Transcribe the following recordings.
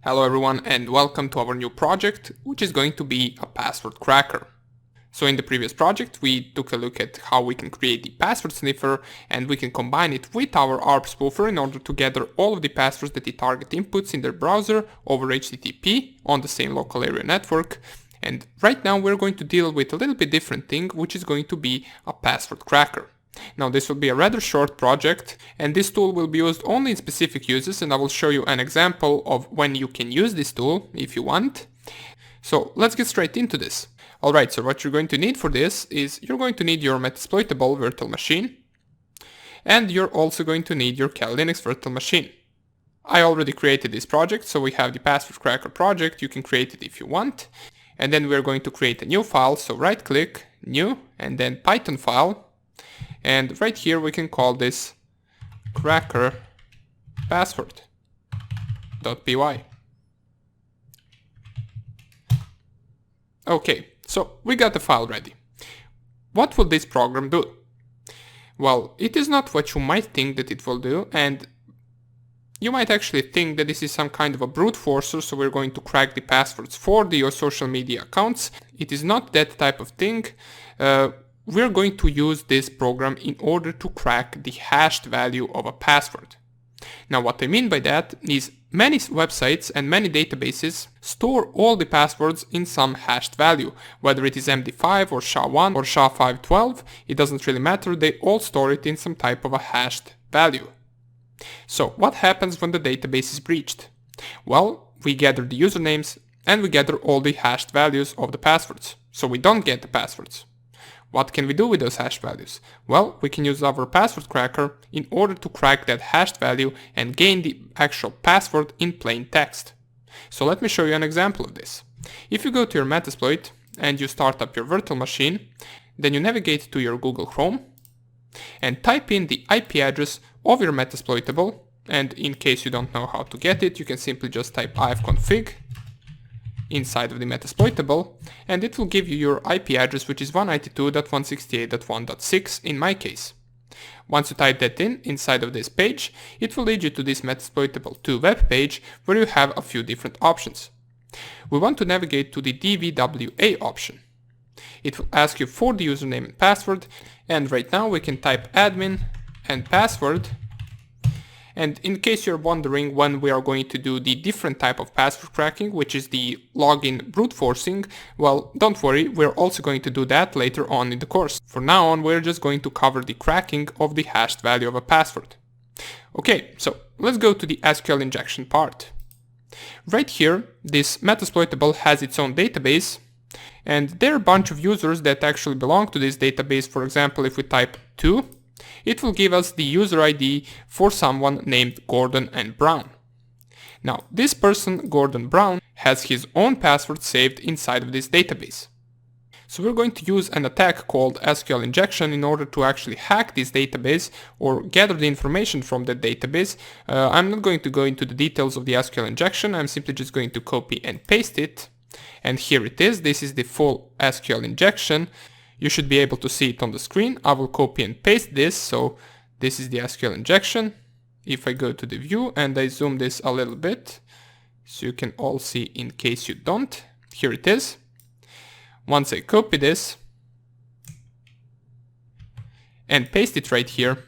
Hello everyone and welcome to our new project, which is going to be a password cracker. So in the previous project we took a look at how we can create the password sniffer and we can combine it with our ARP spoofer in order to gather all of the passwords that the target inputs in their browser over HTTP on the same local area network. And right now we're going to deal with a little bit different thing, which is going to be a password cracker. Now this will be a rather short project and this tool will be used only in specific uses, and I will show you an example of when you can use this tool if you want. So let's get straight into this. Alright, so what you're going to need for this is you're going to need your Metasploitable virtual machine and you're also going to need your Kali Linux virtual machine. I already created this project, so we have the password cracker project. You can create it if you want, and then we're going to create a new file. So right click, new, and then Python file. And right here we can call this cracker password.py. Okay, so we got the file ready. What will this program do? Well, it is not what you might think that it will do, and you might actually think that this is some kind of a brute forcer, so we're going to crack the passwords for your social media accounts. It is not that type of thing. We're going to use this program in order to crack the hashed value of a password. Now what I mean by that is many websites and many databases store all the passwords in some hashed value, whether it is Md5 or SHA-1 or SHA-512, it doesn't really matter, they all store it in some type of a hashed value. So what happens when the database is breached? Well, we gather the usernames and we gather all the hashed values of the passwords, so we don't get the passwords. What can we do with those hash values? Well, we can use our password cracker in order to crack that hashed value and gain the actual password in plain text. So let me show you an example of this. If you go to your Metasploit and you start up your virtual machine, then you navigate to your Google Chrome and type in the IP address of your Metasploitable, and in case you don't know how to get it, you can simply just type ifconfig inside of the Metasploitable, and it will give you your IP address, which is 192.168.1.6 in my case. Once you type that in inside of this page, it will lead you to this Metasploitable 2 web page where you have a few different options. We want to navigate to the DVWA option. It will ask you for the username and password, and right now we can type admin and password. And in case you're wondering when we are going to do the different type of password cracking, which is the login brute forcing, well, don't worry, we're also going to do that later on in the course. For now on, we're just going to cover the cracking of the hashed value of a password. Okay, so let's go to the SQL injection part. Right here, this Metasploitable has its own database, and there are a bunch of users that actually belong to this database. For example, if we type 2, it will give us the user ID for someone named Gordon and Brown. Now, this person, Gordon Brown, has his own password saved inside of this database. So we're going to use an attack called Sql Injection in order to actually hack this database or gather the information from that database. I'm not going to go into the details of the Sql Injection, I'm simply just going to copy and paste it. And here it is, this is the full Sql Injection. You should be able to see it on the screen. I will copy and paste this, so this is the SQL injection. If I go to the view and I zoom this a little bit, so you can all see in case you don't, here it is. Once I copy this and paste it right here,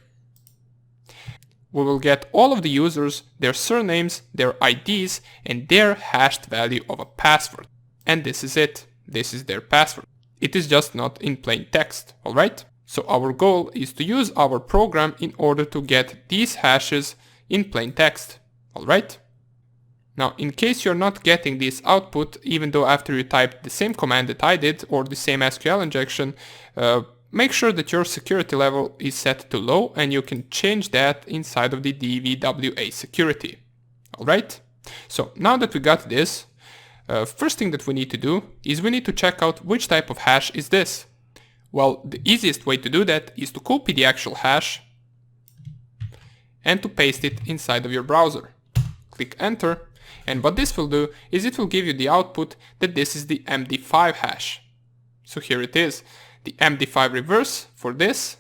we will get all of the users, their surnames, their IDs, and their hashed value of a password. And this is it. This is their password. It is just not in plain text, alright? So our goal is to use our program in order to get these hashes in plain text, alright? Now, in case you're not getting this output, even though after you typed the same command that I did, or the same SQL injection, make sure that your security level is set to low, and you can change that inside of the DVWA security, alright? So now that we got this, first thing that we need to do is we need to check out which type of hash is this. Well, the easiest way to do that is to copy the actual hash and to paste it inside of your browser. Click enter, and what this will do is it will give you the output that this is the Md5 hash. So here it is. The Md5 reverse for this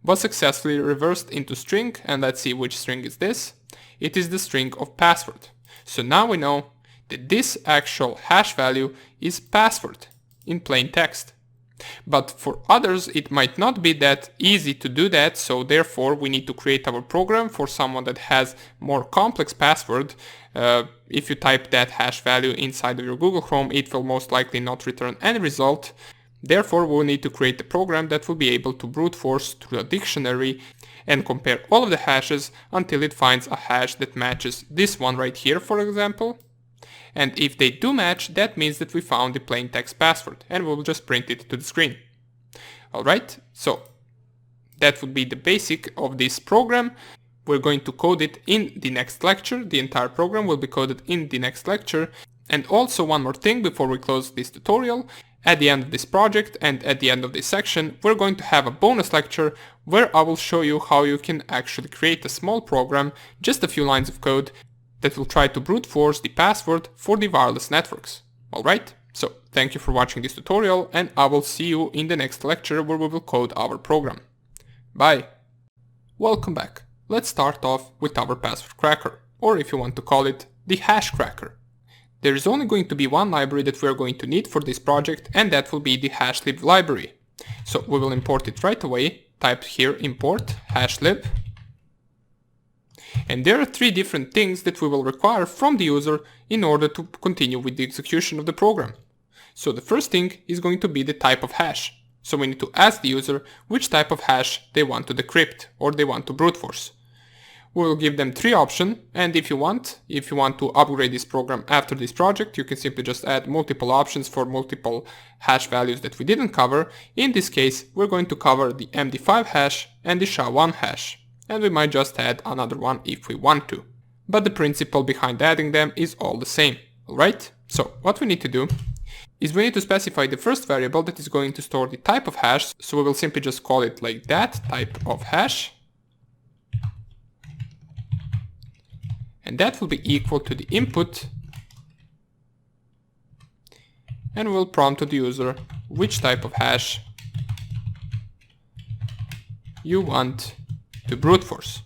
was successfully reversed into string, and let's see which string is this. It is the string of password. So now we know that this actual hash value is password in plain text. But for others it might not be that easy to do that, so therefore we need to create our program for someone that has more complex password. If you type that hash value inside of your Google Chrome, it will most likely not return any result. Therefore we'll need to create a program that will be able to brute force through a dictionary and compare all of the hashes until it finds a hash that matches this one right here, for example. And if they do match, that means that we found the plain text password, and we'll just print it to the screen. Alright, so that would be the basic of this program. We're going to code it in the next lecture. The entire program will be coded in the next lecture. And also one more thing before we close this tutorial. At the end of this project and at the end of this section, we're going to have a bonus lecture where I will show you how you can actually create a small program, just a few lines of code, that will try to brute force the password for the wireless networks. Alright, so thank you for watching this tutorial, and I will see you in the next lecture where we will code our program. Bye! Welcome back. Let's start off with our password cracker, or if you want to call it, the Hashcracker. There is only going to be one library that we are going to need for this project, and that will be the hashlib library. So we will import it right away. Type here import hashlib. And there are three different things that we will require from the user in order to continue with the execution of the program. So the first thing is going to be the type of hash. So we need to ask the user which type of hash they want to decrypt or they want to brute force. We will give them three options, and if you want to upgrade this program after this project, you can simply just add multiple options for multiple hash values that we didn't cover. In this case, we're going to cover the Md5 hash and the SHA-1 hash. And we might just add another one if we want to. But the principle behind adding them is all the same, alright? So what we need to do is we need to specify the first variable that is going to store the type of hash, so we will simply just call it like that, type of hash. And that will be equal to the input, and we'll prompt to the user which type of hash you want to brute force.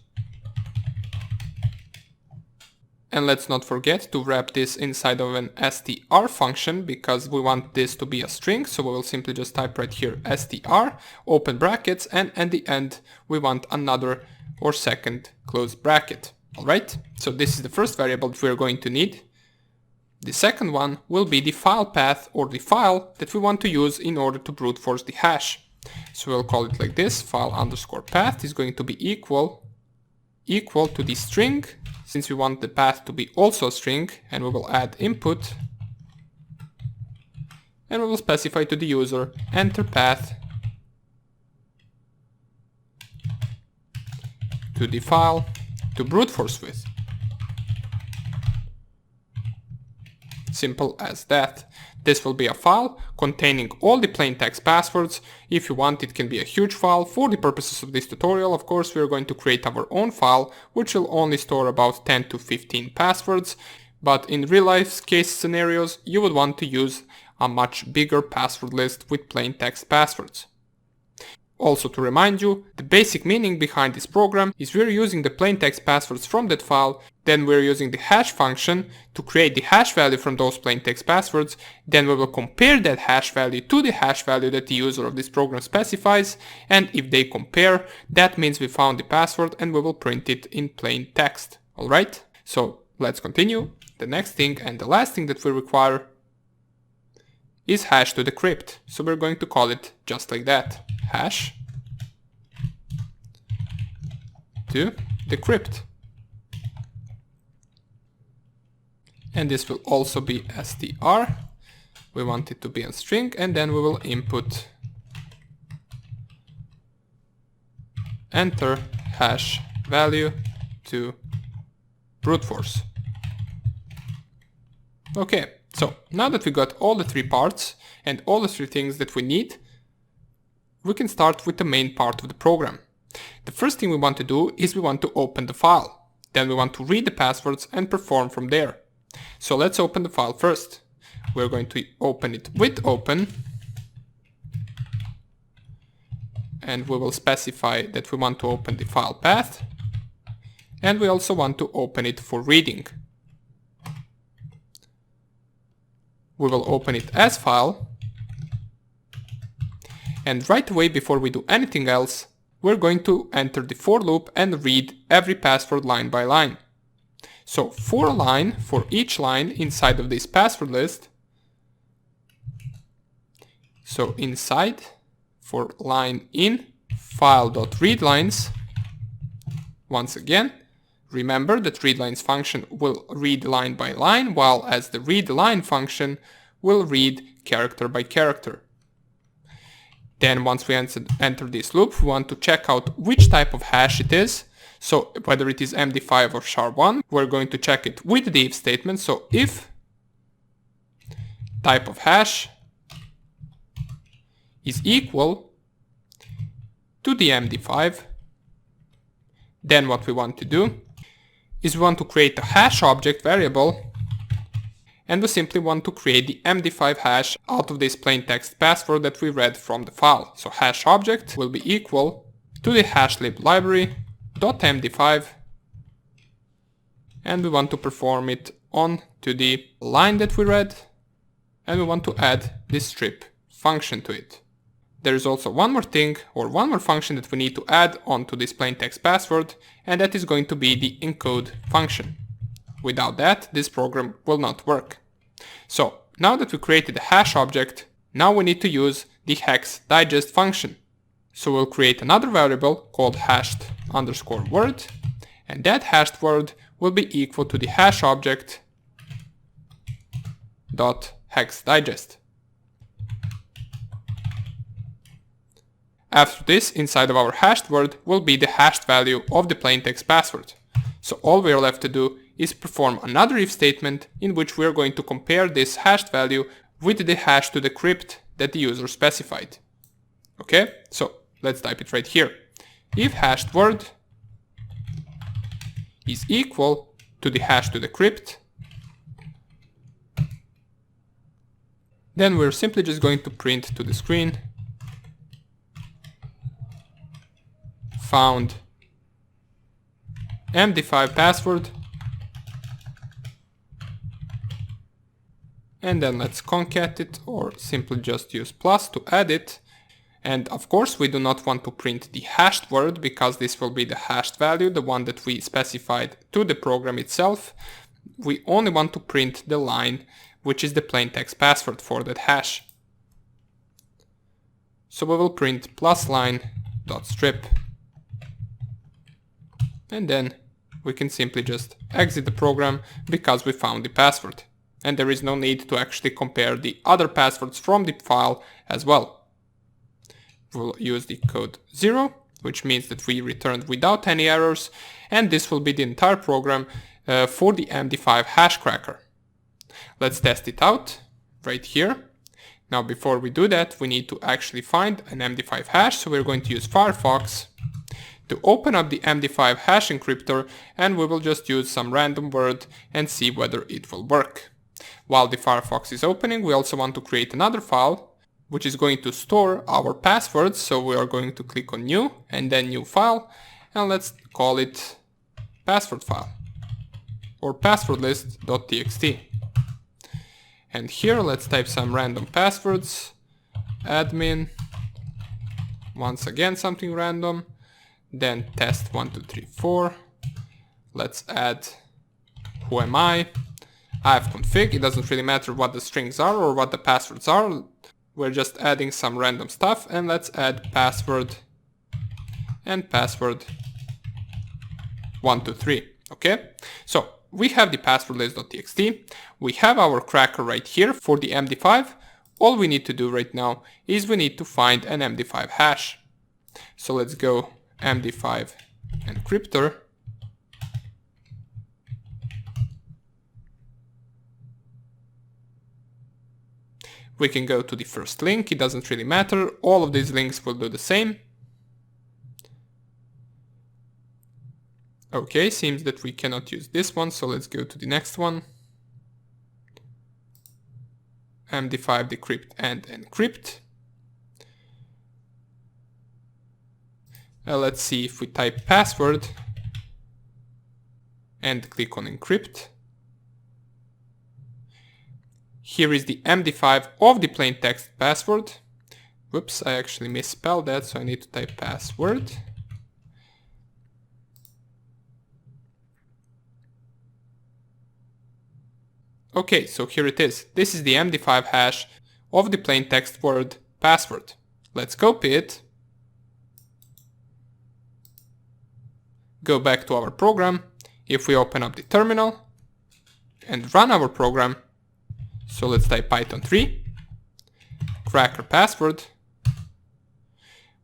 And let's not forget to wrap this inside of an str function, because we want this to be a string, so we will simply just type right here str, open brackets, and at the end we want another or second close bracket. Alright, so this is the first variable that we're going to need. The second one will be the file path, or the file that we want to use in order to brute force the hash. So we'll call it like this, file underscore path is going to be equal to the string, since we want the path to be also a string, and we will add input, and we will specify to the user enter path to the file to brute force with. Simple as that. This will be a file containing all the plain text passwords. If you want, it can be a huge file. For the purposes of this tutorial, of course, we are going to create our own file, which will only store about 10 to 15 passwords. But in real life case scenarios, you would want to use a much bigger password list with plain text passwords. Also to remind you, the basic meaning behind this program is we're using the plain text passwords from that file, then we're using the hash function to create the hash value from those plain text passwords, then we will compare that hash value to the hash value that the user of this program specifies, and if they compare, that means we found the password and we will print it in plain text. Alright, so let's continue. The next thing and the last thing that we require is hash to decrypt, so we're going to call it just like that. Hash to decrypt. And this will also be str. We want it to be a string, and then we will input enter hash value to brute force. Okay, so now that we got all the three parts and all the three things that we need, we can start with the main part of the program. The first thing we want to do is we want to open the file. Then we want to read the passwords and perform from there. So let's open the file first. We're going to open it with open. And we will specify that we want to open the file path. And we also want to open it for reading. we will open it as file. And right away, before we do anything else, we're going to enter the for loop and read every password line by line. So for a line, for each line inside of this password list. So inside for line in file.readlines, once again, remember that readlines function will read line by line, while as the readline function will read character by character. Then once we enter this loop, we want to check out which type of hash it is. So whether it is MD5 or SHA-1, we're going to check it with the if statement. So if type of hash is equal to the MD5, then what we want to do is we want to create a hash object variable, and we simply want to create the MD5 hash out of this plain text password that we read from the file. So hash object will be equal to the hashlib library.md5, and we want to perform it on to the line that we read, and we want to add this strip function to it. There is also one more thing, or one more function that we need to add onto this plain text password, and that is going to be the encode function. Without that, this program will not work. So now that we created the hash object, now we need to use the hex digest function. So we'll create another variable called hashed_word, and that hashed word will be equal to the hash object dot hex digest. After this, inside of our hashed word will be the hashed value of the plain text password. So all we are left to do is perform another if statement in which we are going to compare this hashed value with the hash to decrypt that the user specified. Okay, so let's type it right here. If hashed word is equal to the hash to decrypt, then we're simply just going to print to the screen found MD5 password, and then let's concat it, or simply just use plus to add it. And of course we do not want to print the hashed word, because this will be the hashed value, the one that we specified to the program itself. We only want to print the line which is the plain text password for that hash. So we will print plus line dot strip, and then we can simply just exit the program because we found the password, and there is no need to actually compare the other passwords from the file as well. We'll use the code 0, which means that we returned without any errors, and this will be the entire program for the Md5 Hashcracker. Let's test it out right here. Now before we do that, we need to actually find an Md5 hash, so we're going to use Firefox to open up the Md5 hash encryptor, and we will just use some random word and see whether it will work. While the Firefox is opening, we also want to create another file which is going to store our passwords, so we are going to click on new and then new file, and let's call it password file or passwordlist.txt. And here let's type some random passwords, admin, once again something random, then test1234, let's add who am I have config, it doesn't really matter what the strings are or what the passwords are, we're just adding some random stuff, and let's add password and password 123, okay? So we have the passwordlist.txt, we have our cracker right here for the MD5, all we need to do right now is we need to find an MD5 hash. So let's go Md5 encryptor, we can go to the first link, it doesn't really matter, all of these links will do the same. Okay, seems that we cannot use this one, so let's go to the next one. Md5 Decrypt and Encrypt. Let's see if we type password and click on encrypt. Here is the MD5 of the plain text password. Whoops, I actually misspelled that, so I need to type password. Okay, so here it is. This is the MD5 hash of the plain text word password. Let's copy it. Go back to our program. If we open up the terminal and run our program, so let's type Python 3, cracker password.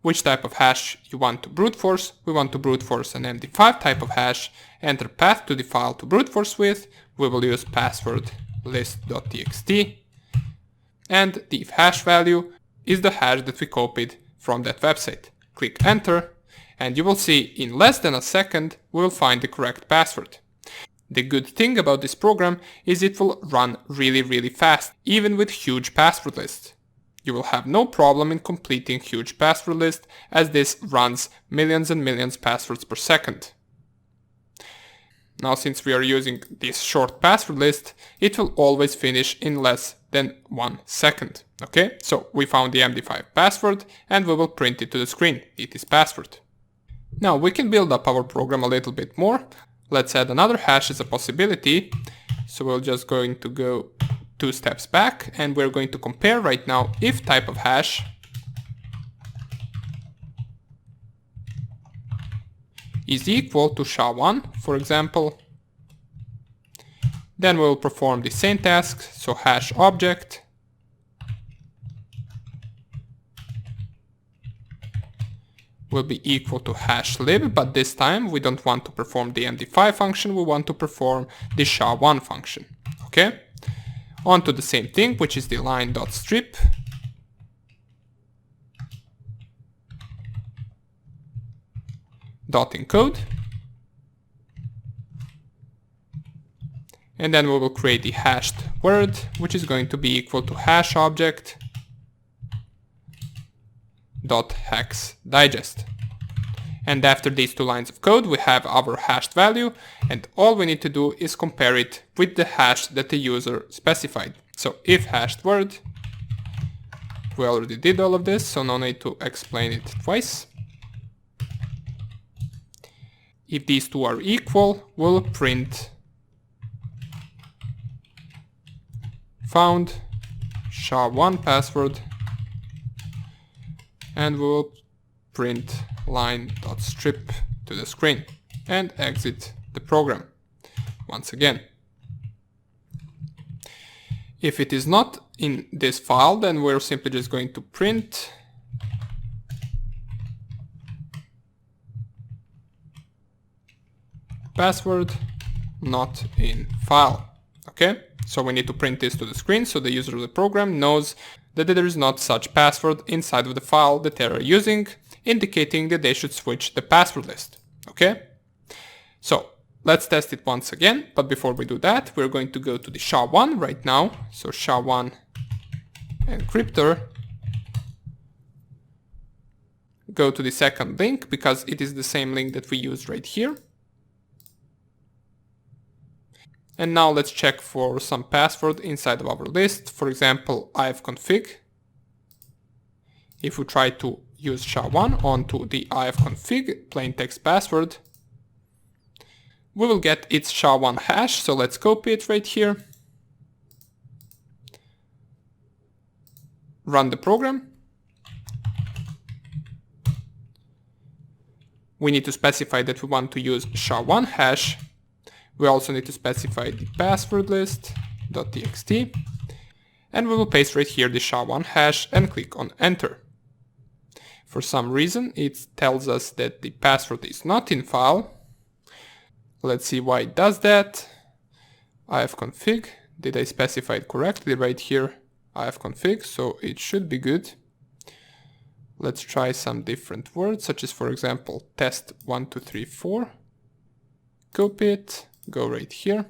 Which type of hash you want to brute force? We want to brute force an MD5 type of hash. Enter path to the file to brute force with. We will use password list.txt. And the hash value is the hash that we copied from that website. Click enter, and you will see in less than a second we will find the correct password. The good thing about this program is it will run really fast, even with huge password lists. You will have no problem in completing huge password lists, as this runs millions and millions passwords per second. Now, since we are using this short password list, it will always finish in less than 1 second. Okay, so we found the MD5 password and we will print it to the screen. It is password. Now we can build up our program a little bit more. Let's add another hash as a possibility. So we're just going to go 2 steps back and we're going to compare right now if type of hash is equal to SHA-1, for example. Then we will perform the same task, so hash object will be equal to hash lib, but this time we don't want to perform the MD5 function, we want to perform the SHA-1 function. Okay? On to the same thing, which is the line.strip. .encode. And then we will create the hashed word, which is going to be equal to hash object .hex digest. And after these 2 lines of code, we have our hashed value, and all we need to do is compare it with the hash that the user specified. So if hashed word, we already did all of this, so no need to explain it twice. If these 2 are equal, we'll print found SHA-1 password, and we will print line.strip to the screen and exit the program once again. If it is not in this file, then we're simply just going to print password not in file. Okay, so we need to print this to the screen so the user of the program knows that there is not such password inside of the file that they are using, indicating that they should switch the password list. Okay, so let's test it once again, but before we do that, we're going to go to the SHA-1 right now. So SHA-1 encryptor. Go to the second link because it is the same link that we used right here. And now let's check for some password inside of our list. For example, ifconfig. If we try to use SHA-1 onto the ifconfig plain text password, we will get its SHA-1 hash. So let's copy it right here. Run the program. We need to specify that we want to use SHA-1 hash. We also need to specify the password list.txt, and we will paste right here the SHA-1 hash and click on enter. For some reason it tells us that the password is not in file. Let's see why it does that. ifconfig, did I specify it correctly right here? ifconfig, so it should be good. Let's try some different words, such as for example test1234. Copy it. Go right here.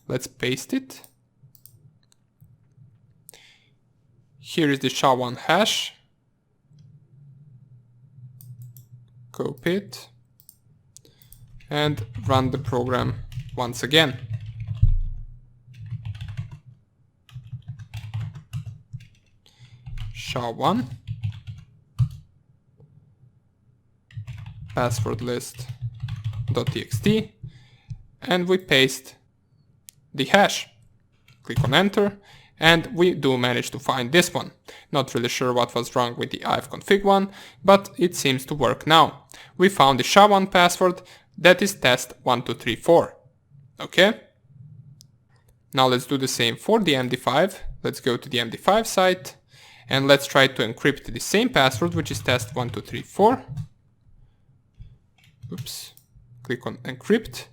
Let's paste it. Here is the SHA-1 hash. Copy it. And run the program once again. SHA1 password list.txt, and we paste the hash. Click on enter, and we do manage to find this one. Not really sure what was wrong with the ifconfig one, but it seems to work now. We found the SHA1 password, that is test1234. Okay? Now let's do the same for the Md5. Let's go to the Md5 site, and let's try to encrypt the same password, which is test1234. Oops. Click on encrypt,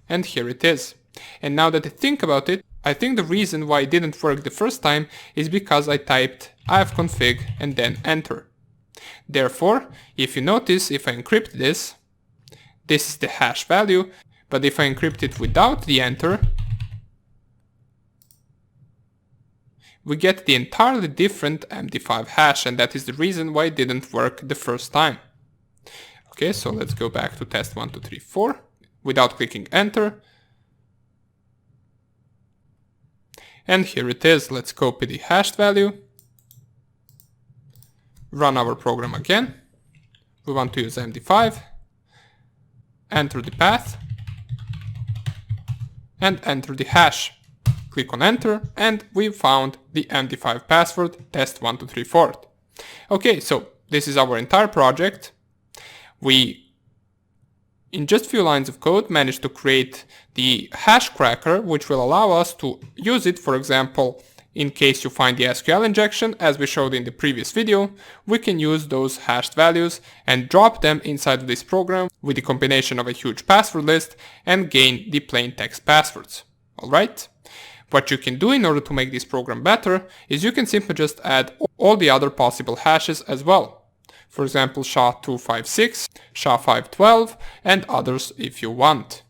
and here it is. And now that I think about it, I think the reason why it didn't work the first time is because I typed ifconfig and then enter. Therefore, if you notice, if I encrypt this is the hash value, but if I encrypt it without the enter, we get the entirely different Md5 hash, and that is the reason why it didn't work the first time. Okay, so let's go back to test1234 without clicking enter. And here it is. Let's copy the hashed value, run our program again. We want to use Md5, enter the path, and enter the hash. Click on enter, and we found the Md5 password test1234. Okay, so this is our entire project. We, in just a few lines of code, managed to create the Hashcracker, which will allow us to use it, for example, in case you find the SQL injection, as we showed in the previous video. We can use those hashed values and drop them inside of this program with the combination of a huge password list and gain the plain text passwords. Alright? What you can do in order to make this program better is you can simply just add all the other possible hashes as well. For example, SHA-256, SHA-512, and others if you want.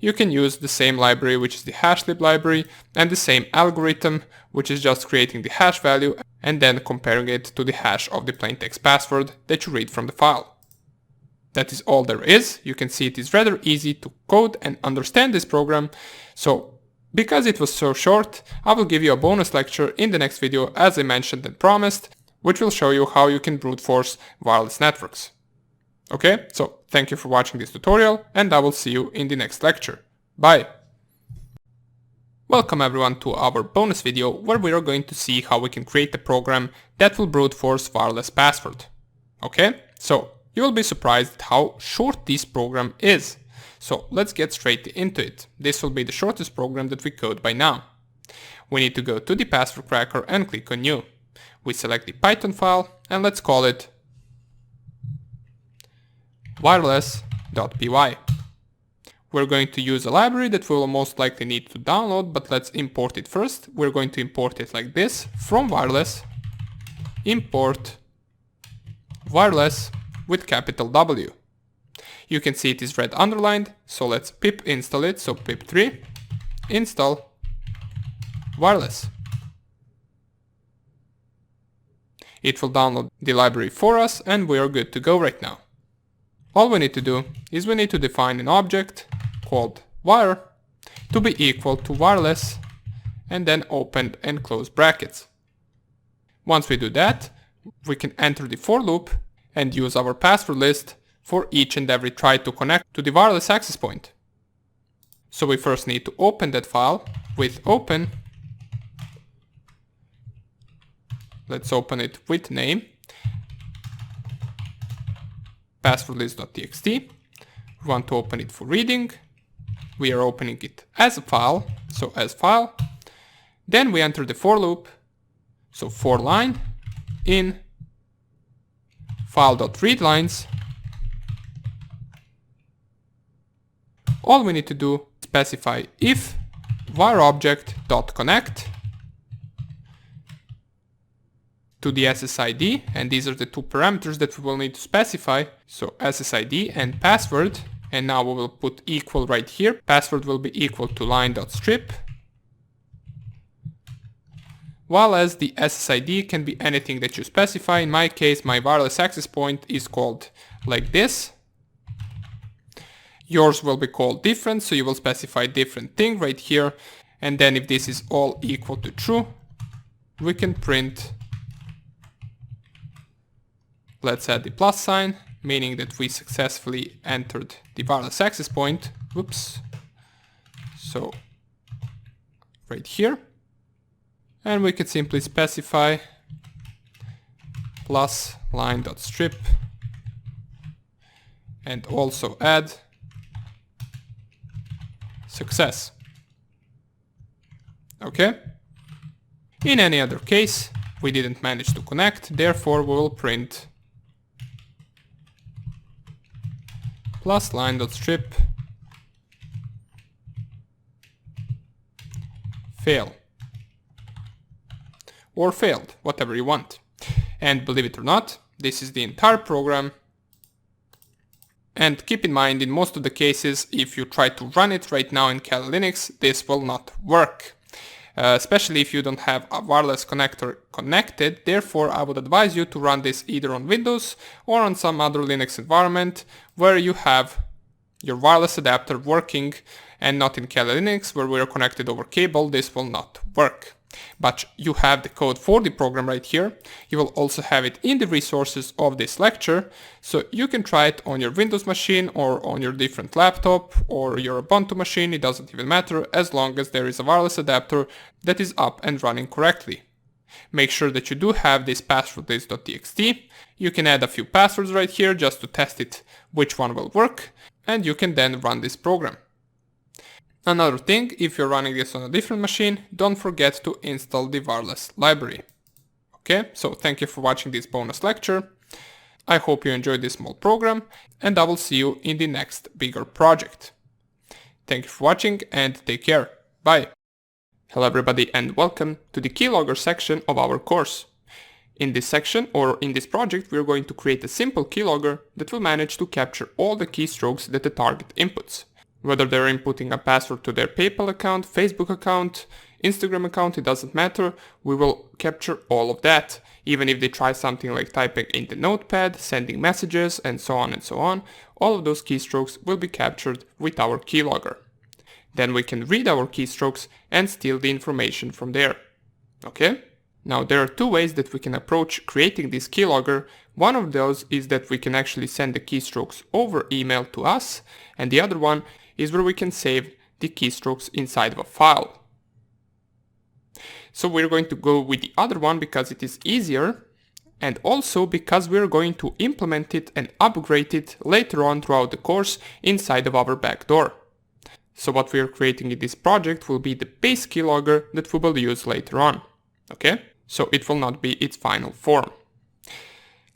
You can use the same library, which is the hashlib library, and the same algorithm, which is just creating the hash value and then comparing it to the hash of the plaintext password that you read from the file. That is all there is. You can see it is rather easy to code and understand this program. So, because it was so short, I will give you a bonus lecture in the next video, as I mentioned and promised, which will show you how you can brute force wireless networks. Okay, so thank you for watching this tutorial, and I will see you in the next lecture. Bye! Welcome everyone to our bonus video, where we are going to see how we can create a program that will brute force wireless password. Okay, so you will be surprised at how short this program is. So let's get straight into it. This will be the shortest program that we code by now. We need to go to the password cracker and click on new. We select the Python file, and let's call it wireless.py. We're going to use a library that we will most likely need to download, but let's import it first. We're going to import it like this, from wireless, import wireless with capital W. You can see it is red underlined, so let's pip install it, so pip3 install wireless. It will download the library for us, and we are good to go right now. All we need to do is we need to define an object called wire to be equal to wireless, and then open and close brackets. Once we do that, we can enter the for loop and use our password list for each and every try to connect to the wireless access point. So we first need to open that file with open. Let's open it with name, passwordlist.txt. We want to open it for reading. We are opening it as a file, so as file. Then we enter the for loop, so for line in file.readlines. All we need to do is specify if wireObject.connect to the SSID, and these are the two parameters that we will need to specify. So SSID and password, and now we will put equal right here. Password will be equal to line.strip, while as the SSID can be anything that you specify. In my case, my wireless access point is called like this. Yours will be called different, so you will specify different thing right here. And then if this is all equal to true, we can print Let's add the plus sign, meaning that we successfully entered the wireless access point. Whoops. So right here. And we can simply specify plus line.strip and also add success. Okay? In any other case, we didn't manage to connect, therefore we will print plus line.strip fail. Or failed, whatever you want. And believe it or not, this is the entire program. And keep in mind, in most of the cases, if you try to run it right now in Kali Linux, this will not work. Especially if you don't have a wireless connector connected. Therefore, I would advise you to run this either on Windows or on some other Linux environment where you have your wireless adapter working, and not in Kali Linux where we are connected over cable. This will not work. But you have the code for the program right here. You will also have it in the resources of this lecture, so you can try it on your Windows machine or on your different laptop or your Ubuntu machine. It doesn't even matter, as long as there is a wireless adapter that is up and running correctly. Make sure that you do have this passwordlist.txt. You can add a few passwords right here just to test it which one will work, and you can then run this program. Another thing, if you're running this on a different machine, don't forget to install the wireless library. Okay, so thank you for watching this bonus lecture. I hope you enjoyed this small program, and I will see you in the next bigger project. Thank you for watching and take care. Bye. Hello everybody and welcome to the Keylogger section of our course. In this section, or in this project, we are going to create a simple keylogger that will manage to capture all the keystrokes that the target inputs. Whether they're inputting a password to their PayPal account, Facebook account, Instagram account, it doesn't matter. We will capture all of that. Even if they try something like typing in the notepad, sending messages, and so on, all of those keystrokes will be captured with our keylogger. Then we can read our keystrokes and steal the information from there. Okay? Now there are two ways that we can approach creating this keylogger. One of those is that we can actually send the keystrokes over email to us, and the other one is where we can save the keystrokes inside of a file. So we're going to go with the other one because it is easier, and also because we're going to implement it and upgrade it later on throughout the course inside of our backdoor. So what we are creating in this project will be the base keylogger that we will use later on. Okay? So it will not be its final form.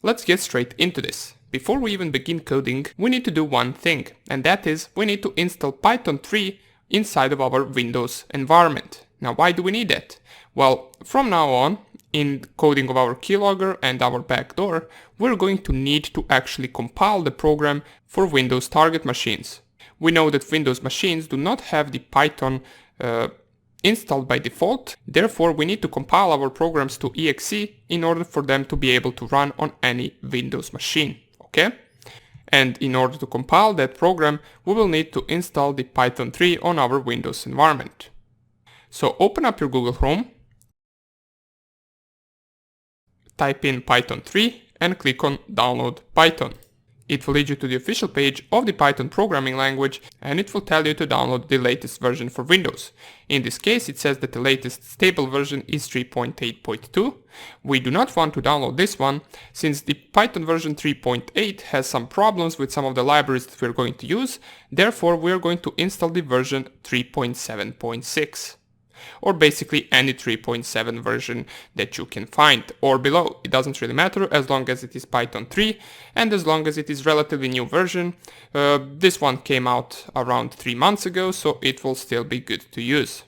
Let's get straight into this. Before we even begin coding, we need to do one thing, and that is we need to install Python 3 inside of our Windows environment. Now why do we need that? Well, from now on, in coding of our keylogger and our backdoor, we're going to need to actually compile the program for Windows target machines. We know that Windows machines do not have the Python installed by default, therefore we need to compile our programs to exe in order for them to be able to run on any Windows machine. Okay? And in order to compile that program, we will need to install the Python 3 on our Windows environment. So open up your Google Chrome, type in Python 3 and click on Download Python. It will lead you to the official page of the Python programming language, and it will tell you to download the latest version for Windows. In this case, it says that the latest stable version is 3.8.2. We do not want to download this one, since the Python version 3.8 has some problems with some of the libraries that we're going to use. Therefore, we're going to install the version 3.7.6. Or basically any 3.7 version that you can find, or below. It doesn't really matter as long as it is Python 3 and as long as it is relatively new version. This one came out around 3 months ago, so it will still be good to use.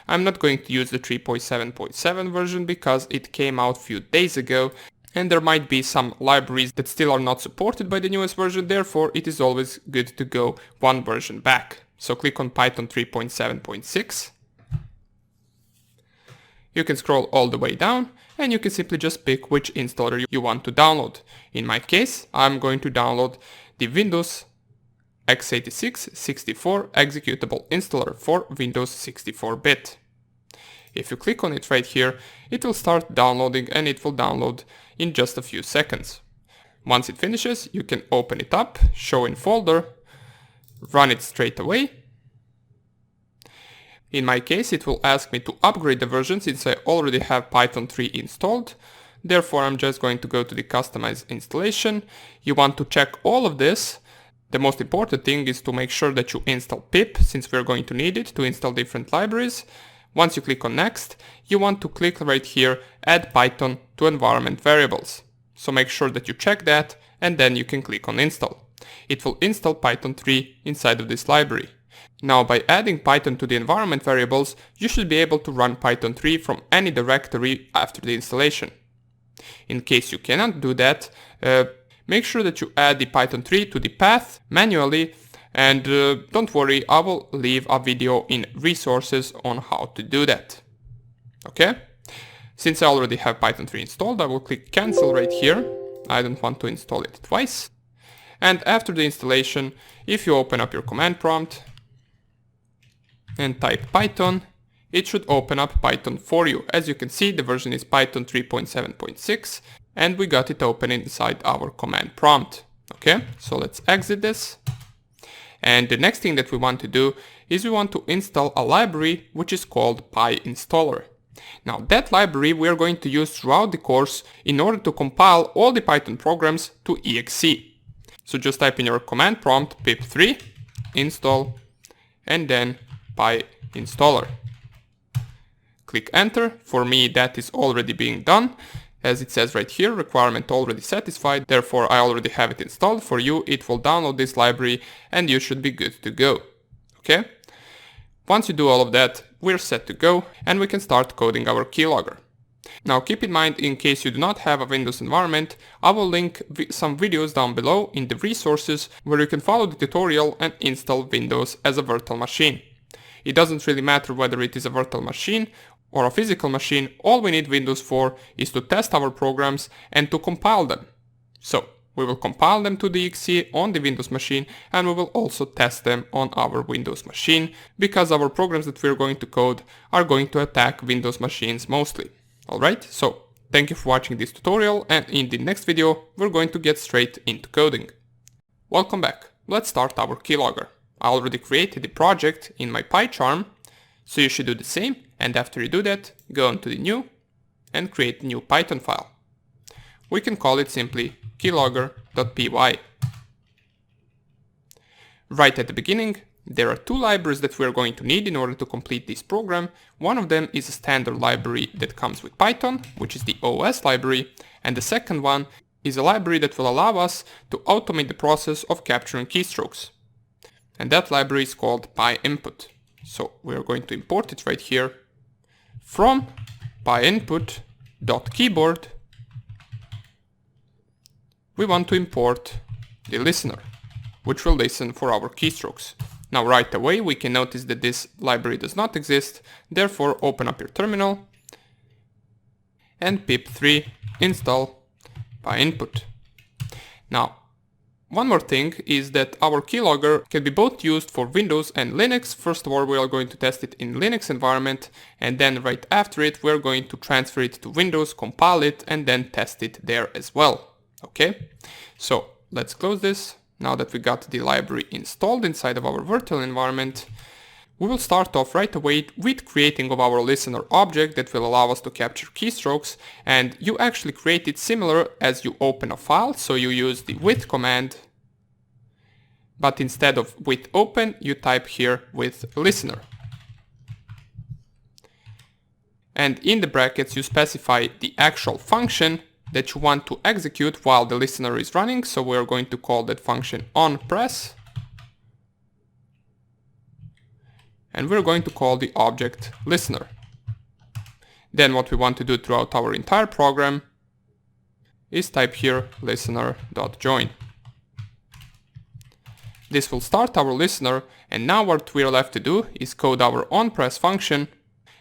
I'm not going to use the 3.7.7 version because it came out a few days ago, and there might be some libraries that still are not supported by the newest version, therefore it is always good to go one version back. So click on Python 3.7.6. You can scroll all the way down and you can simply just pick which installer you want to download. In my case, I'm going to download the Windows x86 64 executable installer for Windows 64-bit. If you click on it right here, it will start downloading and it will download in just a few seconds. Once it finishes, you can open it up, show in folder, run it straight away. In my case, it will ask me to upgrade the version since I already have Python 3 installed. Therefore, I'm just going to go to the customize installation. You want to check all of this. The most important thing is to make sure that you install pip, since we're going to need it to install different libraries. Once you click on next, you want to click right here, add Python to environment variables. So make sure that you check that, and then you can click on install. It will install Python 3 inside of this library. Now, by adding Python to the environment variables, you should be able to run Python 3 from any directory after the installation. In case you cannot do that, make sure that you add the Python 3 to the path manually, and don't worry, I will leave a video in resources on how to do that. Okay? Since I already have Python 3 installed, I will click cancel right here. I don't want to install it twice. And after the installation, if you open up your command prompt and type Python, it should open up Python for you. As you can see, the version is Python 3.7.6 and we got it open inside our command prompt. Okay, so let's exit this. And the next thing that we want to do is we want to install a library which is called PyInstaller. Now that library we are going to use throughout the course in order to compile all the Python programs to exe. So just type in your command prompt pip3 install and then PyInstaller. Click enter. For me that is already being done. As it says right here, requirement already satisfied, therefore I already have it installed. For you, it will download this library and you should be good to go. Okay? Once you do all of that, we're set to go and we can start coding our keylogger. Now keep in mind, in case you do not have a Windows environment, I will link some videos down below in the resources where you can follow the tutorial and install Windows as a virtual machine. It doesn't really matter whether it is a virtual machine or a physical machine, all we need Windows for is to test our programs and to compile them. So, we will compile them to the exe on the Windows machine and we will also test them on our Windows machine, because our programs that we are going to code are going to attack Windows machines mostly. Alright, so thank you for watching this tutorial, and in the next video we're going to get straight into coding. Welcome back. Let's start our keylogger. I already created the project in my PyCharm, so you should do the same, and after you do that, go on to the new and create a new Python file. We can call it simply keylogger.py. Right at the beginning, there are two libraries that we are going to need in order to complete this program. One of them is a standard library that comes with Python, which is the OS library, and the second one is a library that will allow us to automate the process of capturing keystrokes. And that library is called pyinput. So we are going to import it right here from pyinput.keyboard. We want to import the listener, which will listen for our keystrokes. Now right away we can notice that this library does not exist, therefore open up your terminal and pip3 install pyinput. Now, one more thing is that our keylogger can be both used for Windows and Linux. First of all, we are going to test it in Linux environment, and then right after it, we're going to transfer it to Windows, compile it, and then test it there as well. Okay, so let's close this. Now that we got the library installed inside of our virtual environment, we will start off right away with creating of our listener object that will allow us to capture keystrokes, and you actually create it similar as you open a file. So you use the with command, but instead of with open, you type here with listener. And in the brackets you specify the actual function that you want to execute while the listener is running. So we're going to call that function onPress. And we're going to call the object listener. Then what we want to do throughout our entire program is type here listener.join. This will start our listener, and now what we are left to do is code our onPress function.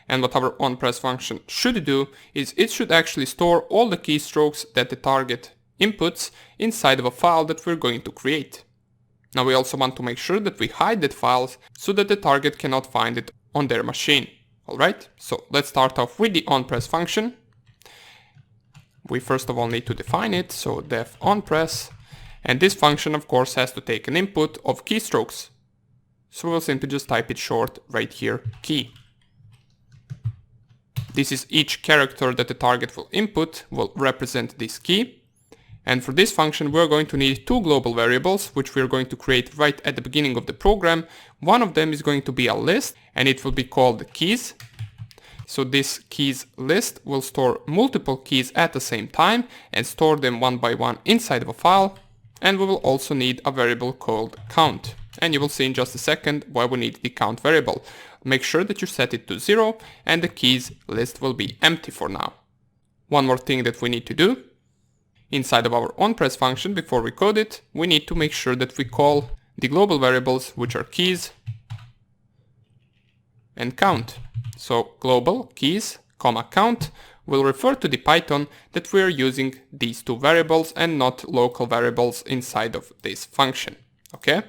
And what our onPress function should do is it should actually store all the keystrokes that the target inputs inside of a file that we're going to create. Now we also want to make sure that we hide that file so that the target cannot find it on their machine. Alright, so let's start off with the onPress function. we first of all need to define it, so def onPress, and this function of course has to take an input of keystrokes. So we'll simply just type it short right here, key. This is each character that the target will input will represent this key. And for this function we're going to need two global variables which we're going to create right at the beginning of the program. One of them is going to be a list and it will be called keys. So this keys list will store multiple keys at the same time and store them one by one inside of a file. And we will also need a variable called count. And you will see in just a second why we need the count variable. Make sure that you set it to 0 and the keys list will be empty for now. One more thing that we need to do. Inside of our onPress function, before we code it, we need to make sure that we call the global variables which are keys and count. So global keys, comma count will refer to the Python that we are using these two variables and not local variables inside of this function. Okay?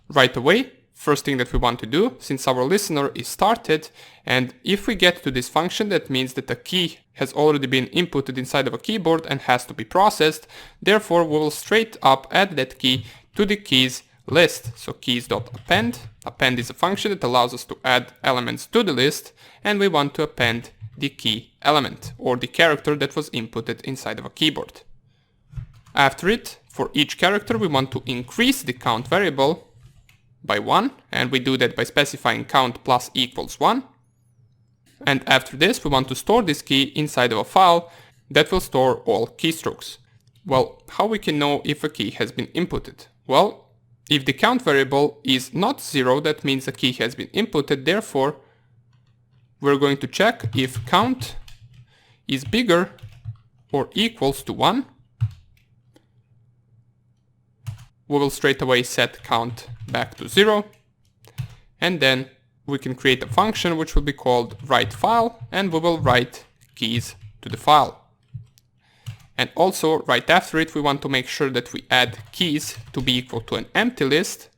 Right away, first thing that we want to do, since our listener is started, and if we get to this function, that means that a key has already been inputted inside of a keyboard and has to be processed. Therefore, we will straight up add that key to the keys list. So keys.append. Append is a function that allows us to add elements to the list, and we want to append the key element or the character that was inputted inside of a keyboard. After it, for each character, we want to increase the count variable by 1, and we do that by specifying count plus equals 1. And after this, we want to store this key inside of a file that will store all keystrokes. Well, how we can know if a key has been inputted? Well, if the count variable is not 0, that means a key has been inputted. Therefore, we're going to check if count is bigger or equals to 1. We will straight away set count back to 0, and then we can create a function which will be called writeFile, and we will write keys to the file. And also right after it we want to make sure that we add keys to be equal to an empty list.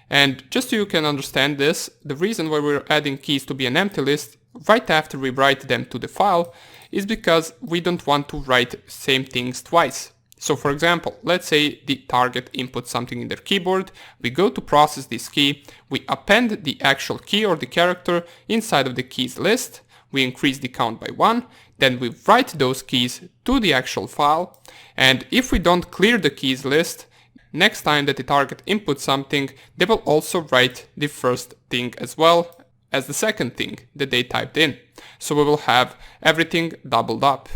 And just so you can understand this, the reason why we're adding keys to be an empty list right after we write them to the file is because we don't want to write same things twice. So for example, let's say the target inputs something in their keyboard, we go to process this key, we append the actual key or the character inside of the keys list, we increase the count by 1, then we write those keys to the actual file, and if we don't clear the keys list, next time that the target inputs something, they will also write the first thing as well as the second thing that they typed in. So we will have everything doubled up.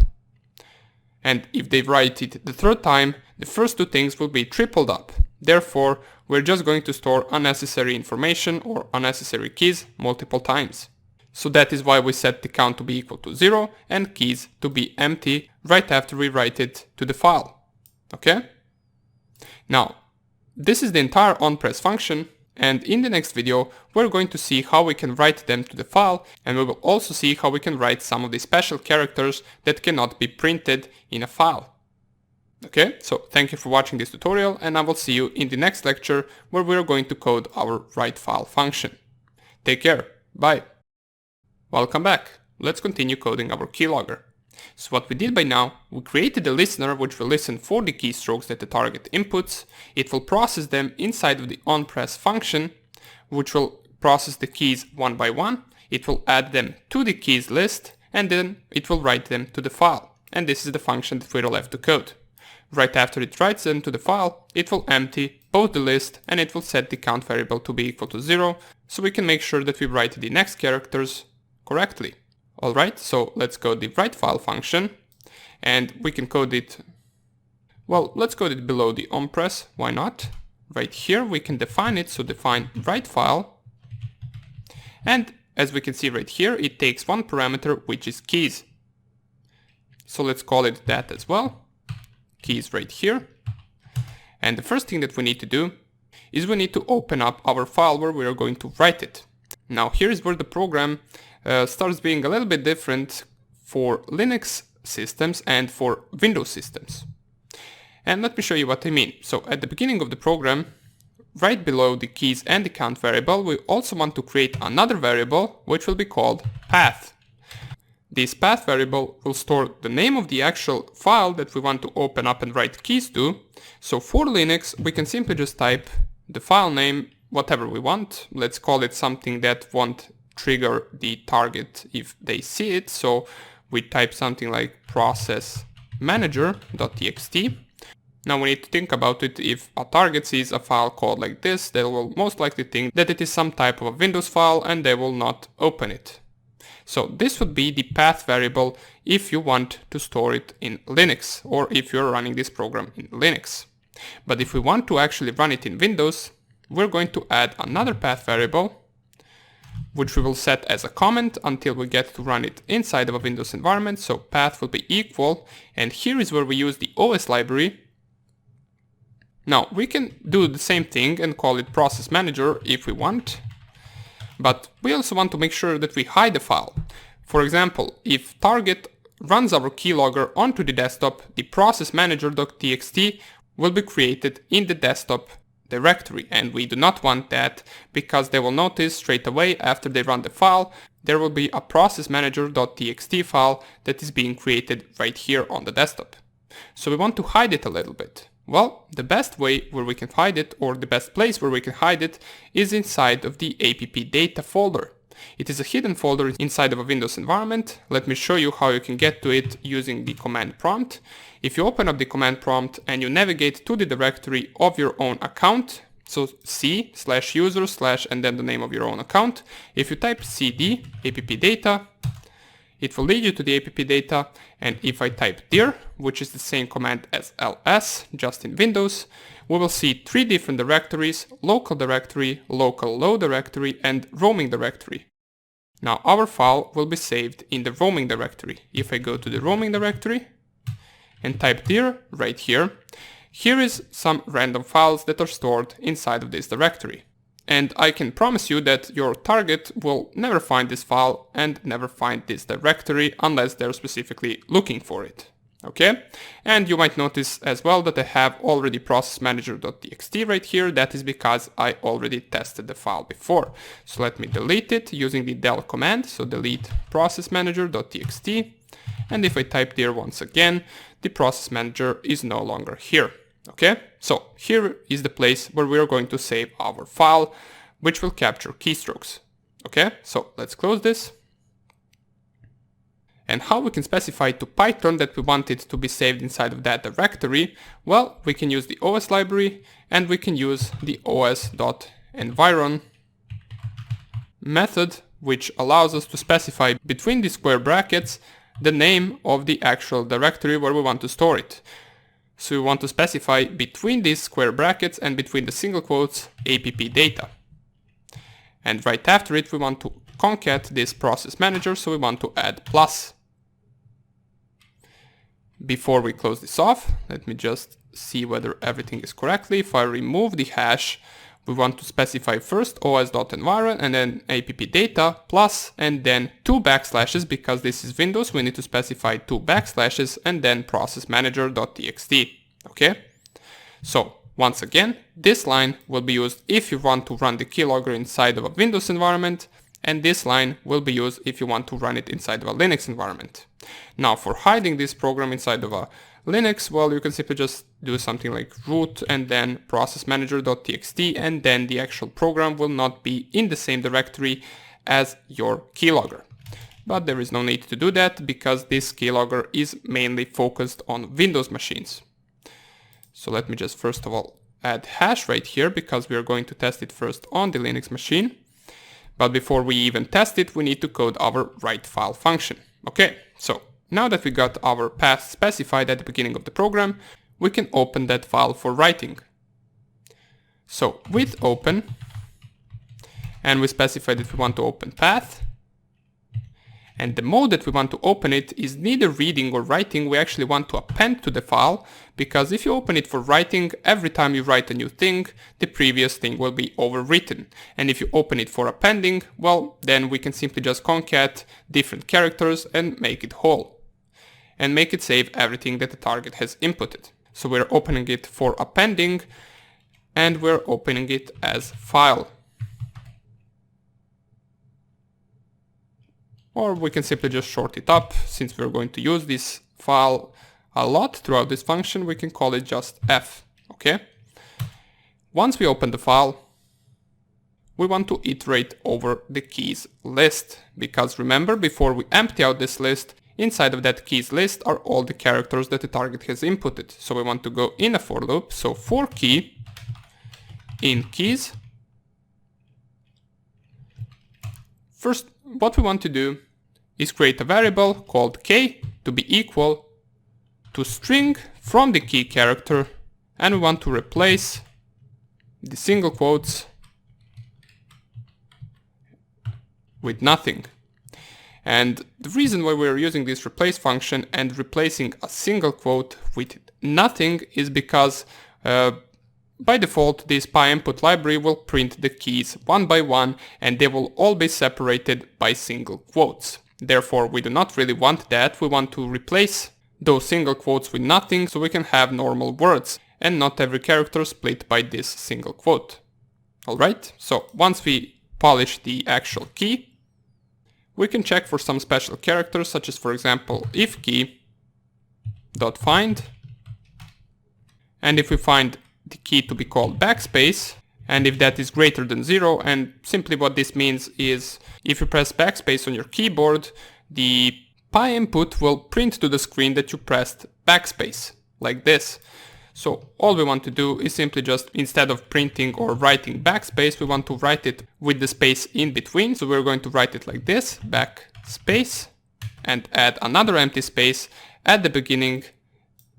And if they write it the third time, the first two things will be tripled up. Therefore, we're just going to store unnecessary information or unnecessary keys multiple times. So that is why we set the count to be equal to 0 and keys to be empty right after we write it to the file. Okay? Now, this is the entire onPress function, and in the next video we're going to see how we can write them to the file, and we will also see how we can write some of the special characters that cannot be printed in a file. Okay, so thank you for watching this tutorial, and I will see you in the next lecture where we are going to code our writeFile function. Take care, bye! Welcome back, let's continue coding our keylogger. So what we did by now, we created a listener which will listen for the keystrokes that the target inputs. It will process them inside of the onPress function, which will process the keys one by one. It will add them to the keys list, and then it will write them to the file. And this is the function that we're left to code. Right after it writes them to the file, it will empty both the list and it will set the count variable to be equal to 0, so we can make sure that we write the next characters correctly. Alright, so let's code the writeFile function, and we can code it, well, let's code it below the onPress, why not? Right here we can define it, so define writeFile, and as we can see right here, it takes one parameter which is keys. So let's call it that as well, keys right here. And the first thing that we need to do is we need to open up our file where we are going to write it. Now here's where the program starts being a little bit different for Linux systems and for Windows systems. And let me show you what I mean. So at the beginning of the program, right below the keys and the count variable, we also want to create another variable which will be called path. this path variable will store the name of the actual file that we want to open up and write keys to. So for Linux, we can simply just type the file name, whatever we want. Let's call it something that won't trigger the target if they see it. So we type something like process manager.txt. Now we need to think about it. If a target sees a file called like this, they will most likely think that it is some type of a Windows file and they will not open it. So this would be the path variable if you want to store it in Linux or if you're running this program in Linux. But if we want to actually run it in Windows, we're going to add another path variable, which we will set as a comment until we get to run it inside of a Windows environment. So path will be equal, and here is where we use the OS library. Now we can do the same thing and call it process manager if we want, but we also want to make sure that we hide the file. For example, if target runs our keylogger onto the desktop, the process manager.txt will be created in the desktop directory, and we do not want that because they will notice straight away after they run the file there will be a process manager.txt file that is being created right here on the desktop. So we want to hide it a little bit. Well, the best way where we can hide it, or the best place where we can hide it, is inside of the app data folder. It is a hidden folder inside of a Windows environment. Let me show you how you can get to it using the command prompt. If you open up the command prompt and you navigate to the directory of your own account, so c/user/ and then the name of your own account, if you type cd app data, it will lead you to the app data, and if I type dir, which is the same command as ls, just in Windows, we will see 3 different directories: local directory, local low directory, and roaming directory. Now our file will be saved in the roaming directory. If I go to the roaming directory and type dir right here, here is some random files that are stored inside of this directory. And I can promise you that your target will never find this file and never find this directory unless they're specifically looking for it. Okay? And you might notice as well that I have already process manager.txt right here. That is because I already tested the file before. So let me delete it using the del command. So delete process manager.txt. And if I type there once again, the process manager is no longer here. Okay, so here is the place where we are going to save our file, which will capture keystrokes. Okay, so let's close this. And how we can specify to Python that we want it to be saved inside of that directory? Well, we can use the OS library and we can use the os.environ method, which allows us to specify between the square brackets the name of the actual directory where we want to store it. So we want to specify between these square brackets and between the single quotes app data. And right after it we want to concat this process manager, so we want to add plus. Before we close this off, let me just see whether everything is correctly. If I remove the hash, we want to specify first os.environ and then app data plus and then 2 backslashes, because this is Windows, we need to specify 2 backslashes and then process manager.txt. Okay? So once again, this line will be used if you want to run the keylogger inside of a Windows environment, and this line will be used if you want to run it inside of a Linux environment. Now for hiding this program inside of a Linux, well, you can simply just do something like root and then process manager.txt, and then the actual program will not be in the same directory as your keylogger. But there is no need to do that because this keylogger is mainly focused on Windows machines. So let me just first of all add hash right here because we are going to test it first on the Linux machine. But before we even test it, we need to code our write file function. Okay, so now that we got our path specified at the beginning of the program, we can open that file for writing. So with open, and we specify that we want to open path, and the mode that we want to open it is neither reading or writing. We actually want to append to the file, because if you open it for writing, every time you write a new thing, the previous thing will be overwritten. And if you open it for appending, well, then we can simply just concat different characters and make it whole, and make it save everything that the target has inputted. So we're opening it for appending, and we're opening it as file. or we can simply just short it up. Since we're going to use this file a lot throughout this function, we can call it just f, okay? Once we open the file, we want to iterate over the keys list, because remember, before we empty out this list, inside of that keys list are all the characters that the target has inputted. So we want to go in a for loop, so for key in keys. First, what we want to do is create a variable called k to be equal to string from the key character, and we want to replace the single quotes with nothing. And the reason why we're using this replace function and replacing a single quote with nothing is because by default this PyInput library will print the keys one by one, and they will all be separated by single quotes. Therefore, we do not really want that. We want to replace those single quotes with nothing, so we can have normal words and not every character split by this single quote. Alright, so once we polish the actual key, we can check for some special characters, such as, for example, if key dot find, and if we find the key to be called backspace, and if that is greater than 0, and simply what this means is if you press backspace on your keyboard, the PyInput will print to the screen that you pressed backspace, like this. So all we want to do is simply just, instead of printing or writing backspace, we want to write it with the space in between. So we're going to write it like this, backspace, and add another empty space at the beginning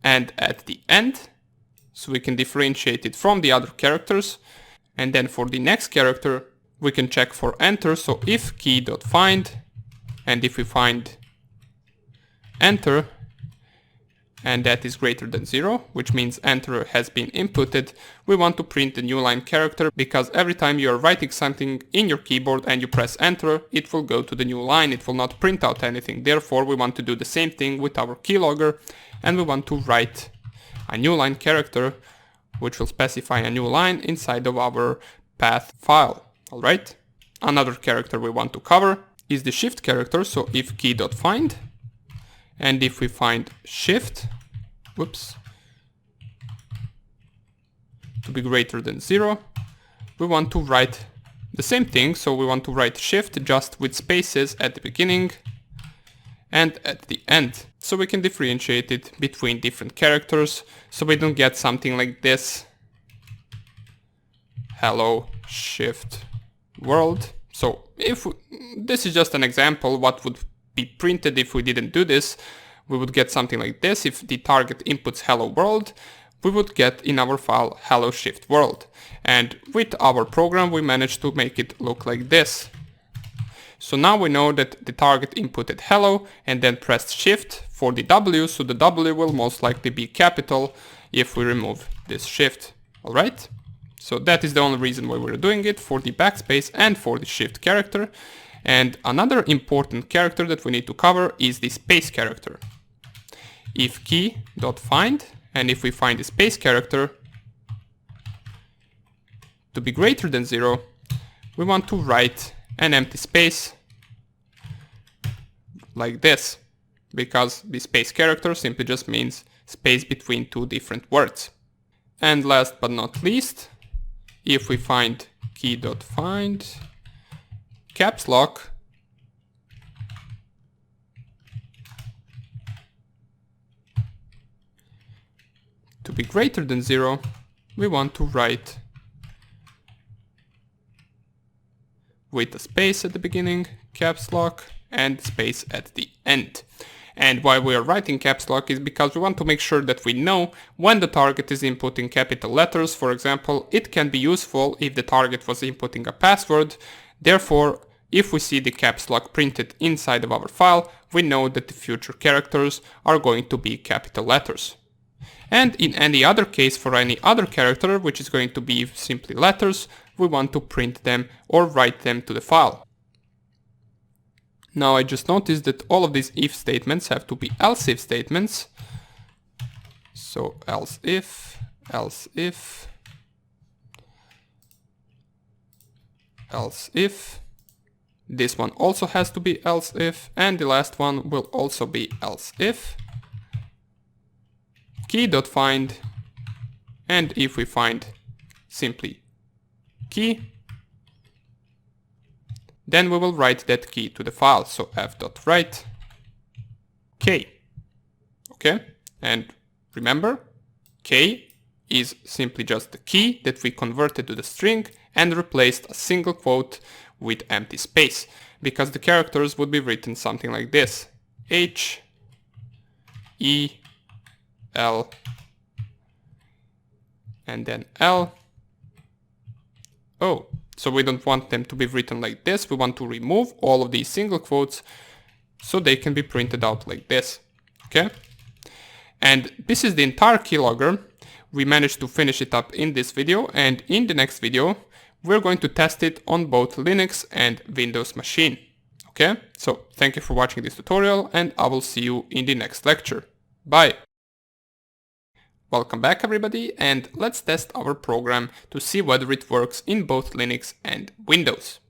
and at the end, so we can differentiate it from the other characters. And then for the next character, we can check for enter. So if key.find, and if we find enter, and that is greater than 0, which means enter has been inputted, we want to print the new line character, because every time you are writing something in your keyboard and you press enter, it will go to the new line, it will not print out anything. Therefore, we want to do the same thing with our keylogger, and we want to write a new line character, which will specify a new line inside of our path file. Alright, another character we want to cover is the shift character, so if key.find, and if we find shift, to be greater than 0, we want to write the same thing, so we want to write shift just with spaces at the beginning and at the end, so we can differentiate it between different characters, so we don't get something like this, hello shift world. So if this is just an example, what would be printed if we didn't do this, we would get something like this. If the target inputs hello world, we would get in our file hello shift world, and with our program we managed to make it look like this. So now we know that the target inputted hello and then pressed shift for the W, so the W will most likely be capital if we remove this shift. Alright, so that is the only reason why we're doing it, for the backspace and for the shift character. And another important character that we need to cover is the space character. If key.find, and if we find the space character to be greater than 0, we want to write an empty space like this, because the space character simply just means space between two different words. And last but not least, if we find key.find caps lock to be greater than 0, we want to write with a space at the beginning, caps lock, and space at the end. And why we are writing caps lock is because we want to make sure that we know when the target is inputting capital letters. For example, it can be useful if the target was inputting a password. Therefore, if we see the caps lock printed inside of our file, we know that the future characters are going to be capital letters. And in any other case, for any other character, which is going to be simply letters, we want to print them or write them to the file. Now I just noticed that all of these if statements have to be else if statements. So else if, else if, else if, This one also has to be else if, and the last one will also be else if. Key.find, and if we find simply key, then we will write that key to the file. So f.write k. Okay, and remember, k is simply just the key that we converted to the string and replaced a single quote with empty space, because the characters would be written something like this: H, E, L, and then L, O. So we don't want them to be written like this. We want to remove all of these single quotes so they can be printed out like this. Okay? And this is the entire keylogger. We managed to finish it up in this video, and in the next video we're going to test it on both Linux and Windows machine. Okay? So thank you for watching this tutorial, and I will see you in the next lecture. Bye! Welcome back everybody, and let's test our program to see whether it works in both Linux and Windows.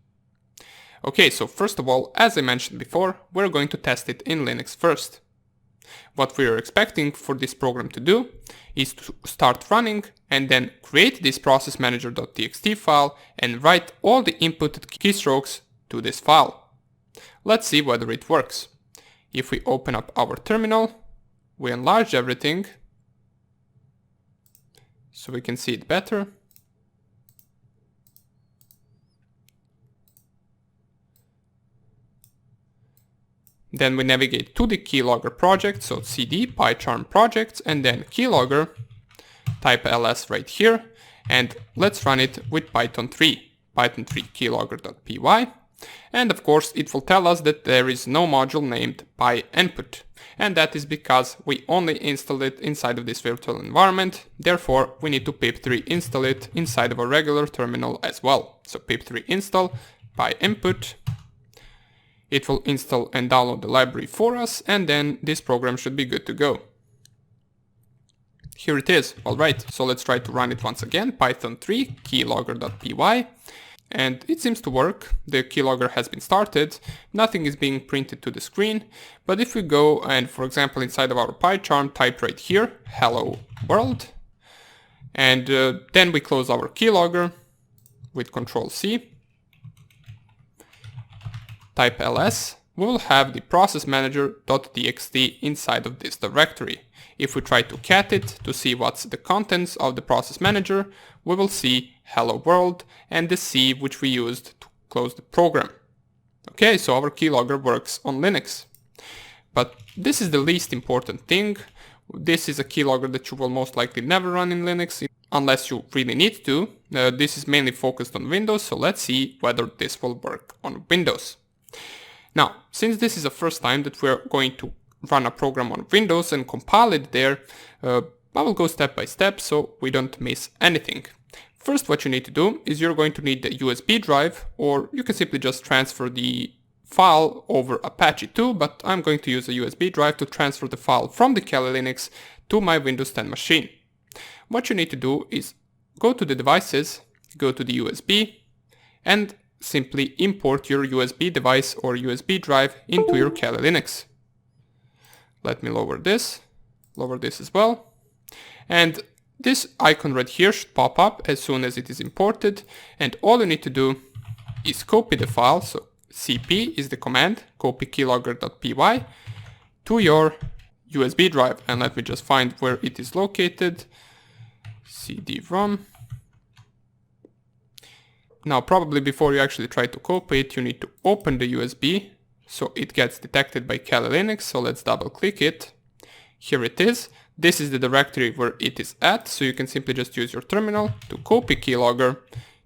Okay, so first of all, as I mentioned before, we're going to test it in Linux first. What we are expecting for this program to do is to start running and then create this process manager.txt file and write all the inputted keystrokes to this file. Let's see whether it works. If we open up our terminal, we enlarge everything so we can see it better. Then we navigate to the Keylogger project, so cd pycharm projects and then Keylogger, type ls right here, and let's run it with Python 3 keylogger.py, and of course it will tell us that there is no module named pynput, and that is because we only installed it inside of this virtual environment. Therefore we need to pip3 install it inside of a regular terminal as well. So pip3 install pynput. It will install and download the library for us, and then this program should be good to go. Here it is. Alright, so let's try to run it once again. Python 3 keylogger.py, and it seems to work. The keylogger has been started, nothing is being printed to the screen, but if we go and, for example, inside of our PyCharm, type right here, hello world, and then we close our keylogger with Ctrl+C, type ls, we will have the process manager.txt inside of this directory. If we try to cat it to see what's the contents of the process manager, we will see hello world and the C which we used to close the program. Okay, so our keylogger works on Linux. But this is the least important thing. This is a keylogger that you will most likely never run in Linux unless you really need to. This is mainly focused on Windows, so let's see whether this will work on Windows. Now, since this is the first time that we're going to run a program on Windows and compile it there, I will go step by step so we don't miss anything. First, what you need to do is you're going to need the USB drive, or you can simply just transfer the file over Apache 2, but I'm going to use a USB drive to transfer the file from the Kali Linux to my Windows 10 machine. What you need to do is go to the devices, go to the USB, and simply import your USB device or USB drive into your Kali Linux. Let me lower this as well. And this icon right here should pop up as soon as it is imported, and all you need to do is copy the file, so cp is the command, copy keylogger.py to your USB drive, and let me just find where it is located, cd-rom. Now probably before you actually try to copy it, you need to open the USB so it gets detected by Kali Linux, so let's double click it. Here it is. This is the directory where it is at, so you can simply just use your terminal to copy keylogger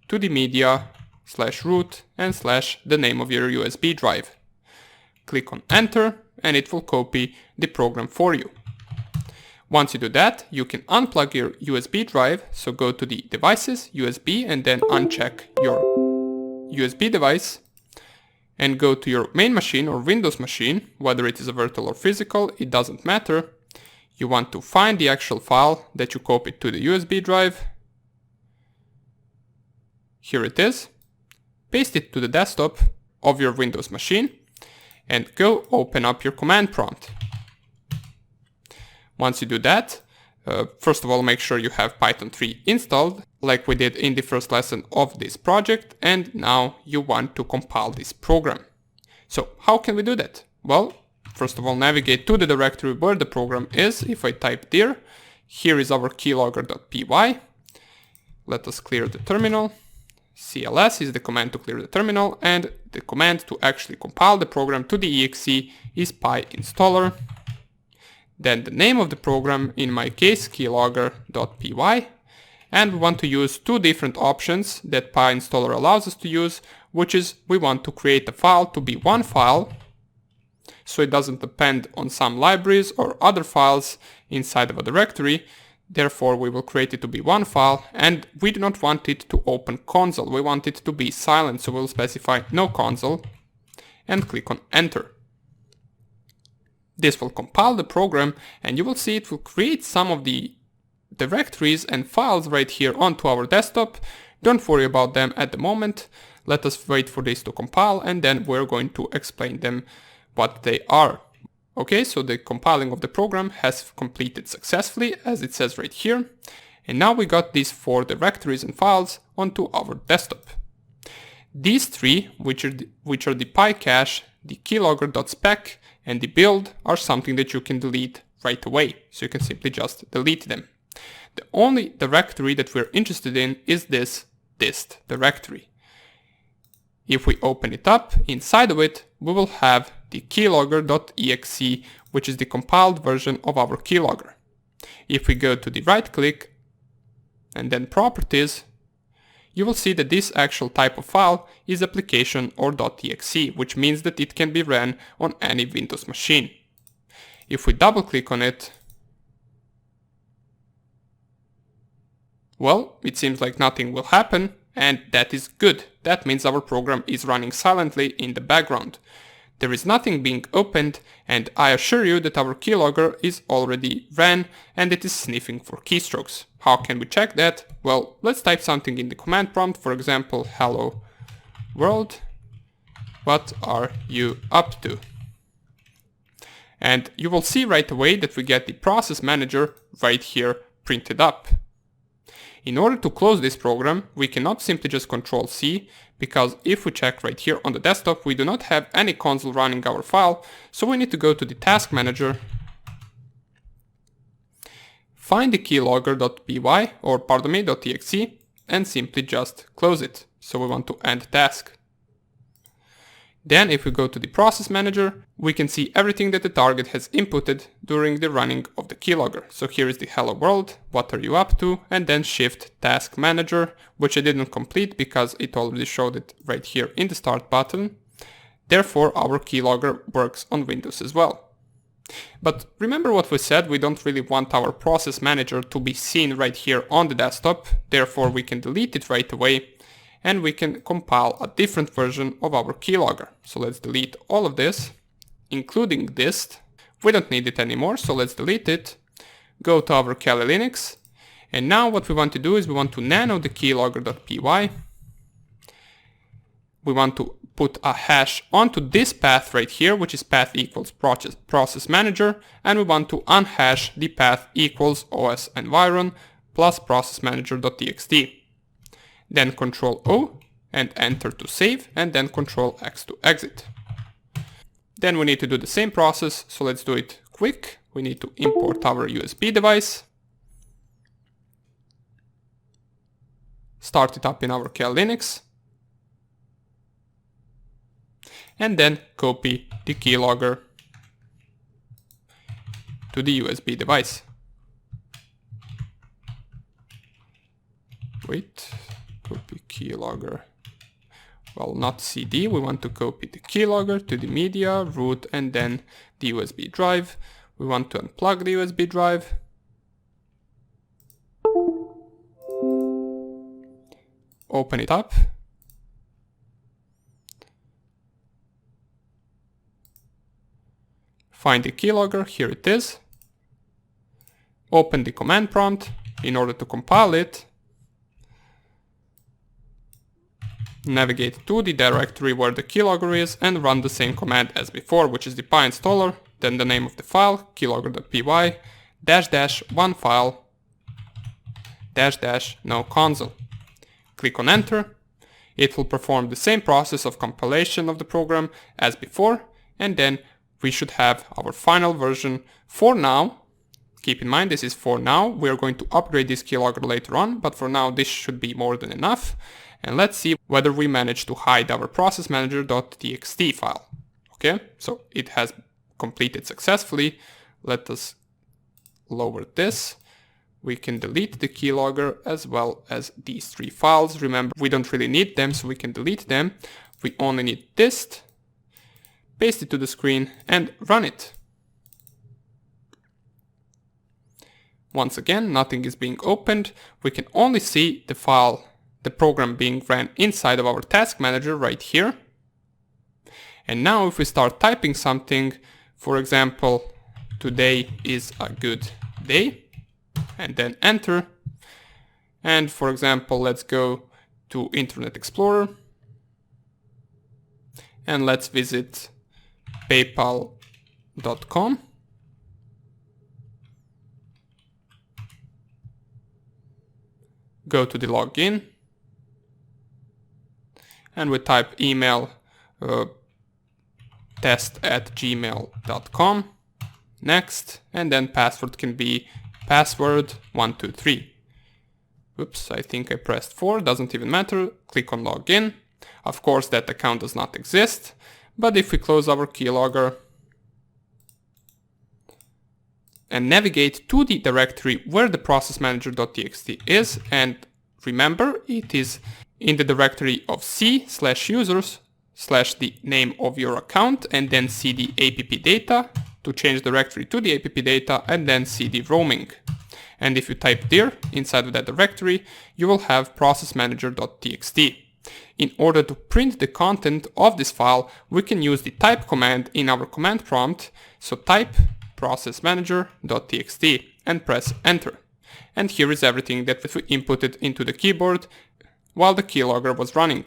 to the media /root and / the name of your USB drive. Click on enter and it will copy the program for you. Once you do that, you can unplug your USB drive, so go to the devices, USB, and then uncheck your USB device and go to your main machine or Windows machine, whether it is a virtual or physical, it doesn't matter. You want to find the actual file that you copied to the USB drive. Here it is. Paste it to the desktop, of your Windows machine and go open up your command prompt. Once you do that, first of all, make sure you have Python 3 installed, like we did in the first lesson of this project, and now you want to compile this program. So how can we do that? Well, first of all, navigate to the directory where the program is. If I type dir, here is our keylogger.py. Let us clear the terminal. cls is the command to clear the terminal, and the command to actually compile the program to the exe is pyinstaller. Then the name of the program, in my case keylogger.py, and we want to use two different options that pyinstaller allows us to use, which is we want to create a file to be one file, so it doesn't depend on some libraries or other files inside of a directory. Therefore, we will create it to be one file, and we do not want it to open console. We want it to be silent, so we'll specify no console and click on enter. This will compile the program, and you will see it will create some of the directories and files right here onto our desktop. Don't worry about them at the moment. Let us wait for this to compile, and then we're going to explain them what they are. Okay, so the compiling of the program has completed successfully, as it says right here. And now we got these 4 directories and files onto our desktop. These 3, which are the pycache, the keylogger.spec, and the build, are something that you can delete right away. So you can simply just delete them. The only directory that we're interested in is this dist directory. If we open it up, inside of it, we will have the keylogger.exe, which is the compiled version of our keylogger. If we go to the right click and then properties, you will see that this actual type of file is application or .exe, which means that it can be ran on any Windows machine. If we double click on it, well, it seems like nothing will happen, and that is good. That means our program is running silently in the background. There is nothing being opened, and I assure you that our keylogger is already ran and it is sniffing for keystrokes. How can we check that? Well, let's type something in the command prompt, for example, hello world, what are you up to? And you will see right away that we get the process manager right here printed up. In order to close this program, we cannot simply just Ctrl+C, because if we check right here on the desktop, we do not have any console running our file, so we need to go to the task manager, find the keylogger.py, or pardon me, .exe, and simply just close it. So we want to end task. Then if we go to the process manager, we can see everything that the target has inputted during the running of the keylogger. So here is the hello world, what are you up to, and then shift task manager, which I didn't complete because it already showed it right here in the start button. Therefore, our keylogger works on Windows as well. But remember what we said, we don't really want our process manager to be seen right here on the desktop. Therefore, we can delete it right away, and we can compile a different version of our keylogger. So let's delete all of this, including dist. We don't need it anymore, so let's delete it. Go to our Kali Linux, and now what we want to do is we want to nano the keylogger.py. We want to put a hash onto this path right here, which is path equals process manager, and we want to unhash the path equals os environ plus process manager.txt. Then Ctrl+O and enter to save, and then Ctrl+X to exit. Then we need to do the same process, so let's do it quick. We need to import our USB device, start it up in our Kali Linux, and then copy the keylogger to the USB device. Wait. Copy keylogger. Well, not CD, we want to copy the keylogger to the media, root, and then the USB drive. We want to unplug the USB drive. Open it up. Find the keylogger, here it is. Open the command prompt in order to compile it. navigate to the directory where the keylogger is and run the same command as before, which is the py installer, then the name of the file, keylogger.py, -- one file, -- no console. Click on enter. It will perform the same process of compilation of the program as before, and then we should have our final version for now. Keep in mind, this is for now. We are going to upgrade this keylogger later on, but for now this should be more than enough. And let's see whether we manage to hide our process manager.txt file. Okay, so it has completed successfully. Let us lower this. We can delete the keylogger as well as these 3 files. Remember, we don't really need them, so we can delete them. We only need this. Paste it to the screen and run it. Once again, nothing is being opened. We can only see the file, the program being ran inside of our task manager right here. And now if we start typing something, for example, today is a good day, and then enter. And for example, let's go to Internet Explorer and let's visit paypal.com. Go to the login and we type email test@gmail.com. Next, and then password can be password 123. Oops, I think I pressed 4, doesn't even matter. Click on login. Of course that account does not exist, but if we close our keylogger and navigate to the directory where the process manager.txt is, and remember it is in the directory of c/users/ the name of your account, and then cd app data to change directory to the app data, and then cd roaming. And if you type dir inside of that directory, you will have process manager.txt. In order to print the content of this file, we can use the type command in our command prompt. So type process manager.txt and press enter. And here is everything that we inputted into the keyboard while the keylogger was running.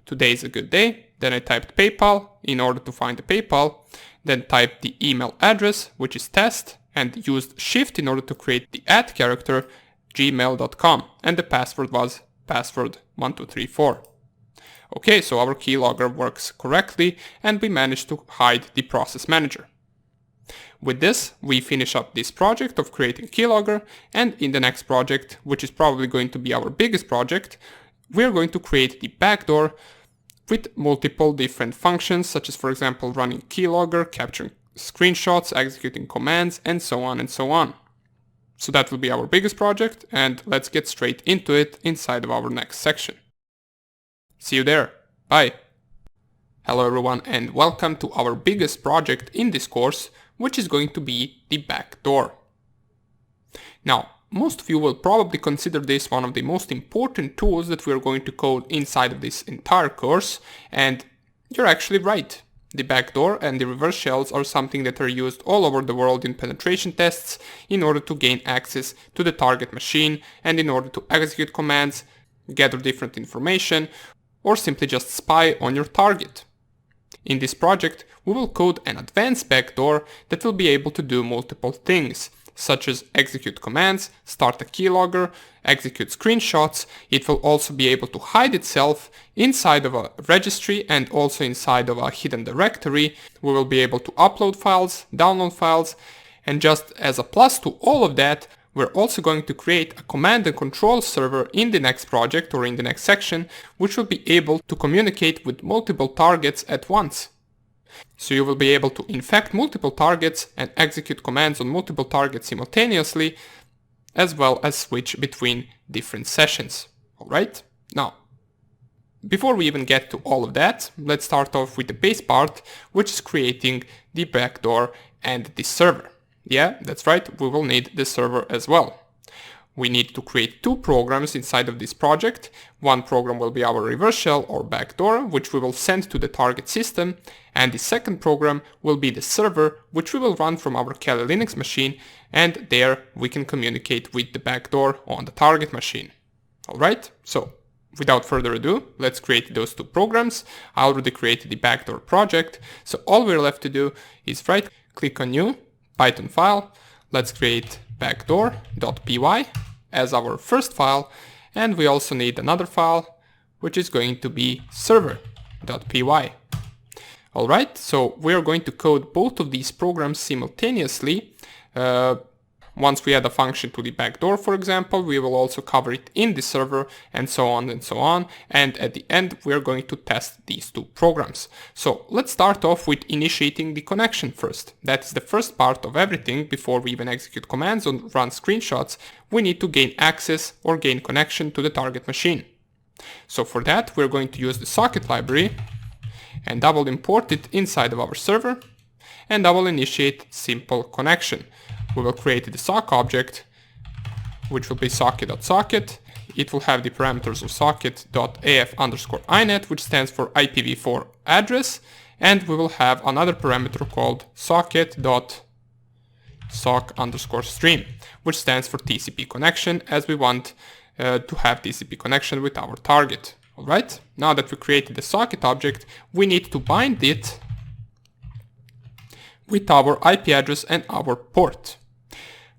Today is a good day. Then I typed PayPal in order to find the PayPal. Then typed the email address, which is test, and used shift in order to create the @ gmail.com. And the password was password 1234. Okay, so our keylogger works correctly and we managed to hide the process manager. With this, we finish up this project of creating keylogger, and in the next project, which is probably going to be our biggest project, we're going to create the backdoor with multiple different functions, such as, for example, running keylogger, capturing screenshots, executing commands, and so on and so on. So that will be our biggest project, and let's get straight into it inside of our next section. See you there. Bye. Hello everyone, and welcome to our biggest project in this course, which is going to be the backdoor. Now, most of you will probably consider this one of the most important tools that we are going to code inside of this entire course, and you're actually right. The backdoor and the reverse shells are something that are used all over the world in penetration tests in order to gain access to the target machine and in order to execute commands, gather different information, or simply just spy on your target. In this project, we will code an advanced backdoor that will be able to do multiple things, such as execute commands, start a keylogger, execute screenshots. It will also be able to hide itself inside of a registry and also inside of a hidden directory. We will be able to upload files, download files, and just as a plus to all of that, we're also going to create a command and control server in the next project or in the next section, which will be able to communicate with multiple targets at once. So you will be able to infect multiple targets and execute commands on multiple targets simultaneously, as well as switch between different sessions. Alright? Now, before we even get to all of that, let's start off with the base part, which is creating the backdoor and the server. Yeah, that's right, we will need the server as well. We need to create two programs inside of this project. One program will be our reverse shell or backdoor, which we will send to the target system, and the second program will be the server, which we will run from our Kali Linux machine, and there we can communicate with the backdoor on the target machine. Alright, so without further ado, let's create those two programs. I already created the Backdoor project, so all we're left to do is click on new Python file. Let's create backdoor.py as our first file, and we also need another file which is going to be server.py. Alright, so we're going to code both of these programs simultaneously. Once we add a function to the backdoor, for example, we will also cover it in the server, and so on and so on. And at the end, we're going to test these two programs. So let's start off with initiating the connection first. That's the first part of everything. Before we even execute commands or run screenshots, we need to gain access or gain connection to the target machine. So for that, we're going to use the socket library, and I will import it inside of our server, and I will initiate simple connection. We will create the sock object, which will be socket.socket. It will have the parameters of socket.af_inet, which stands for IPv4 address, and we will have another parameter called socket.sock_stream, which stands for TCP connection, as we want to have TCP connection with our target. Alright, now that we created the socket object, we need to bind it with our IP address and our port.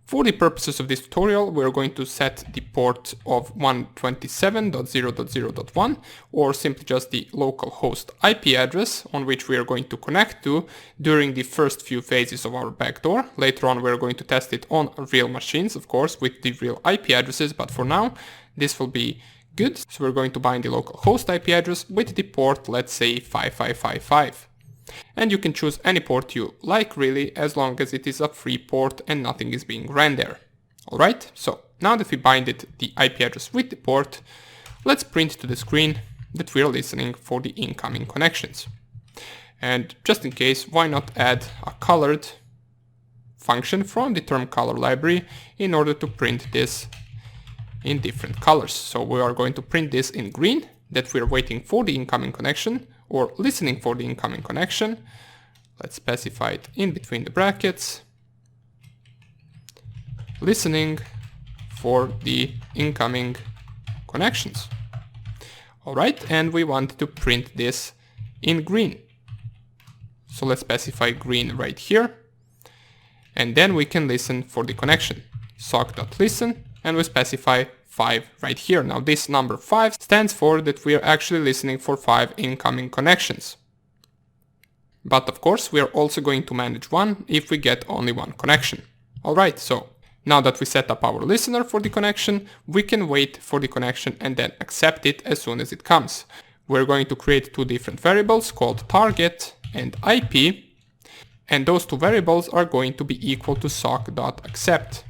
For the purposes of this tutorial, we're going to set the port of 127.0.0.1, or simply just the local host IP address on which we are going to connect to during the first few phases of our backdoor. Later on, we're going to test it on real machines, of course, with the real IP addresses, but for now, this will be good. So we're going to bind the local host IP address with the port, let's say 5555. And you can choose any port you like, really, as long as it is a free port and nothing is being ran there. Alright, so now that we binded the IP address with the port, let's print to the screen that we are listening for the incoming connections. And just in case, why not add a colored function from the term color library in order to print this in different colors. So we are going to print this in green, that we are waiting for the incoming connection, or listening for the incoming connection. Let's specify it in between the brackets. Listening for the incoming connections. Alright, and we want to print this in green. So let's specify green right here. And then we can listen for the connection. sock.listen, and we specify 5 right here. Now this number 5 stands for that we are actually listening for 5 incoming connections. But of course we are also going to manage one if we get only one connection. Alright, so now that we set up our listener for the connection, we can wait for the connection and then accept it as soon as it comes. We're going to create two different variables called target and IP, and those two variables are going to be equal to sock.accept.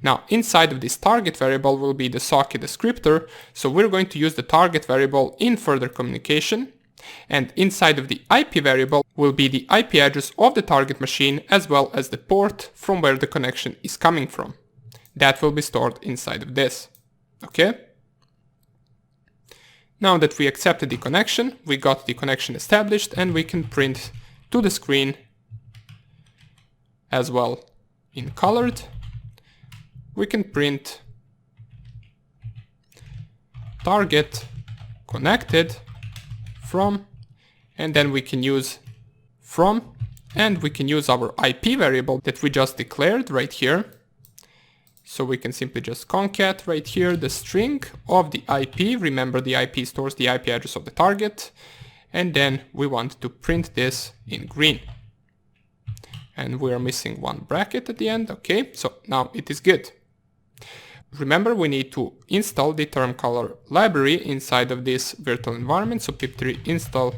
Now, inside of this target variable will be the socket descriptor, so we're going to use the target variable in further communication, and inside of the IP variable will be the IP address of the target machine as well as the port from where the connection is coming from. That will be stored inside of this. Okay? Now that we accepted the connection, we got the connection established, and we can print to the screen as well in colored. We can print target connected from, and then we can use from, and we can use our IP variable that we just declared right here. So we can simply just concat right here the string of the IP. Remember, the IP stores the IP address of the target, and then we want to print this in green. And we are missing one bracket at the end. Okay, so now it is good. Remember, we need to install the term color library inside of this virtual environment. So pip3 install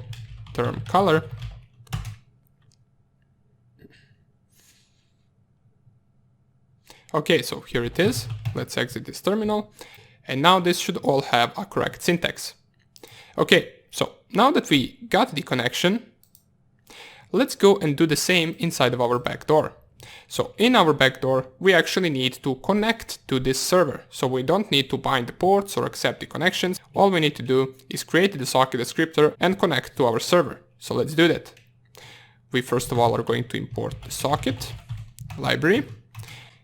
term color. Okay, so here it is. Let's exit this terminal. And now this should all have a correct syntax. Okay, so now that we got the connection, let's go and do the same inside of our backdoor. So in our backdoor, we actually need to connect to this server. So we don't need to bind the ports or accept the connections. All we need to do is create the socket descriptor and connect to our server. So let's do that. We first of all are going to import the socket library.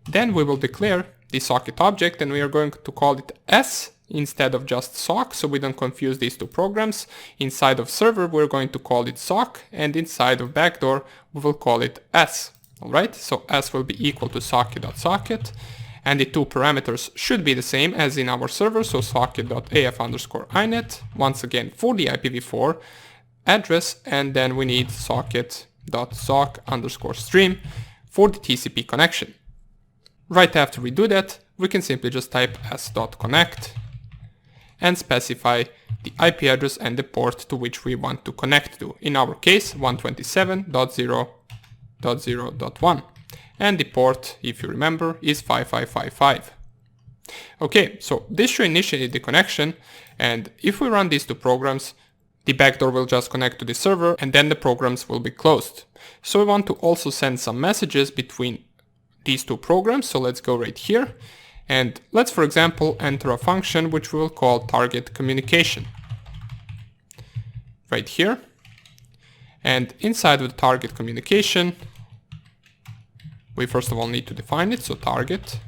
Then we will declare the socket object, and we are going to call it S instead of just sock, so we don't confuse these two programs. Inside of server we're going to call it sock, and inside of backdoor we will call it s. Alright, so s will be equal to socket.socket, and the two parameters should be the same as in our server, so socket.af_inet, once again for the IPv4 address, and then we need socket.sock_stream for the TCP connection. Right after we do that, we can simply just type s.connect and specify the IP address and the port to which we want to connect to. In our case, 127.0.0.1. And the port, if you remember, is 5555. Okay, so this should initiate the connection, and if we run these two programs, the backdoor will just connect to the server and then the programs will be closed. So we want to also send some messages between these two programs, so let's go right here. And let's, for example, enter a function which we will call target communication. Right here. And inside of the target communication, we first of all need to define it, so target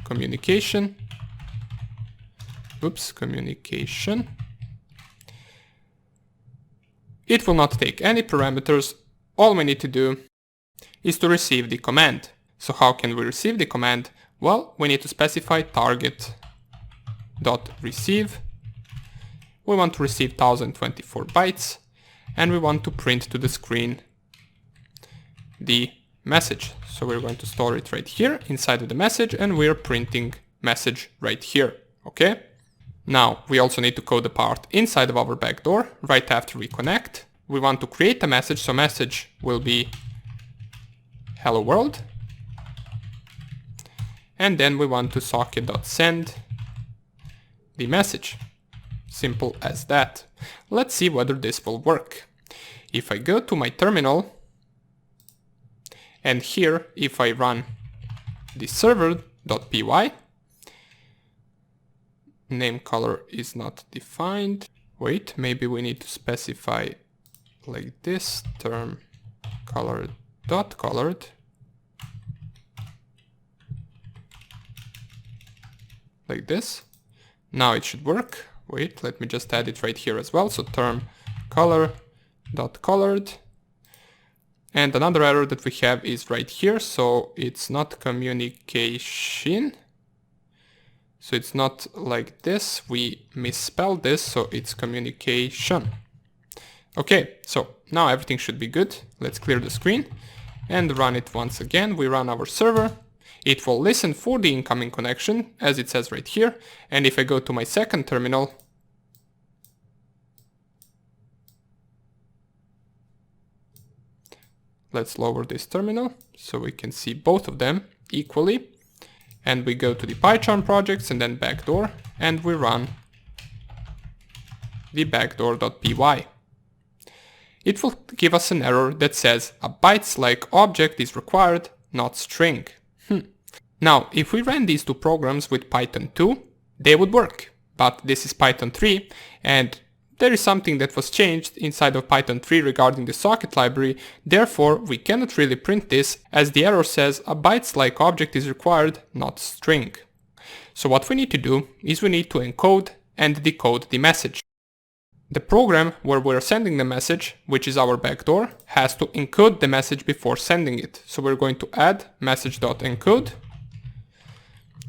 communication. Communication. It will not take any parameters. All we need to do is to receive the command. So how can we receive the command? Well, we need to specify target.receive. We want to receive 1024 bytes, and we want to print to the screen the message. So we're going to store it right here inside of the message, and we're printing message right here. Okay. Now we also need to code the part inside of our backdoor. Right after we connect, we want to create a message. So message will be hello world. And then we want to socket.send the message. Simple as that. Let's see whether this will work. If I go to my terminal, and here if I run the server.py, name color is not defined. Wait, maybe we need to specify like this, term color.colored. Like this. Now it should work. Wait, let me just add it right here as well. So term color.colored. And another error that we have is right here. So it's not communication. So it's not like this. We misspelled this, so it's communication. Okay, so now everything should be good. Let's clear the screen and run it once again. We run our server. It will listen for the incoming connection, as it says right here. And if I go to my second terminal, let's lower this terminal so we can see both of them equally. And we go to the PyCharm projects and then backdoor, and we run the backdoor.py. It will give us an error that says a bytes-like object is required, not string. Now, if we ran these two programs with Python 2, they would work. But this is Python 3, and there is something that was changed inside of Python 3 regarding the socket library. Therefore, we cannot really print this, as the error says a bytes-like object is required, not string. So what we need to do is we need to encode and decode the message. The program where we're sending the message, which is our backdoor, has to encode the message before sending it. So we're going to add message.encode,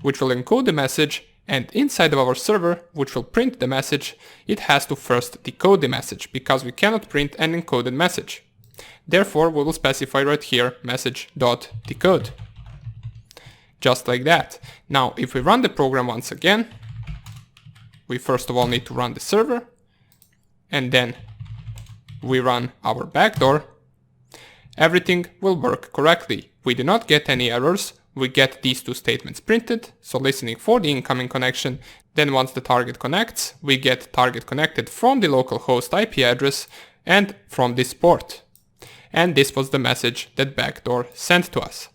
which will encode the message, and inside of our server, which will print the message, it has to first decode the message, because we cannot print an encoded message. Therefore, we will specify right here message.decode. Just like that. Now, if we run the program once again, we first of all need to run the server, and then we run our backdoor. Everything will work correctly. We do not get any errors. We get these two statements printed, so listening for the incoming connection. Then once the target connects, we get target connected from the local host IP address and from this port. And this was the message that backdoor sent to us.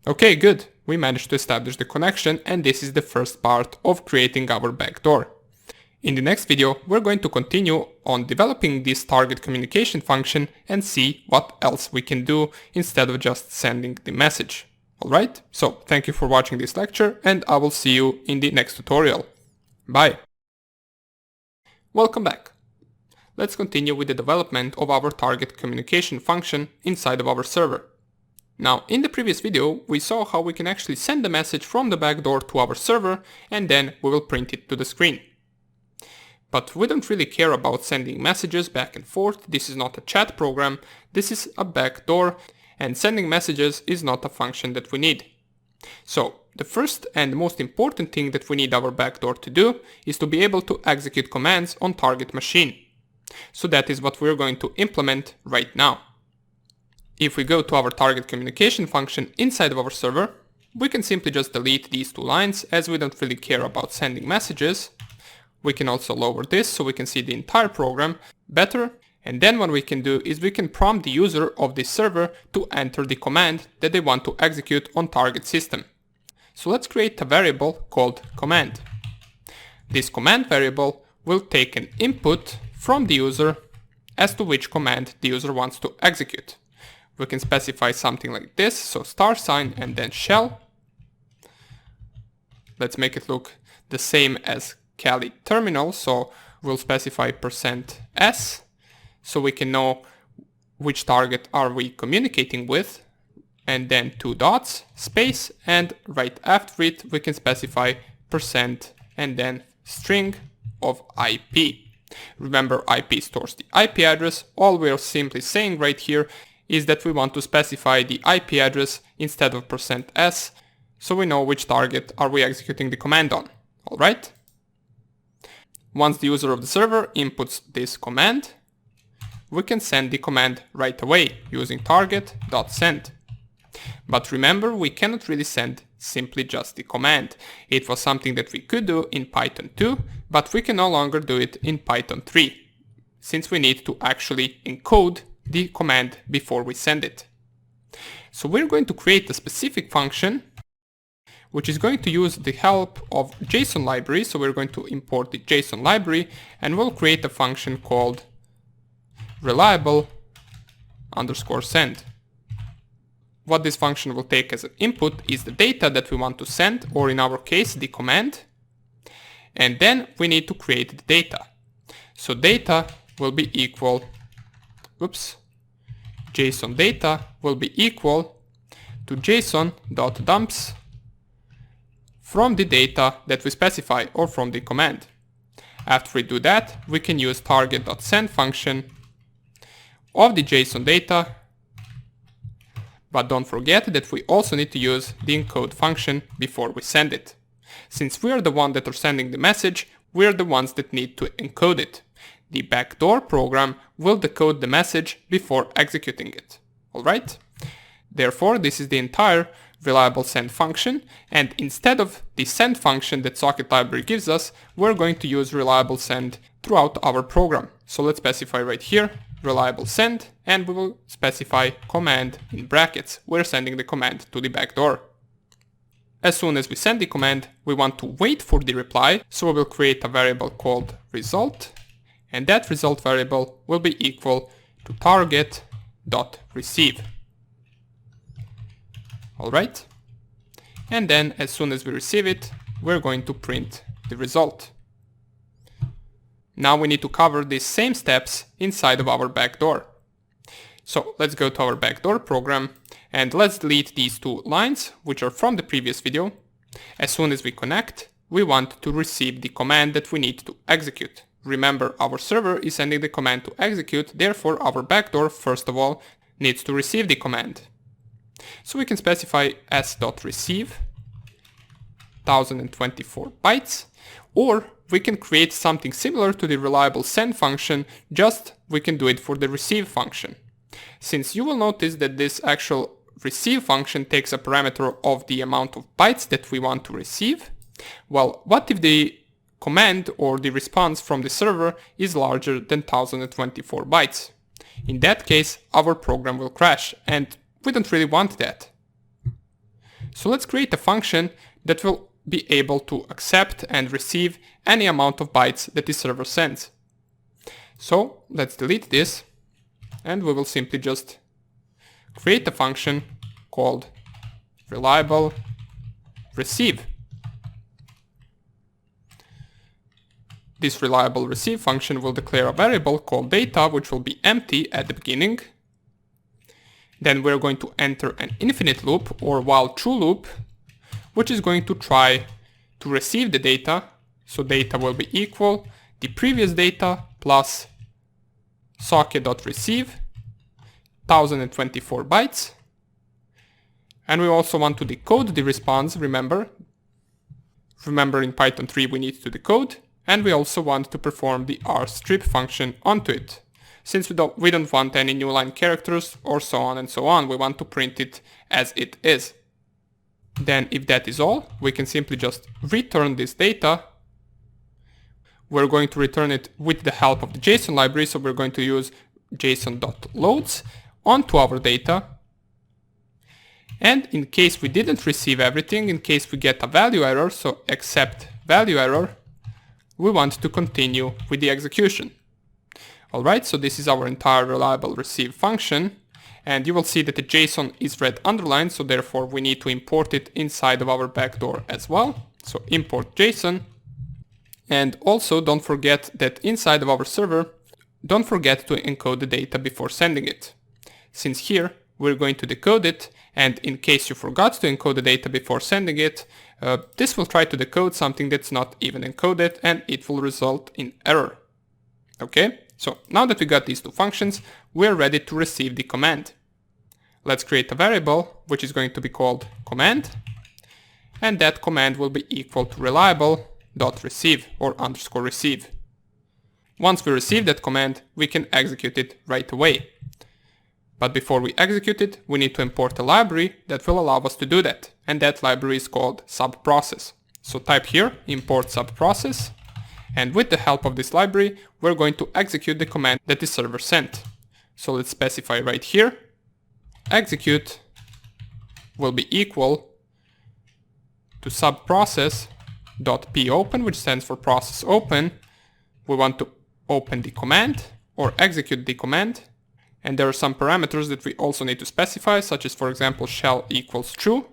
Okay, good. We managed to establish the connection, and this is the first part of creating our backdoor. In the next video, we're going to continue on developing this target communication function and see what else we can do instead of just sending the message. Alright, so thank you for watching this lecture, and I will see you in the next tutorial. Bye! Welcome back. Let's continue with the development of our target communication function inside of our server. Now, in the previous video, we saw how we can actually send a message from the backdoor to our server and then we will print it to the screen. But we don't really care about sending messages back and forth. This is not a chat program. This is a backdoor, and sending messages is not a function that we need. So the first and most important thing that we need our backdoor to do is to be able to execute commands on target machine. So that is what we're going to implement right now. If we go to our target communication function inside of our server, we can simply just delete these two lines as we don't really care about sending messages. We can also lower this so we can see the entire program better. And then what we can do is we can prompt the user of this server to enter the command that they want to execute on target system. So let's create a variable called command. This command variable will take an input from the user as to which command the user wants to execute. We can specify something like this, so $sign and then shell. Let's make it look the same as Kali terminal, so we'll specify %s so we can know which target are we communicating with, and then 2 dots, space, and right after it we can specify % and then string of IP. Remember, IP stores the IP address. All we're simply saying right here is that we want to specify the IP address instead of %s so we know which target are we executing the command on. Alright? Once the user of the server inputs this command, we can send the command right away using target.send. But remember, we cannot really send simply just the command. It was something that we could do in Python 2, but we can no longer do it in Python 3, since we need to actually encode the command before we send it. So we're going to create a specific function which is going to use the help of JSON library. So we're going to import the JSON library and we'll create a function called reliable_send. What this function will take as an input is the data that we want to send, or in our case the command, and then we need to create the data. So data will be equal, JSON data will be equal to json.dumps from the data that we specify or from the command. After we do that, we can use target.send function of the JSON data, but don't forget that we also need to use the encode function before we send it. Since we are the one that are sending the message, we are the ones that need to encode it. The backdoor program will decode the message before executing it. Alright? Therefore, this is the entire reliable send function, and instead of the send function that socket library gives us, we're going to use reliable send throughout our program. So let's specify right here reliable send, and we will specify command in brackets. We're sending the command to the backdoor. As soon as we send the command, we want to wait for the reply, so we will create a variable called result, and that result variable will be equal to target.receive. Alright? And then as soon as we receive it, we're going to print the result. Now we need to cover these same steps inside of our backdoor. So let's go to our backdoor program and let's delete these two lines, which are from the previous video. As soon as we connect, we want to receive the command that we need to execute. Remember, our server is sending the command to execute, therefore our backdoor, first of all, needs to receive the command. So we can specify s.receive 1024 bytes, or we can create something similar to the reliable send function, just we can do it for the receive function. Since you will notice that this actual receive function takes a parameter of the amount of bytes that we want to receive, well, what if the command or the response from the server is larger than 1024 bytes? In that case, our program will crash, and we don't really want that. So let's create a function that will be able to accept and receive any amount of bytes that the server sends. So let's delete this, and we will simply just create a function called reliable receive. this reliable receive function will declare a variable called data, which will be empty at the beginning. Then we're going to enter an infinite loop or while true loop, which is going to try to receive the data. So data will be equal the previous data plus socket.receive 1024 bytes. And we also want to decode the response, remember in Python 3 we need to decode, and we also want to perform the rstrip function onto it. Since we don't want any new line characters or so on and so on, we want to print it as it is. Then if that is all, we can simply just return this data. We're going to return it with the help of the JSON library, so we're going to use json.loads onto our data. And in case we didn't receive everything, in case we get a value error, so except value error, we want to continue with the execution. Alright, so this is our entire reliable receive function, and you will see that the JSON is red underlined, so therefore we need to import it inside of our backdoor as well. So import JSON, and also don't forget that inside of our server, don't forget to encode the data before sending it. Since here we're going to decode it, and in case you forgot to encode the data before sending it, this will try to decode something that's not even encoded, and it will result in error. Okay, so now that we got these two functions, we're ready to receive the command. Let's create a variable which is going to be called command, and that command will be equal to reliable.receive or _receive. Once we receive that command, we can execute it right away. But before we execute it, we need to import a library that will allow us to do that, and that library is called subprocess. So type here import subprocess, and with the help of this library, we're going to execute the command that the server sent. So let's specify right here, execute will be equal to subprocess.popen, which stands for process open. We want to open the command or execute the command. And there are some parameters that we also need to specify, such as, for example, shell equals true.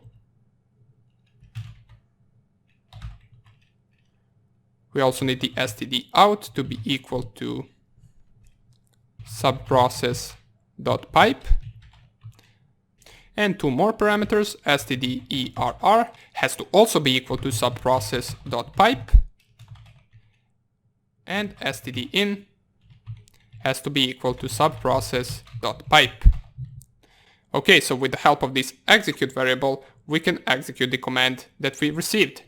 We also need the std out to be equal to subprocess.pipe. And two more parameters, std err has to also be equal to subprocess.pipe. And std in has to be equal to subprocess.pipe. Okay, so with the help of this execute variable, we can execute the command that we received.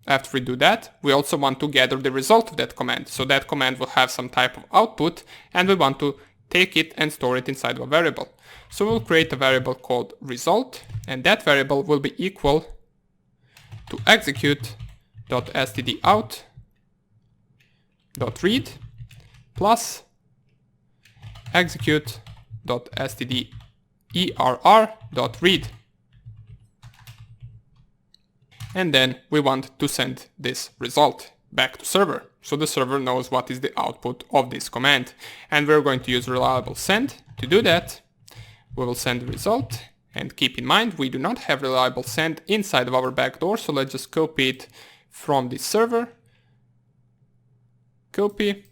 After we do that, we also want to gather the result of that command. So that command will have some type of output, and we want to take it and store it inside of a variable. So we'll create a variable called result, and that variable will be equal to execute.stdout.read plus execute.stderr.read. And then we want to send this result back to server, so the server knows what is the output of this command. And we're going to use reliable send to do that. We will send the result, and keep in mind we do not have reliable send inside of our backdoor, so let's just copy it from the server, copy,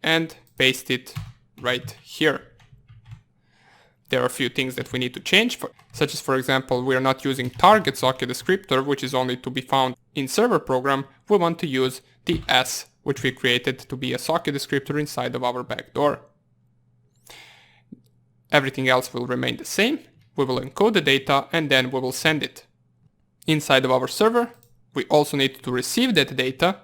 and paste it right here. There are a few things that we need to change, such as, for example, we are not using target socket descriptor, which is only to be found in server program. We want to use the S, which we created to be a socket descriptor inside of our backdoor. Everything else will remain the same. We will encode the data, and then we will send it. Inside of our server, we also need to receive that data.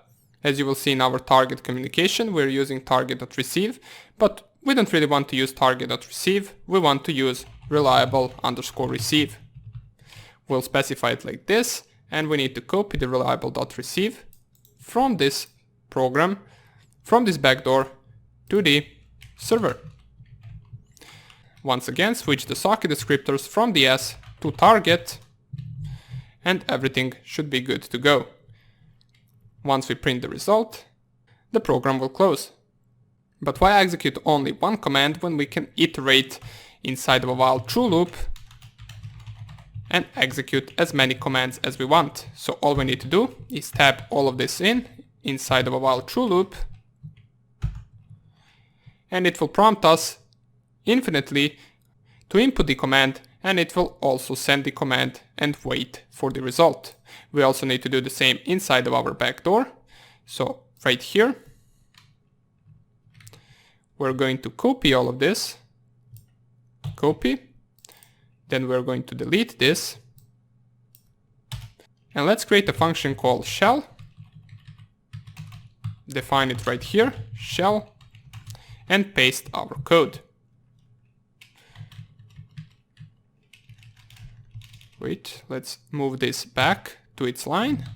As you will see in our target communication, we're using target.receive, but we don't really want to use target.receive, we want to use reliable_receive. We'll specify it like this, and we need to copy the reliable.receive from this program, from this backdoor, to the server. Once again, switch the socket descriptors from the S to target, and everything should be good to go. Once we print the result, the program will close. But why execute only one command when we can iterate inside of a while true loop and execute as many commands as we want? So all we need to do is tab all of this in inside of a while true loop, and it will prompt us infinitely to input the command, and it will also send the command and wait for the result. We also need to do the same inside of our backdoor. So right here, we're going to copy all of this, copy, then we're going to delete this, and let's create a function called shell, define it right here, shell, and paste our code. Wait, let's move this back to its line,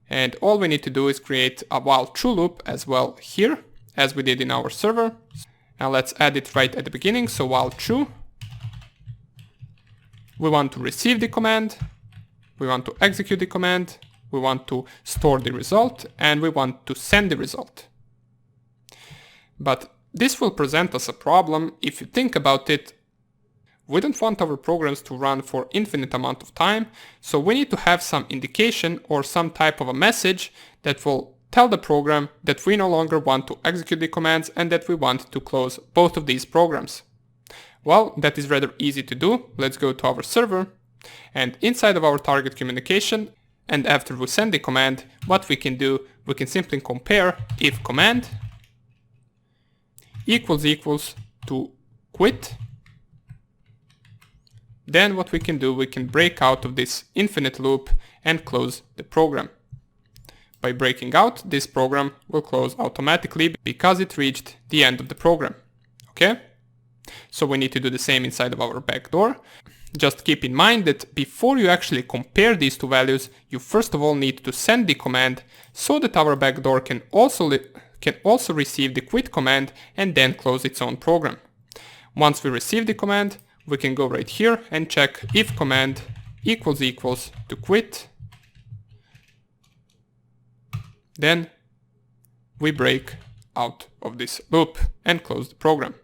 and all we need to do is create a while true loop as well here, as we did in our server. And let's add it right at the beginning, so while true, we want to receive the command, we want to execute the command, we want to store the result, and we want to send the result. But this will present us a problem. If you think about it, we don't want our programs to run for infinite amount of time, so we need to have some indication or some type of a message that will tell the program that we no longer want to execute the commands and that we want to close both of these programs. Well, that is rather easy to do. Let's go to our server, and inside of our target communication, and after we send the command, what we can do, we can simply compare if command equals to quit. Then what we can do, we can break out of this infinite loop and close the program. By breaking out, this program will close automatically because it reached the end of the program. Okay? So we need to do the same inside of our backdoor. Just keep in mind that before you actually compare these two values, you first of all need to send the command so that our backdoor can also receive the quit command and then close its own program. Once we receive the command, we can go right here and check if command equals to quit. Then we break out of this loop and close the program.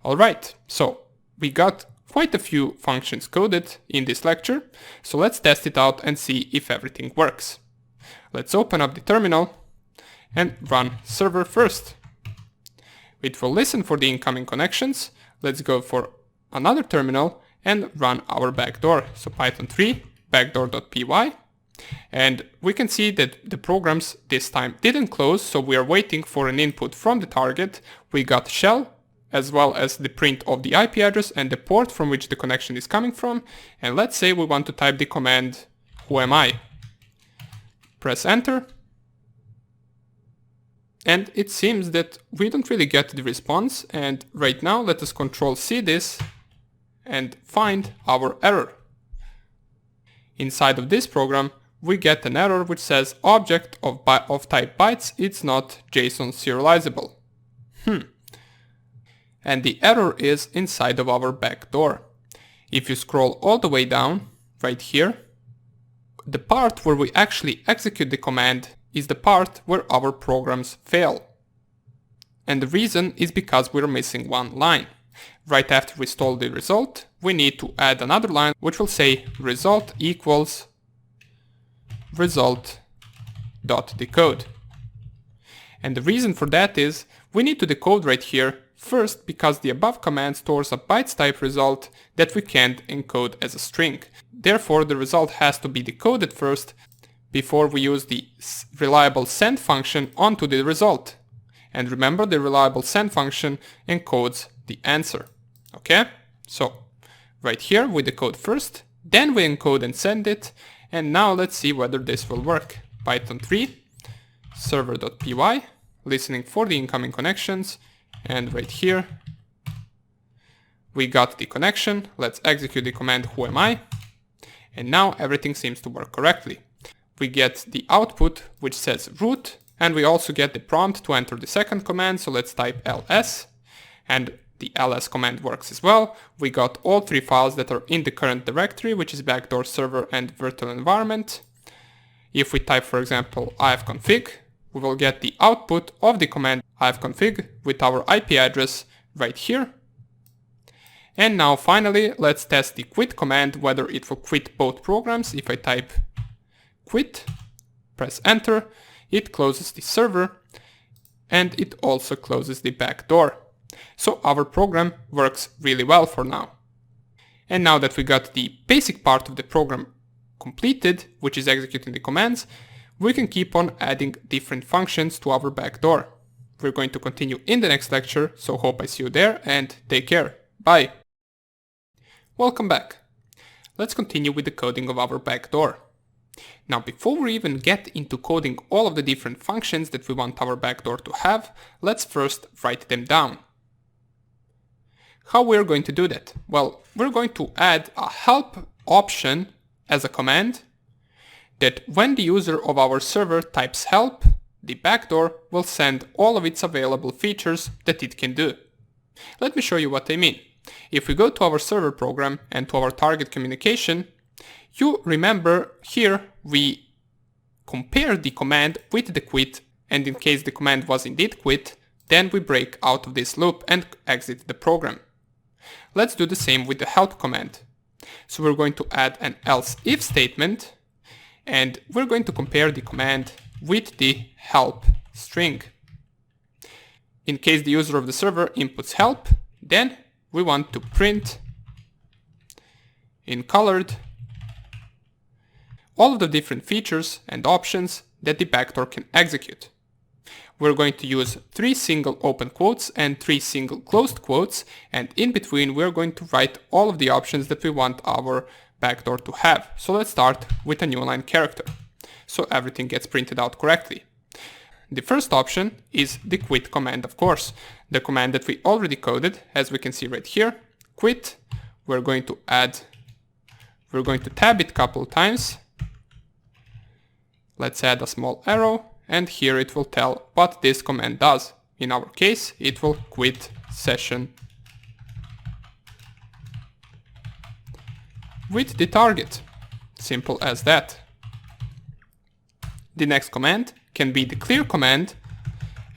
Alright, so we got quite a few functions coded in this lecture, so let's test it out and see if everything works. Let's open up the terminal and run server first. It will listen for the incoming connections. Let's go for another terminal and run our backdoor. So Python 3 backdoor.py, and we can see that the programs this time didn't close, so we are waiting for an input from the target. We got shell as well as the print of the IP address and the port from which the connection is coming from, and let's say we want to type the command who am I. Press enter, and it seems that we don't really get the response, and right now let us Control-C this and find our error. Inside of this program, we get an error which says object of type bytes, it's not JSON serializable. And the error is inside of our backdoor. If you scroll all the way down, right here, the part where we actually execute the command is the part where our programs fail. And the reason is because we're missing one line. Right after we stole the result, we need to add another line which will say result equals result.decode. And the reason for that is we need to decode right here first because the above command stores a bytes type result that we can't encode as a string. Therefore, the result has to be decoded first before we use the reliable send function onto the result. And remember, the reliable send function encodes the answer. Okay? So right here we decode first, then we encode and send it, and now let's see whether this will work. Python 3 server.py, listening for the incoming connections, and right here we got the connection. Let's execute the command who am I, and now everything seems to work correctly. We get the output which says root, and we also get the prompt to enter the second command, so let's type ls, and the ls command works as well. We got all three files that are in the current directory, which is backdoor server and virtual environment. If we type, for example, ifconfig, we will get the output of the command ifconfig with our IP address right here. And now finally, let's test the quit command, whether it will quit both programs. If I type quit, press enter, it closes the server, and it also closes the backdoor. So our program works really well for now. And now that we got the basic part of the program completed, which is executing the commands, we can keep on adding different functions to our backdoor. We're going to continue in the next lecture, so hope I see you there, and take care. Bye! Welcome back. Let's continue with the coding of our backdoor. Now, before we even get into coding all of the different functions that we want our backdoor to have, let's first write them down. How we're going to do that? Well, we're going to add a help option as a command that when the user of our server types help, the backdoor will send all of its available features that it can do. Let me show you what I mean. If we go to our server program and to our target communication, you remember here we compare the command with the quit, and in case the command was indeed quit, then we break out of this loop and exit the program. Let's do the same with the help command. So we're going to add an else if statement, and we're going to compare the command with the help string. In case the user of the server inputs help, then we want to print in colored all of the different features and options that the backdoor can execute. We're going to use 3 single open quotes and 3 single closed quotes, and in between we're going to write all of the options that we want our backdoor to have. So let's start with a new line character, so everything gets printed out correctly. The first option is the quit command, of course, the command that we already coded, as we can see right here. Quit, we're going to tab it a couple times. Let's add a small arrow, and here it will tell what this command does. In our case, it will quit session with the target. Simple as that. The next command can be the clear command,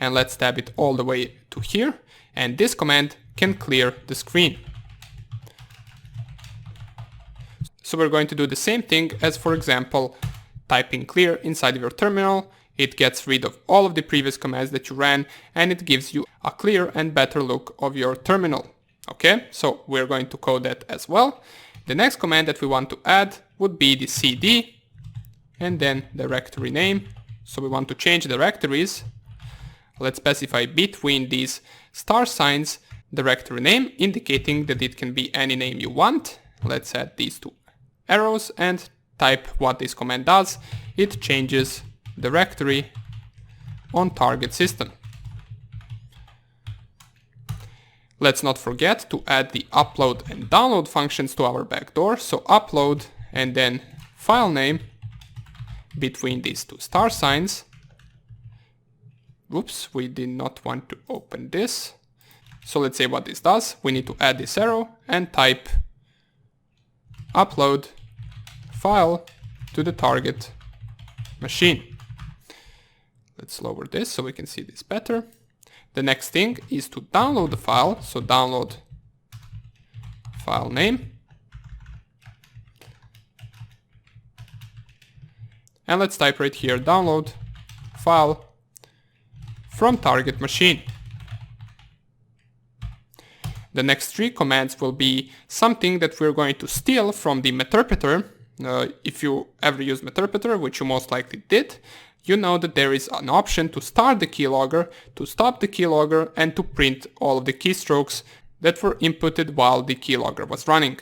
and let's tab it all the way to here, and this command can clear the screen. So we're going to do the same thing as, for example, typing clear inside of your terminal. It gets rid of all of the previous commands that you ran, and it gives you a clear and better look of your terminal. Okay, so we're going to code that as well. The next command that we want to add would be the cd and then directory name. So we want to change directories. Let's specify between these star signs directory name, indicating that it can be any name you want. Let's add these 2 arrows and type what this command does. It changes directory on target system. Let's not forget to add the upload and download functions to our backdoor. So upload and then file name between these 2 star signs. Oops, we did not want to open this. So let's say what this does. We need to add this arrow and type upload file to the target machine. Let's lower this so we can see this better. The next thing is to download the file. So download file name. And let's type right here, download file from target machine. The next 3 commands will be something that we're going to steal from the meterpreter. If you ever use meterpreter, which you most likely did, you know that there is an option to start the keylogger, to stop the keylogger, and to print all of the keystrokes that were inputted while the keylogger was running.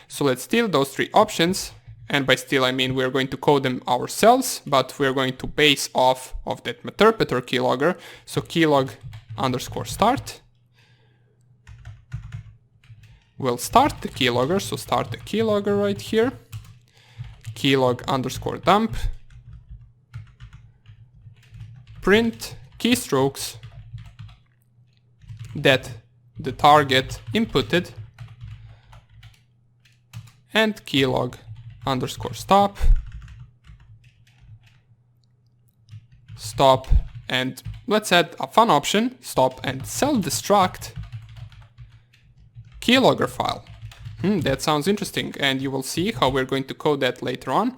So let's steal those 3 options, and by steal I mean we're going to code them ourselves, but we're going to base off of that meterpreter keylogger. So keylog underscore start will start the keylogger, so start the keylogger right here. Keylog underscore dump print keystrokes that the target inputted, and keylog underscore stop and let's add a fun option, stop and self-destruct keylogger file. That sounds interesting, and you will see how we're going to code that later on.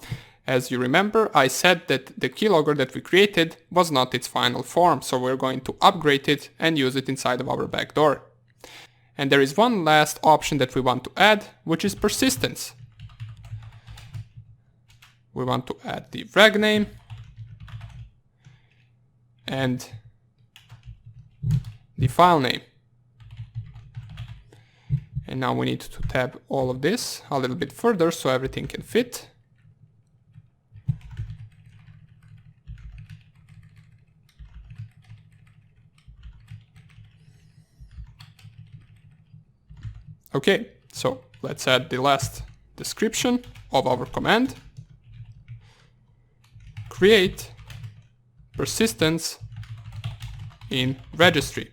As you remember, I said that the keylogger that we created was not its final form, so we're going to upgrade it and use it inside of our backdoor. And there is one last option that we want to add, which is persistence. We want to add the reg name and the file name. And now we need to tab all of this a little bit further so everything can fit. Okay, so let's add the last description of our command. Create persistence in registry,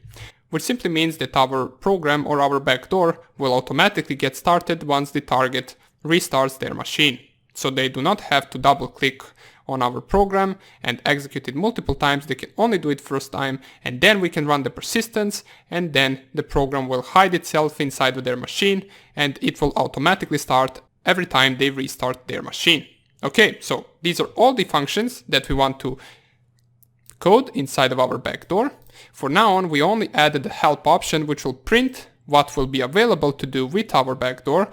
which simply means that our program or our backdoor will automatically get started once the target restarts their machine. So they do not have to double click on our program and execute it multiple times. They can only do it first time, and then we can run the persistence, and then the program will hide itself inside of their machine and it will automatically start every time they restart their machine. Okay, so these are all the functions that we want to code inside of our backdoor. For now on, we only added the help option, which will print what will be available to do with our backdoor.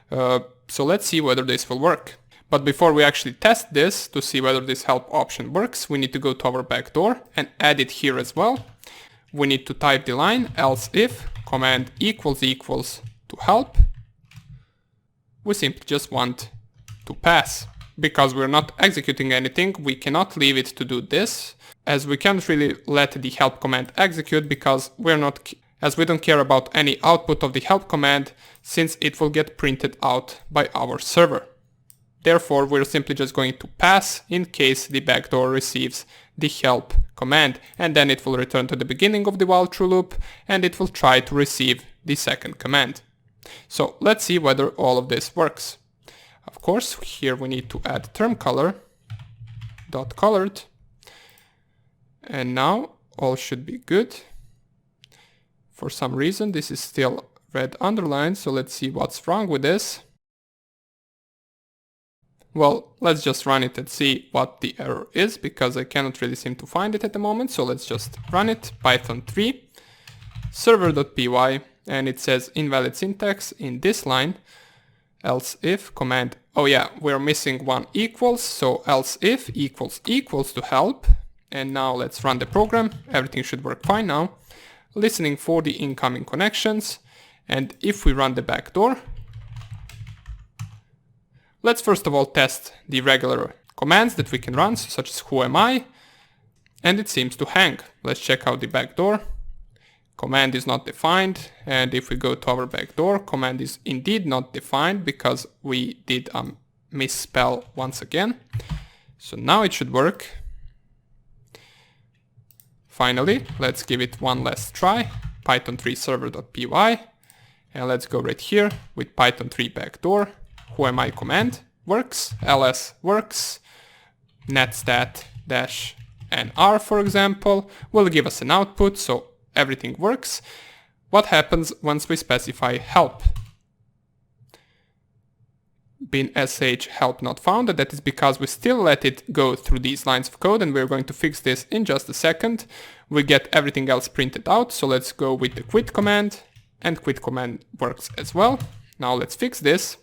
So let's see whether this will work. But before we actually test this to see whether this help option works, we need to go to our backdoor and add it here as well. We need to type the line else if command equals to help. We simply just want to pass. Because we're not executing anything, we cannot leave it to do this, as we can't really let the help command execute because we don't care about any output of the help command, since it will get printed out by our server. Therefore, we're simply just going to pass in case the backdoor receives the help command, and then it will return to the beginning of the while true loop and it will try to receive the second command. So let's see whether all of this works. Of course, here we need to add term color dot colored, and now all should be good. For some reason this is still red underlined, so let's see what's wrong with this. Well, let's just run it and see what the error is, because I cannot really seem to find it at the moment. So let's just run it, Python 3 server.py, and it says invalid syntax in this line. Else if command, oh yeah, we're missing one equals, so else if equals to help. And now let's run the program. Everything should work fine now. Listening for the incoming connections, and if we run the backdoor, let's first of all test the regular commands that we can run, such as who am I, and it seems to hang. Let's check out the backdoor. Command is not defined, and if we go to our backdoor, command is indeed not defined because we did a misspell once again. So now it should work. Finally, let's give it one last try, Python 3 server.py, and let's go right here with Python 3 backdoor. Who am I command works, ls works, netstat -nr, for example, will give us an output, so everything works. What happens once we specify help? Bin sh help not found, that is because we still let it go through these lines of code, and we're going to fix this in just a second. We get everything else printed out, so let's go with the quit command, and quit command works as well. Now let's fix this.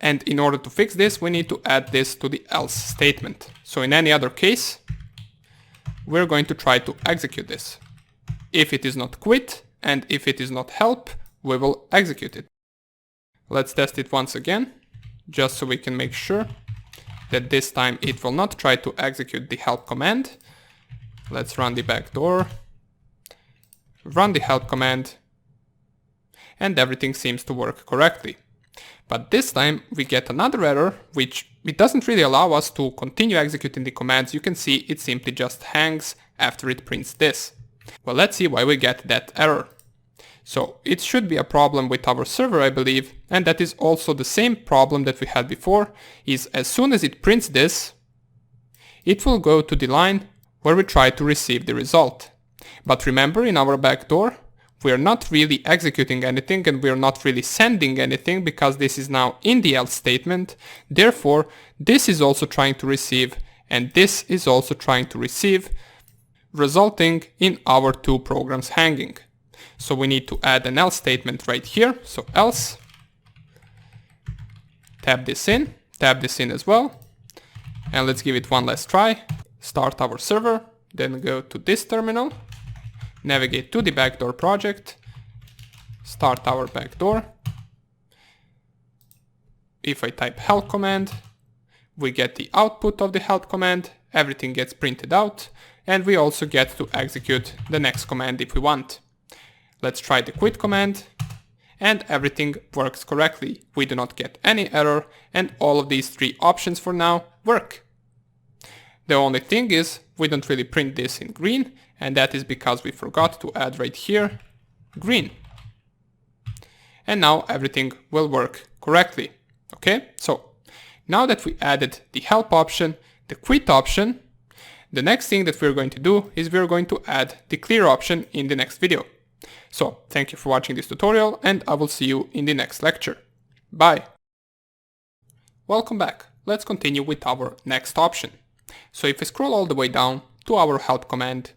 And in order to fix this, we need to add this to the else statement. So in any other case, we're going to try to execute this. If it is not quit and if it is not help, we will execute it. Let's test it once again, just so we can make sure that this time it will not try to execute the help command. Let's run the backdoor, run the help command, and everything seems to work correctly. But this time we get another error, which it doesn't really allow us to continue executing the commands. You can see it simply just hangs after it prints this. Well, let's see why we get that error. So it should be a problem with our server, I believe, and that is also the same problem that we had before, is as soon as it prints this, it will go to the line where we try to receive the result. But remember, in our backdoor, we are not really executing anything and we are not really sending anything because this is now in the else statement. Therefore, this is also trying to receive and this is also trying to receive, resulting in our two programs hanging. So we need to add an else statement right here. So else, tab this in as well. And let's give it one last try. Start our server, then go to this terminal, navigate to the Backdoor project, start our Backdoor. If I type help command, we get the output of the help command, everything gets printed out, and we also get to execute the next command if we want. Let's try the quit command, and everything works correctly. We do not get any error, and all of these three options for now work. The only thing is, we don't really print this in green, and that is because we forgot to add right here green. And now everything will work correctly. Okay, so now that we added the help option, the quit option, the next thing that we're going to do is we're going to add the clear option in the next video. So thank you for watching this tutorial, and I will see you in the next lecture. Bye. Welcome back. Let's continue with our next option. So if we scroll all the way down to our help command,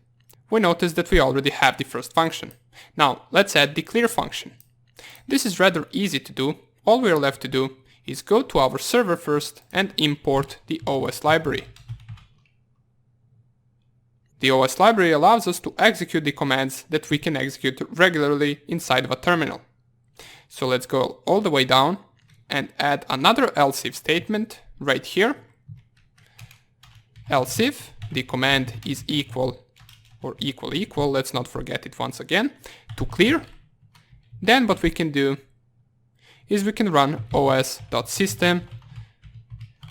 we notice that we already have the first function. Now let's add the clear function. This is rather easy to do. All we are left to do is go to our server first and import the OS library. The OS library allows us to execute the commands that we can execute regularly inside of a terminal. So let's go all the way down and add another else if statement right here. Else if the command is equal, let's not forget it once again, to clear. Then what we can do is we can run os.system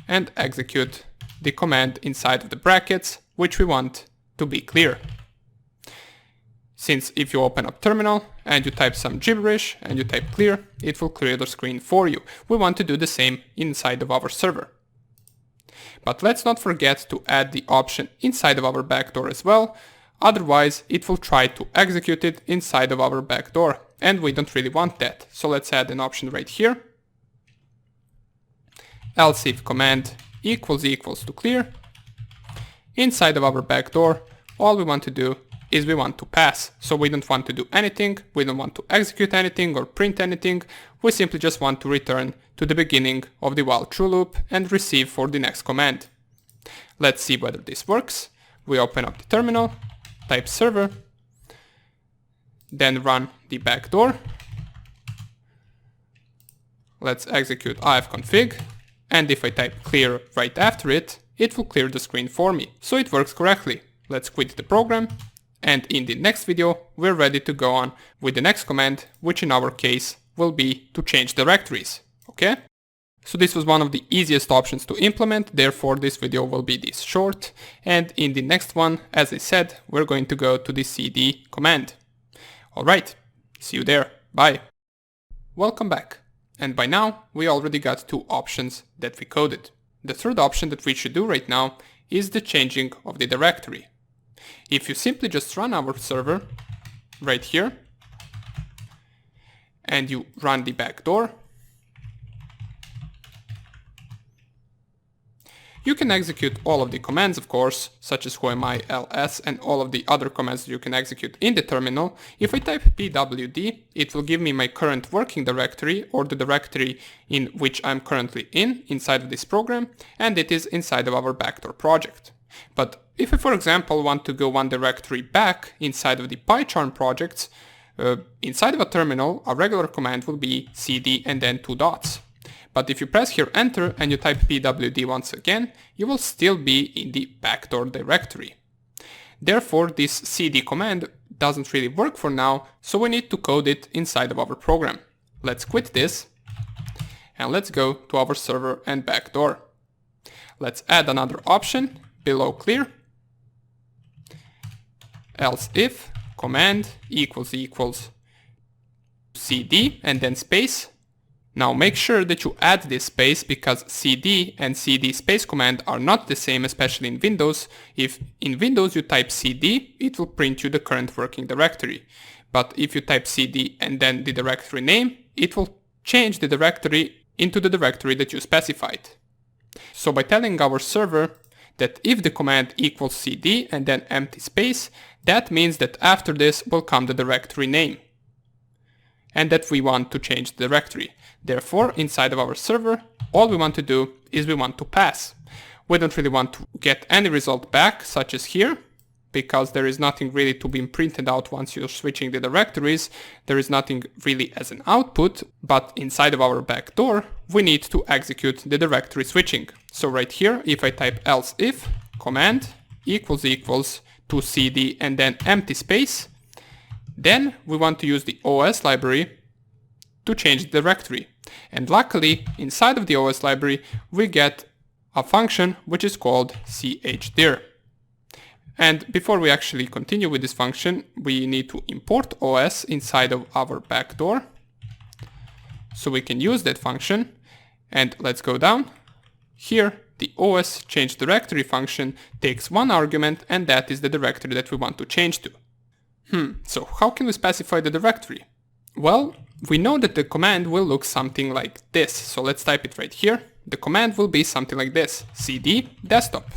and execute the command inside of the brackets which we want to be clear. Since if you open up terminal and you type some gibberish and you type clear, it will clear the screen for you. We want to do the same inside of our server. But let's not forget to add the option inside of our backdoor as well, otherwise it will try to execute it inside of our backdoor, and we don't really want that. So let's add an option right here. Else if command equals to clear. Inside of our backdoor, all we want to do is we want to pass. So we don't want to do anything, we don't want to execute anything or print anything, we simply just want to return to the beginning of the while true loop and receive for the next command. Let's see whether this works. We open up the terminal, type server, then run the backdoor. Let's execute ifconfig, and if I type clear right after it, it will clear the screen for me. So it works correctly. Let's quit the program, and in the next video we're ready to go on with the next command, which in our case will be to change directories. Okay? So this was one of the easiest options to implement, therefore this video will be this short, and in the next one, as I said, we're going to go to the cd command. Alright, see you there, bye. Welcome back, and by now we already got two options that we coded. The third option that we should do right now is the changing of the directory. If you simply just run our server right here, and you run the backdoor, you can execute all of the commands, of course, such as whoami, ls, and all of the other commands that you can execute in the terminal. If I type pwd, it will give me my current working directory, or the directory in which I'm currently inside of this program, and it is inside of our backdoor project. But if I, for example, want to go one directory back inside of the PyCharm projects, inside of a terminal, a regular command will be cd and then 2 dots. But if you press here enter and you type pwd once again, you will still be in the backdoor directory. Therefore, this cd command doesn't really work for now, so we need to code it inside of our program. Let's quit this and let's go to our server and backdoor. Let's add another option below clear. Else if command equals cd and then space. Now make sure that you add this space because cd and cd space command are not the same, especially in Windows. If in Windows you type cd, it will print you the current working directory. but if you type cd and then the directory name, it will change the directory into the directory that you specified. So by telling our server that if the command equals cd and then empty space, that means that after this will come the directory name, and that we want to change the directory. Therefore, inside of our server, all we want to do is we want to pass. We don't really want to get any result back, such as here, because there is nothing really to be printed out once you're switching the directories. There is nothing really as an output, but inside of our backdoor, we need to execute the directory switching. So right here, if I type else if command equals to cd and then empty space, then we want to use the OS library to change the directory. And luckily, inside of the OS library, we get a function which is called chdir. And before we actually continue with this function, we need to import OS inside of our backdoor, so we can use that function. And let's go down. Here, the OS change directory function takes one argument, and that is the directory that we want to change to. So how can we specify the directory? Well, we know that the command will look something like this. So let's type it right here. The command will be something like this: cd desktop.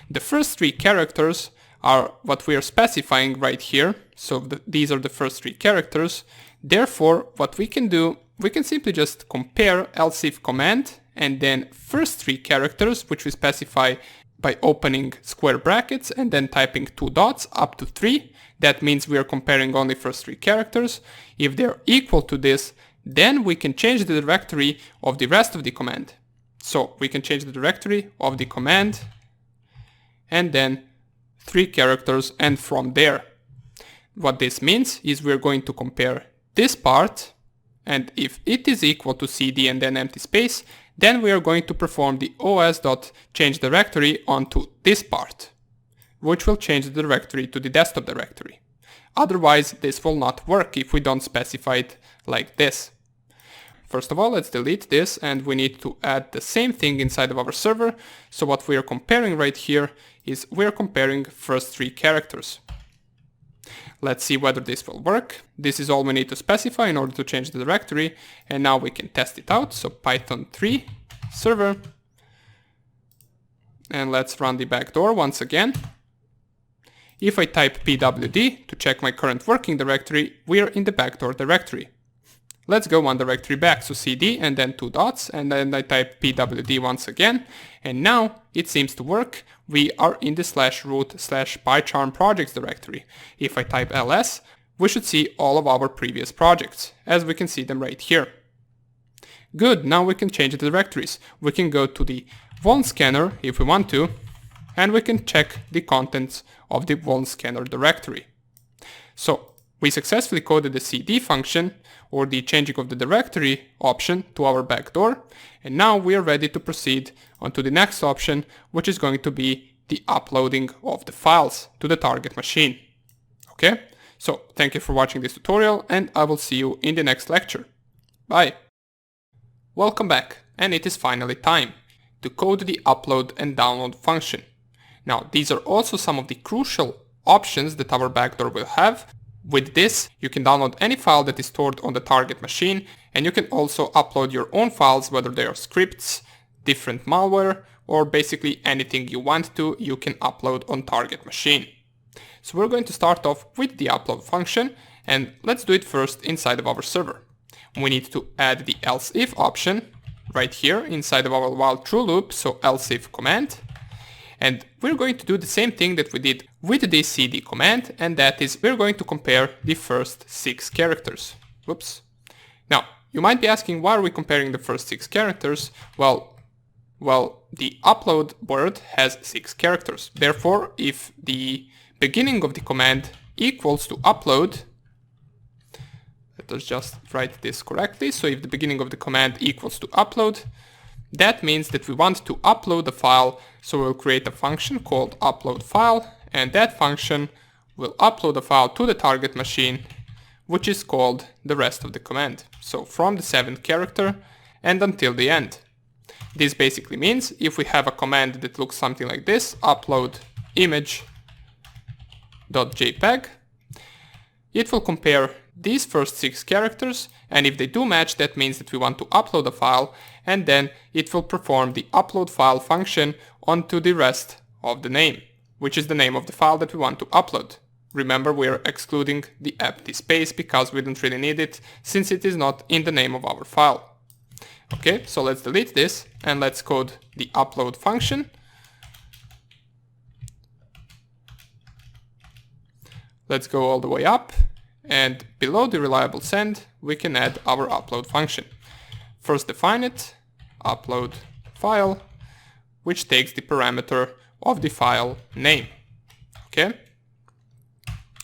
The first three characters are what we are specifying right here. So these are the first three characters. Therefore, what we can do, we can simply just compare else if command and then first three characters, which we specify by opening square brackets and then typing 2 dots up to 3. That means we are comparing only first three characters. If they're equal to this, then we can change the directory of the rest of the command. So we can change the directory of the command and then 3 characters, and from there. What this means is we're going to compare this part, and if it is equal to cd and then empty space, then we are going to perform the os.change directory onto this part, which will change the directory to the desktop directory. Otherwise, this will not work if we don't specify it like this. First of all, let's delete this, and we need to add the same thing inside of our server. So what we are comparing right here is we are comparing first 3 characters. Let's see whether this will work. This is all we need to specify in order to change the directory, and now we can test it out. So Python 3 server, and let's run the backdoor once again. If I type pwd to check my current working directory, we are in the backdoor directory. Let's go one directory back, so cd and then 2 dots, and then I type pwd once again, and now it seems to work. We are in the /root/pycharm projects directory. If I type ls, we should see all of our previous projects, as we can see them right here. Good, now we can change the directories. We can go to the vuln scanner if we want to, and we can check the contents of the vuln scanner directory. So we successfully coded the cd function, or the changing of the directory option, to our backdoor, and now we are ready to proceed onto the next option, which is going to be the uploading of the files to the target machine. Okay, so thank you for watching this tutorial, and I will see you in the next lecture. Bye! Welcome back, and it is finally time to code the upload and download function. Now, these are also some of the crucial options that our backdoor will have. With this, you can download any file that is stored on the target machine, and you can also upload your own files, whether they are scripts, different malware, or basically anything you want to, you can upload on target machine. So we're going to start off with the upload function, and let's do it first inside of our server. We need to add the else if option right here inside of our while true loop, so else if command. And we're going to do the same thing that we did with the cd command, and that is we're going to compare the first 6 characters. Whoops. Now, you might be asking, why are we comparing the first 6 characters? Well, the upload word has 6 characters. Therefore, if the beginning of the command equals to upload, let us just write this correctly. So if the beginning of the command equals to upload, that means that we want to upload a file, so we'll create a function called upload file, and that function will upload a file to the target machine, which is called the rest of the command. So from the 7th character and until the end. This basically means if we have a command that looks something like this, upload image.jpg, it will compare these first 6 characters, and if they do match, that means that we want to upload a file, and then it will perform the upload file function onto the rest of the name, which is the name of the file that we want to upload. Remember, we are excluding the empty space because we don't really need it, since it is not in the name of our file. Okay, so let's delete this and let's code the upload function. Let's go all the way up, and below the reliable send we can add our upload function. First define it, upload file, which takes the parameter of the file name. Okay?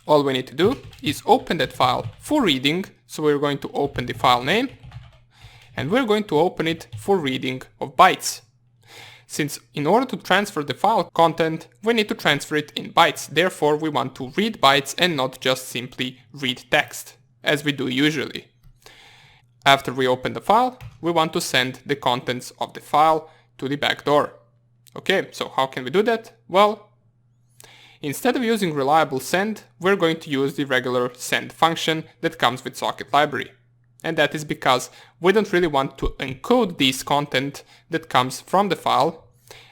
All we need to do is open that file for reading, so we're going to open the file name, and we're going to open it for reading of bytes. Since in order to transfer the file content, we need to transfer it in bytes. Therefore, we want to read bytes and not just simply read text, as we do usually. After we open the file, we want to send the contents of the file to the backdoor. Okay, so how can we do that? Well, instead of using reliable send, we're going to use the regular send function that comes with socket library. And that is because we don't really want to encode this content that comes from the file,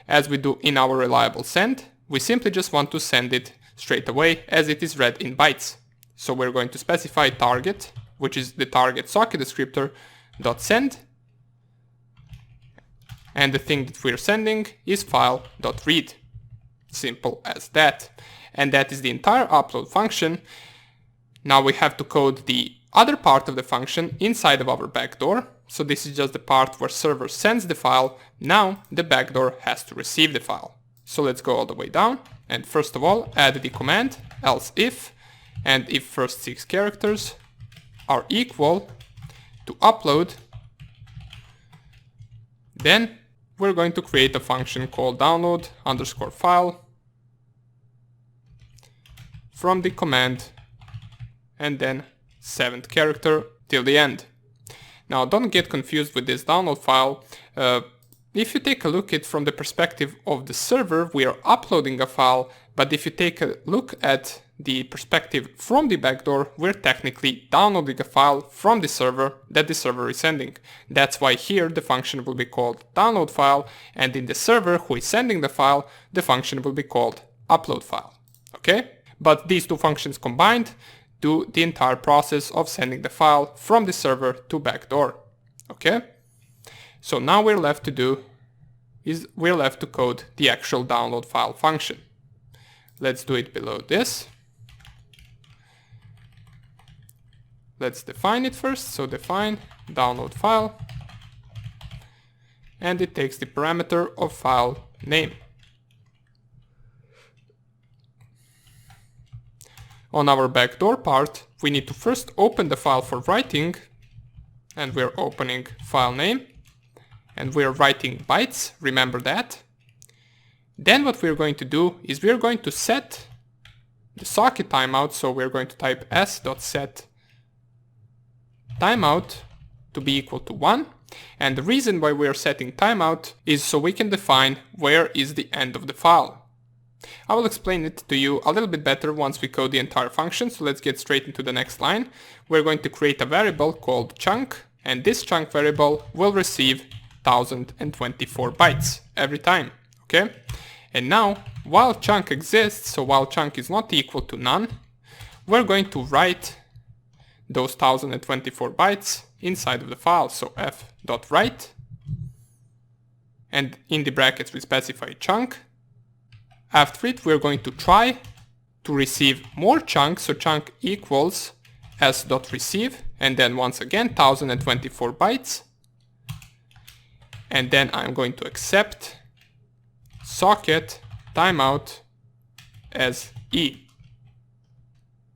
as we do in our reliable send. We simply just want to send it straight away as it is read in bytes. So we're going to specify target, which is the target socket descriptor, .send, and the thing that we're sending is file.read. Simple as that. And that is the entire upload function. Now we have to code the other part of the function inside of our backdoor. So this is just the part where server sends the file. Now the backdoor has to receive the file. So let's go all the way down, and first of all add the command else if, and if first 6 characters are equal to upload, then we're going to create a function called download underscore file from the command, and then 7th character till the end. Now don't get confused with this download file. If you take a look at it from the perspective of the server, we are uploading a file, but if you take a look at the perspective from the backdoor, we're technically downloading a file from the server that the server is sending. That's why here the function will be called download file, and in the server who is sending the file, the function will be called upload file. Okay? But these two functions combined do the entire process of sending the file from the server to backdoor. Okay? So now we're left to code the actual download file function. Let's do it below this. Let's define it first. So define download file, and it takes the parameter of file name. On our backdoor part, we need to first open the file for writing, and we're opening file name, and we're writing bytes, remember that. Then what we're going to do is we're going to set the socket timeout, so we're going to type s.set timeout to be equal to 1, and the reason why we're setting timeout is so we can define where is the end of the file. I will explain it to you a little bit better once we code the entire function, so let's get straight into the next line. We're going to create a variable called chunk, and this chunk variable will receive 1024 bytes every time, okay? And now, while chunk exists, so while chunk is not equal to none, we're going to write those 1024 bytes inside of the file, so f.write, and in the brackets we specify chunk. After it, we're going to try to receive more chunks, so chunk equals s.receive, and then once again 1024 bytes. And then I'm going to accept socket timeout as e.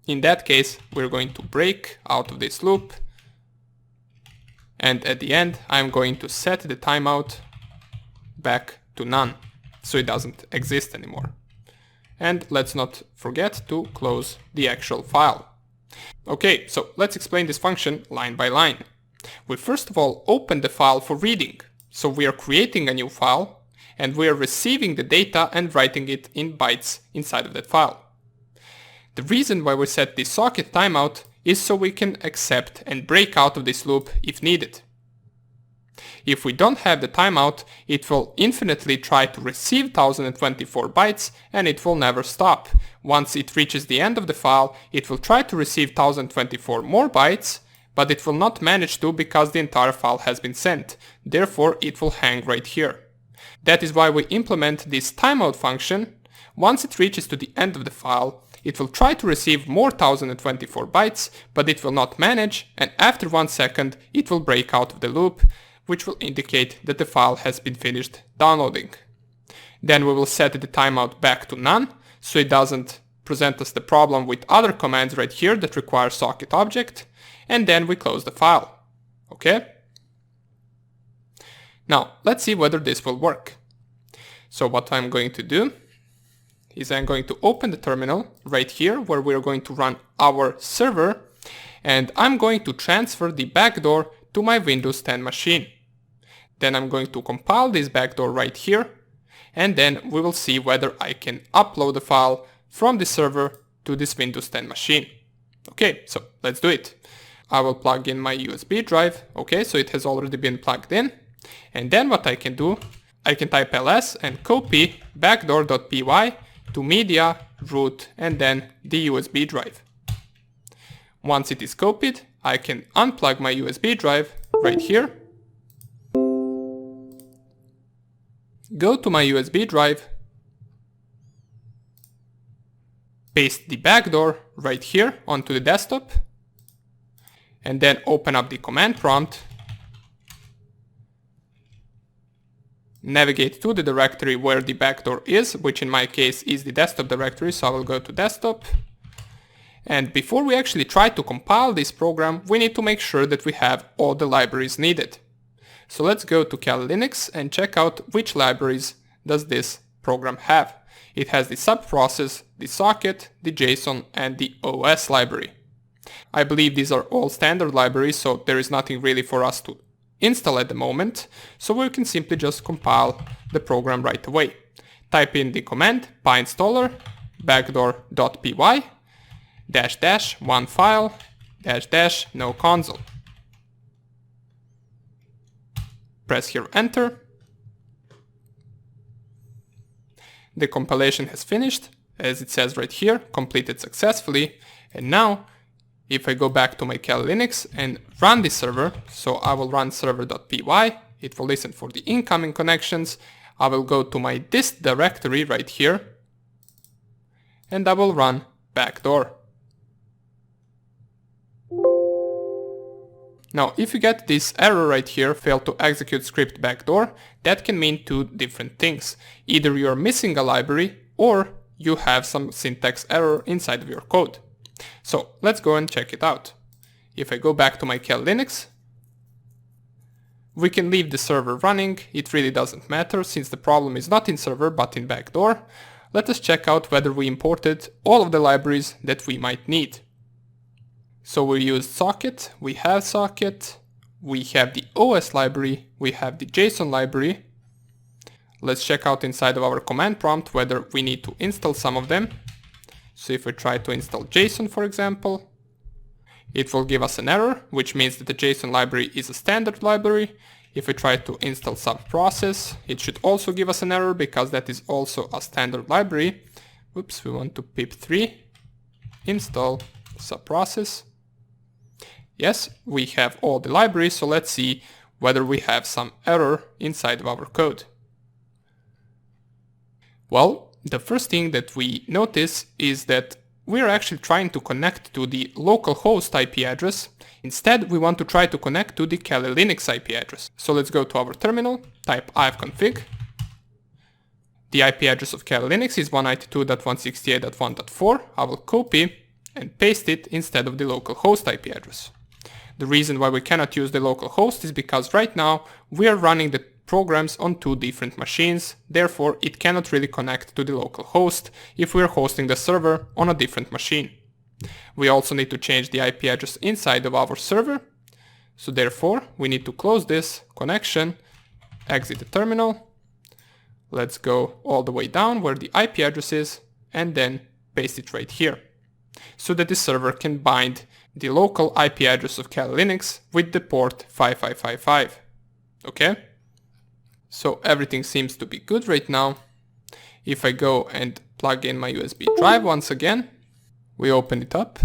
In that case, we're going to break out of this loop, and at the end, I'm going to set the timeout back to none, so it doesn't exist anymore. And let's not forget to close the actual file. Okay, so let's explain this function line by line. We first of all open the file for reading. So we are creating a new file, and we are receiving the data and writing it in bytes inside of that file. The reason why we set this socket timeout is so we can accept and break out of this loop if needed. If we don't have the timeout, it will infinitely try to receive 1024 bytes and it will never stop. Once it reaches the end of the file, it will try to receive 1024 more bytes, but it will not manage to because the entire file has been sent. Therefore, it will hang right here. That is why we implement this timeout function. Once it reaches to the end of the file, it will try to receive more 1024 bytes, but it will not manage, and after 1 second, it will break out of the loop, which will indicate that the file has been finished downloading. Then we will set the timeout back to none, so it doesn't present us the problem with other commands right here that require socket object, and then we close the file. Okay? Now, let's see whether this will work. So what I'm going to do is I'm going to open the terminal right here where we're going to run our server, and I'm going to transfer the backdoor to my Windows 10 machine. Then I'm going to compile this backdoor right here, and then we will see whether I can upload the file from the server to this Windows 10 machine. Okay, so let's do it. I will plug in my USB drive. Okay, so it has already been plugged in. And then what I can do, I can type ls and copy backdoor.py to media, root, and then the USB drive. Once it is copied, I can unplug my USB drive right here. Go to my USB drive, paste the backdoor right here onto the desktop, and then open up the command prompt, navigate to the directory where the backdoor is, which in my case is the desktop directory, so I will go to desktop. And before we actually try to compile this program, we need to make sure that we have all the libraries needed. So let's go to Kali Linux and check out which libraries does this program have. It has the subprocess, the socket, the JSON, and the OS library. I believe these are all standard libraries, so there is nothing really for us to install at the moment, so we can simply just compile the program right away. Type in the command pyinstaller backdoor.py -- one file -- no console. Press here enter. The compilation has finished, as it says right here, completed successfully. And now, if I go back to my Kali Linux and run the server, so I will run server.py, it will listen for the incoming connections. I will go to my dist directory right here, and I will run backdoor. Now, if you get this error right here, failed to execute script backdoor, that can mean two different things. Either you're missing a library or you have some syntax error inside of your code. So let's go and check it out. If I go back to my Kali Linux, we can leave the server running. It really doesn't matter since the problem is not in server but in backdoor. Let us check out whether we imported all of the libraries that we might need. So we used socket, we have the OS library, we have the JSON library. Let's check out inside of our command prompt whether we need to install some of them. So if we try to install JSON, for example, it will give us an error, which means that the JSON library is a standard library. If we try to install subprocess, it should also give us an error because that is also a standard library. Oops, we want to pip3 install subprocess. Yes, we have all the libraries, so let's see whether we have some error inside of our code. Well, the first thing that we notice is that we're actually trying to connect to the localhost IP address. Instead, we want to try to connect to the Kali Linux IP address. So let's go to our terminal, type ifconfig. The IP address of Kali Linux is 192.168.1.4. I will copy and paste it instead of the localhost IP address. The reason why we cannot use the local host is because right now we are running the programs on two different machines, therefore it cannot really connect to the local host if we are hosting the server on a different machine. We also need to change the IP address inside of our server, so therefore we need to close this connection, exit the terminal, let's go all the way down where the IP address is, and then paste it right here. so that the server can bind the local IP address of Kali Linux with the port 5555. Okay? So everything seems to be good right now. If I go and plug in my USB drive once again, we open it up.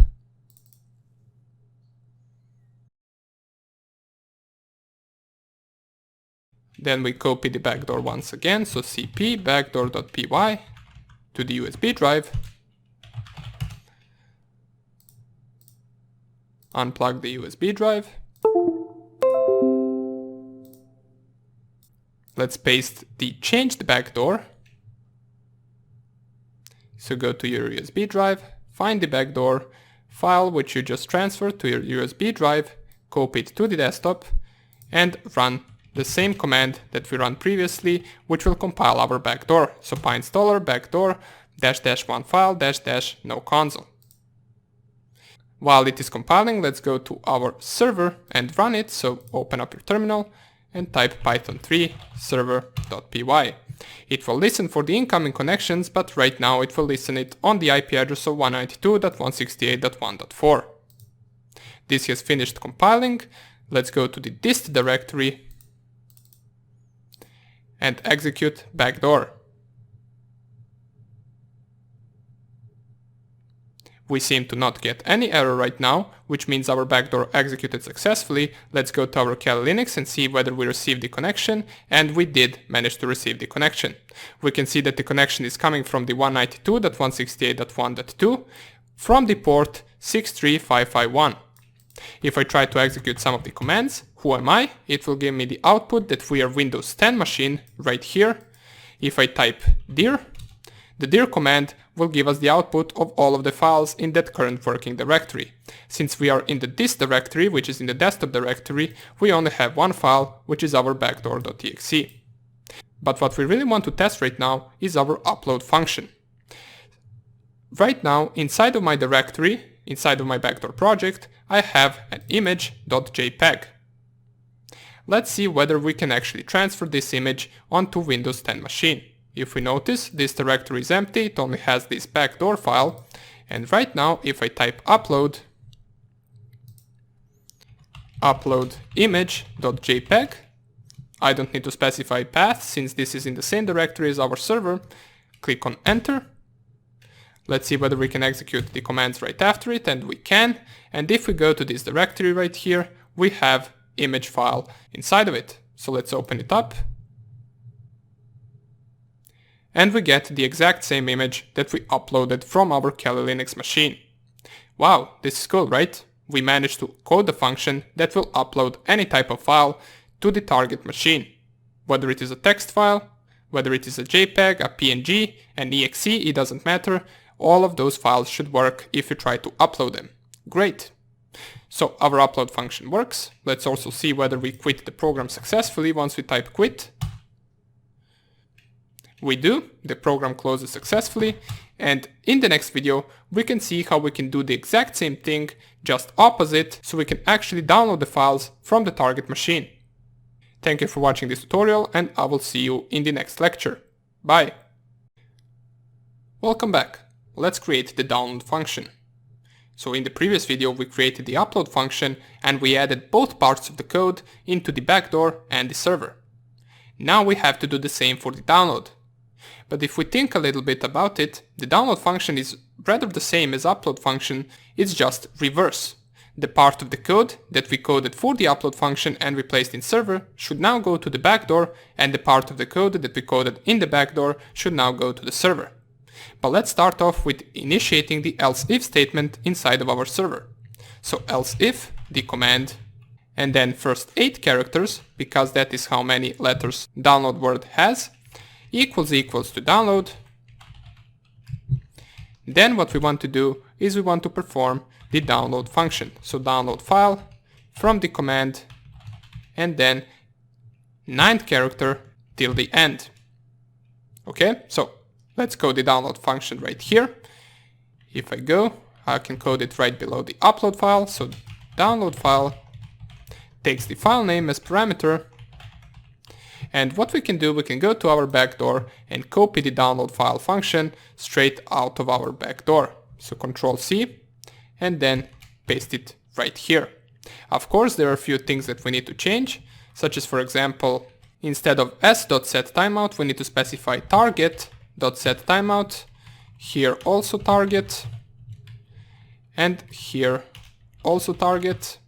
Then we copy the backdoor once again, so cp backdoor.py to the USB drive. Unplug the USB drive. Let's paste the changed backdoor. So go to your USB drive, find the backdoor file which you just transferred to your USB drive, copy it to the desktop, and run the same command that we ran previously, which will compile our backdoor. So pinstaller backdoor --one file -no console. While it is compiling, let's go to our server and run it. So open up your terminal and type python3 server.py. It will listen for the incoming connections, but right now it will listen it on the IP address of 192.168.1.4. This has finished compiling. Let's go to the dist directory and execute backdoor. We seem to not get any error right now, which means our backdoor executed successfully. Let's go to our Kali Linux and see whether we received the connection, and we did manage to receive the connection. We can see that the connection is coming from the 192.168.1.2 from the port 63551. If I try to execute some of the commands, who am I? It will give me the output that we are Windows 10 machine right here. If I type dir, the dir command will give us the output of all of the files in that current working directory. Since we are in the dist directory, which is in the desktop directory, we only have one file, which is our backdoor.exe. But what we really want to test right now is our upload function. Right now, inside of my directory, inside of my backdoor project, I have an image.jpg. Let's see whether we can actually transfer this image onto Windows 10 machine. If we notice, this directory is empty, it only has this backdoor file. And right now, if I type upload image.jpg, I don't need to specify path since this is in the same directory as our server. Click on enter. Let's see whether we can execute the commands right after it, and we can. And if we go to this directory right here, we have image file inside of it. So let's open it up. And we get the exact same image that we uploaded from our Kali Linux machine. Wow, this is cool, right? We managed to code the function that will upload any type of file to the target machine. Whether it is a text file, whether it is a JPEG, a PNG, an EXE, it doesn't matter. All of those files should work if you try to upload them. Great. So our upload function works. Let's also see whether we quit the program successfully once we type quit. We do, the program closes successfully, and in the next video we can see how we can do the exact same thing, just opposite, so we can actually download the files from the target machine. Thank you for watching this tutorial, and I will see you in the next lecture. Bye! Welcome back. Let's create the download function. So in the previous video we created the upload function and we added both parts of the code into the backdoor and the server. Now we have to do the same for the download. But if we think a little bit about it, the download function is rather the same as upload function, it's just reverse. The part of the code that we coded for the upload function and we placed in server should now go to the backdoor, and the part of the code that we coded in the backdoor should now go to the server. But let's start off with initiating the else if statement inside of our server. So else if, the command, and then first 8 characters, because that is how many letters download word has, equals to download. Then what we want to do is we want to perform the download function. So download file from the command and then 9th character till the end. Okay, so let's code the download function right here. If I go, I can code it right below the upload file. So download file takes the file name as parameter. And what we can do, we can go to our backdoor and copy the download file function straight out of our backdoor. So Control C, and then paste it right here. Of course, there are a few things that we need to change, such as, for example, instead of s.setTimeout, we need to specify target.setTimeout, here also target, and here also target.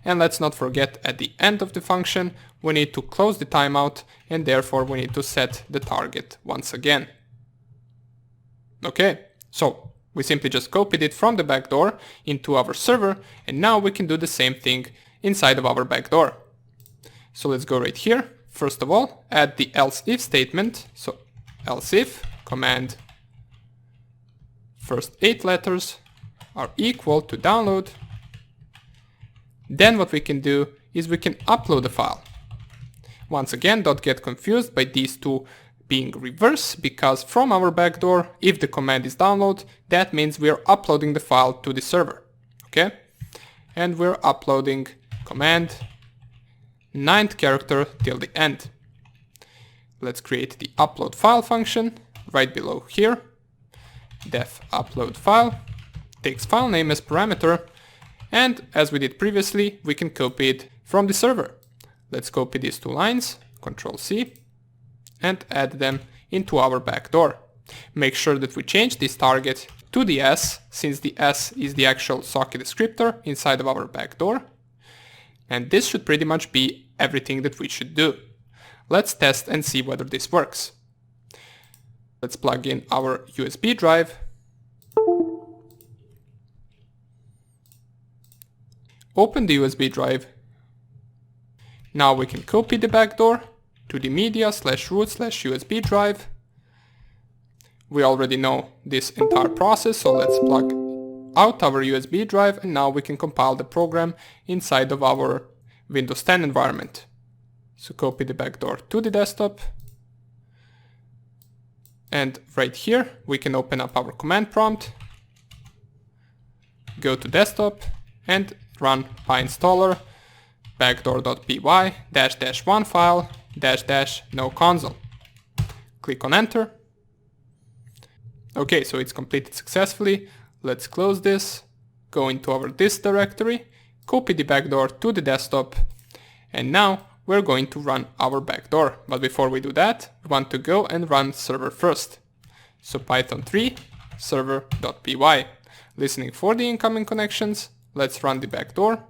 And let's not forget, at the end of the function, we need to close the timeout, and therefore we need to set the target once again. Okay, so we simply just copied it from the backdoor into our server, and now we can do the same thing inside of our backdoor. So let's go right here. First of all, add the else if statement. So else if command first 8 letters are equal to download. Then what we can do is we can upload the file. Once again, don't get confused by these two being reverse, because from our backdoor, if the command is download, that means we're uploading the file to the server. Okay? And we're uploading command 9th character till the end. Let's create the upload file function right below here. Def upload file takes file name as parameter, and as we did previously, we can copy it from the server. Let's copy these 2 lines, Ctrl+C, and add them into our backdoor. Make sure that we change this target to the S, since the S is the actual socket descriptor inside of our backdoor. And this should pretty much be everything that we should do. Let's test and see whether this works. Let's plug in our USB drive. Open the USB drive. Now we can copy the backdoor to the media/root/USB drive. We already know this entire process, so let's plug out our USB drive, and now we can compile the program inside of our Windows 10 environment. So copy the backdoor to the desktop, and right here we can open up our command prompt, go to desktop, and run pyinstaller backdoor.py --1 file --no console. Click on enter. Okay, so it's completed successfully. Let's close this, go into our disk directory, copy the backdoor to the desktop, and now we're going to run our backdoor. But before we do that, we want to go and run server first. So python 3 server.py, listening for the incoming connections. Let's run the backdoor.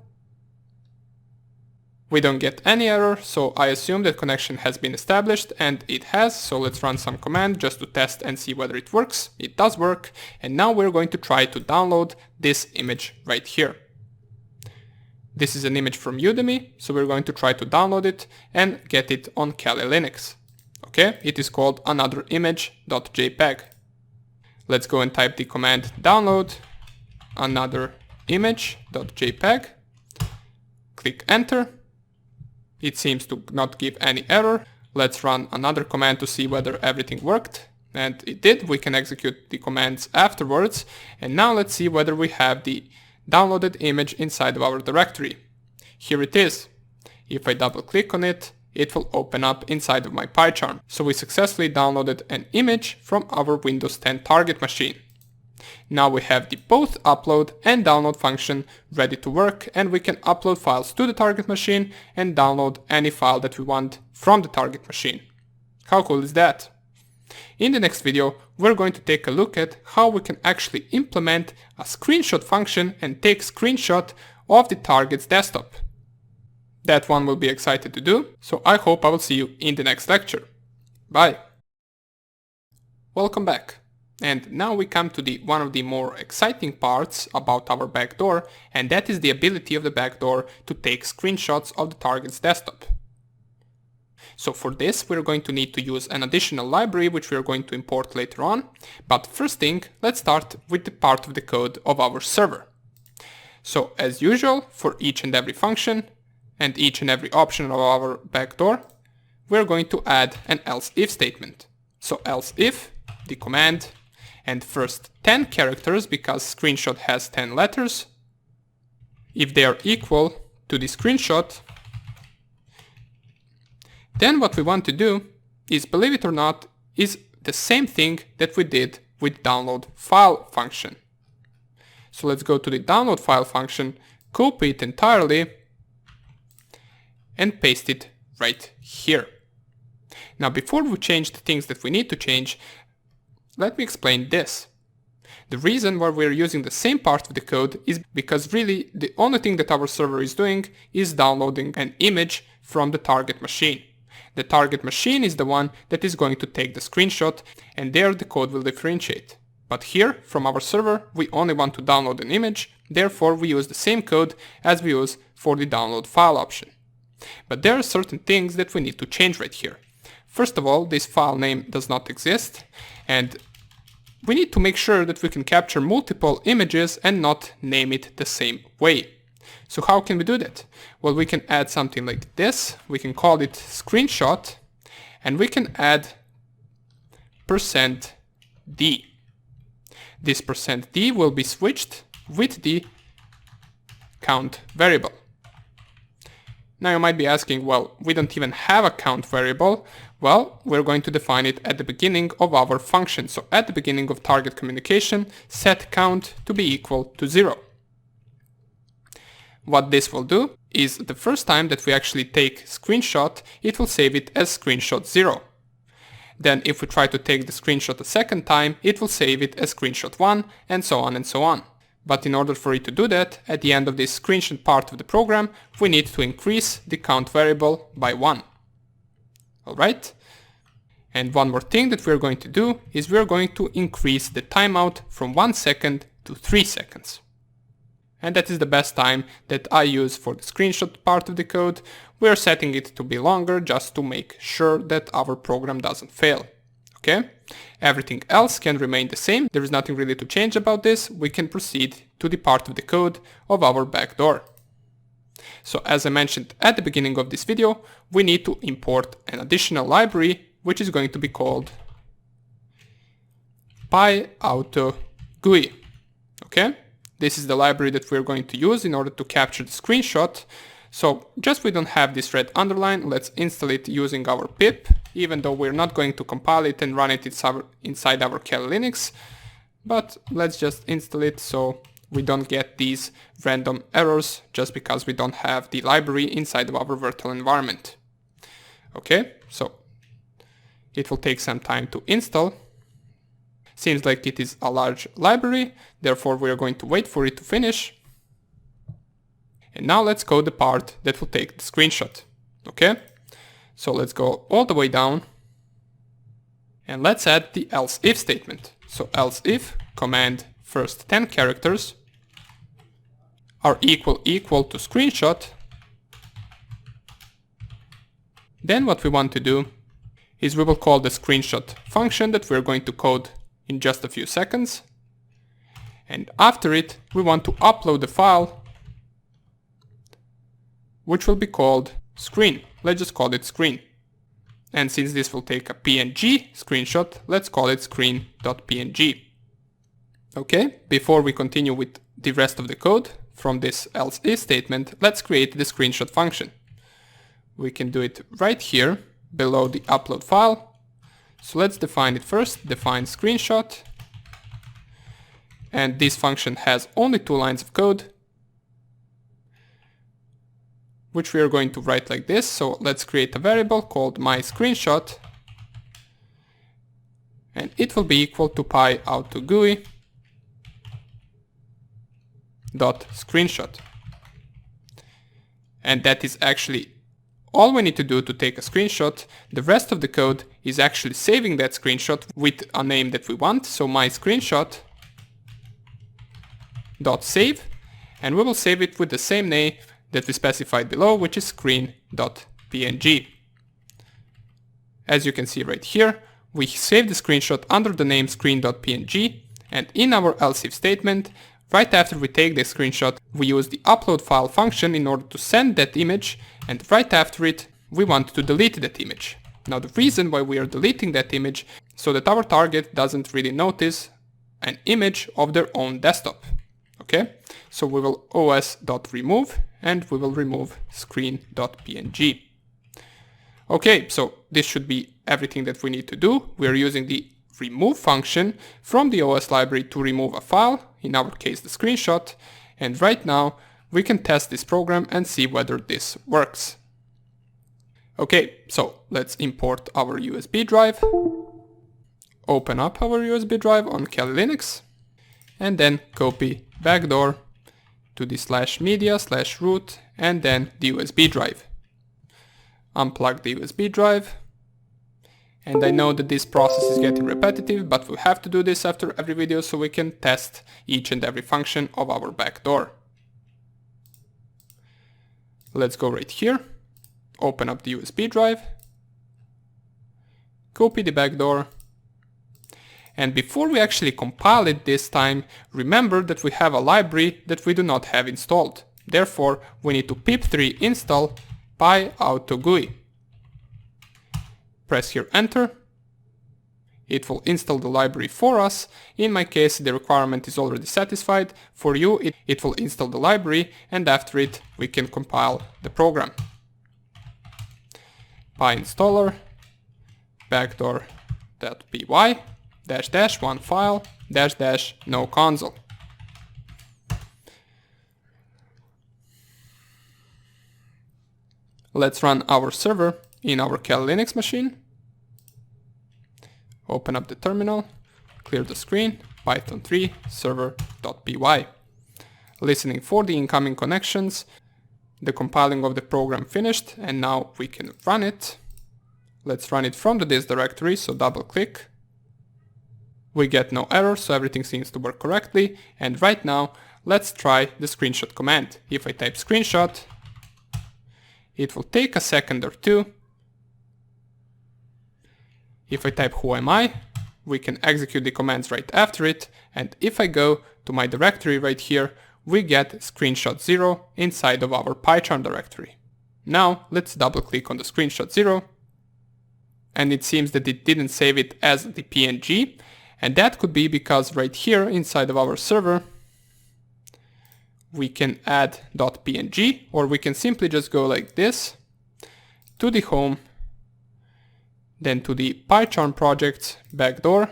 We don't get any error, so I assume that connection has been established, and it has. So let's run some command just to test and see whether it works. It does work, and now we're going to try to download this image right here. This is an image from Udemy, so we're going to try to download it and get it on Kali Linux. Okay, it is called another image.jpg. Let's go and type the command download another image.jpg. Click enter. It seems to not give any error. Let's run another command to see whether everything worked. And it did. We can execute the commands afterwards. And now let's see whether we have the downloaded image inside of our directory. Here it is. If I double click on it, it will open up inside of my PyCharm. So we successfully downloaded an image from our Windows 10 target machine. Now we have the both upload and download function ready to work, and we can upload files to the target machine and download any file that we want from the target machine. How cool is that? In the next video, we're going to take a look at how we can actually implement a screenshot function and take screenshot of the target's desktop. That one will be excited to do, so I hope I will see you in the next lecture. Bye! Welcome back. And now we come to one of the more exciting parts about our backdoor, and that is the ability of the backdoor to take screenshots of the target's desktop. So for this, we're going to need to use an additional library which we're going to import later on. But first thing, let's start with the part of the code of our server. So as usual, for each and every function and each and every option of our backdoor, we're going to add an else if statement. So else if, the command, and first 10 characters, because screenshot has 10 letters, if they are equal to the screenshot, then what we want to do is, believe it or not, is the same thing that we did with download file function. So let's go to the download file function, copy it entirely, and paste it right here. Now before we change the things that we need to change, let me explain this. The reason why we're using the same part of the code is because really the only thing that our server is doing is downloading an image from the target machine. The target machine is the one that is going to take the screenshot, and there the code will differentiate. But here, from our server, we only want to download an image, therefore we use the same code as we use for the download file option. But there are certain things that we need to change right here. First of all, this file name does not exist, and we need to make sure that we can capture multiple images and not name it the same way. So how can we do that? Well, we can add something like this. We can call it screenshot, and we can add %d. This %d will be switched with the count variable. Now you might be asking, well, we don't even have a count variable. Well, we're going to define it at the beginning of our function. So at the beginning of target communication, set count to be equal to 0. What this will do is the first time that we actually take screenshot, it will save it as screenshot 0. Then if we try to take the screenshot a second time, it will save it as screenshot 1, and so on and so on. But in order for it to do that, at the end of this screenshot part of the program, we need to increase the count variable by 1. Alright? And one more thing that we're going to do is we're going to increase the timeout from 1 second to 3 seconds. And that is the best time that I use for the screenshot part of the code. We're setting it to be longer just to make sure that our program doesn't fail. Okay? Everything else can remain the same. There is nothing really to change about this. We can proceed to the part of the code of our backdoor. So as I mentioned at the beginning of this video, we need to import an additional library which is going to be called PyAutoGUI. Okay? This is the library that we're going to use in order to capture the screenshot. So just we don't have this red underline, let's install it using our pip, even though we're not going to compile it and run it inside our Kali Linux. But let's just install it so we don't get these random errors just because we don't have the library inside of our virtual environment. Okay, so it will take some time to install. Seems like it is a large library, therefore we are going to wait for it to finish. And now let's code the part that will take the screenshot. Okay, so let's go all the way down and let's add the else if statement. So else if command first 10 characters are equal to screenshot. Then what we want to do is we will call the screenshot function that we're going to code in just a few seconds. And after it, we want to upload the file, which will be called screen. Let's just call it screen. And since this will take a PNG screenshot, let's call it screen.png. Okay, before we continue with the rest of the code from this else if statement, let's create the screenshot function. We can do it right here below the upload file. So let's define it first, define screenshot. And this function has only 2 lines of code, which we are going to write like this. So let's create a variable called myScreenshot, and it will be equal to PyAutoGUI .screenshot. And that is actually all we need to do to take a screenshot. The rest of the code is actually saving that screenshot with a name that we want. So myScreenshot.save, and we will save it with the same name that we specified below, which is screen.png. As you can see right here, we saved the screenshot under the name screen.png, and in our else if statement, right after we take the screenshot, we use the upload file function in order to send that image, and right after it, we want to delete that image. Now the reason why we are deleting that image, so that our target doesn't really notice an image of their own desktop. Okay, so we will os.remove, and we will remove screen.png. Okay, so this should be everything that we need to do. We are using the remove function from the OS library to remove a file, in our case the screenshot, and right now we can test this program and see whether this works. Okay, so let's import our USB drive, open up our USB drive on Kali Linux, and then copy backdoor to the /media/root and then the USB drive. Unplug the USB drive. And I know that this process is getting repetitive, but we have to do this after every video so we can test each and every function of our backdoor. Let's go right here, open up the USB drive, copy the backdoor, and before we actually compile it this time, remember that we have a library that we do not have installed. Therefore, we need to pip3 install PyAutoGUI. Press here enter. It will install the library for us. In my case, the requirement is already satisfied. For you, it will install the library, and after it, we can compile the program. PyInstaller backdoor.py --one file --no console. Let's run our server in our Kali Linux machine. Open up the terminal, clear the screen, python 3 server.py. Listening for the incoming connections. The compiling of the program finished, and now we can run it. Let's run it from the disk directory, so double click. We get no error, so everything seems to work correctly. And right now, let's try the screenshot command. If I type screenshot, it will take a second or two. If I type who am I, we can execute the commands right after it. And if I go to my directory right here, we get screenshot 0 inside of our PyCharm directory. Now let's double click on the screenshot 0. And it seems that it didn't save it as the PNG. And that could be because right here inside of our server, we can add .png, or we can simply just go like this to the home, then to the PyCharm projects backdoor,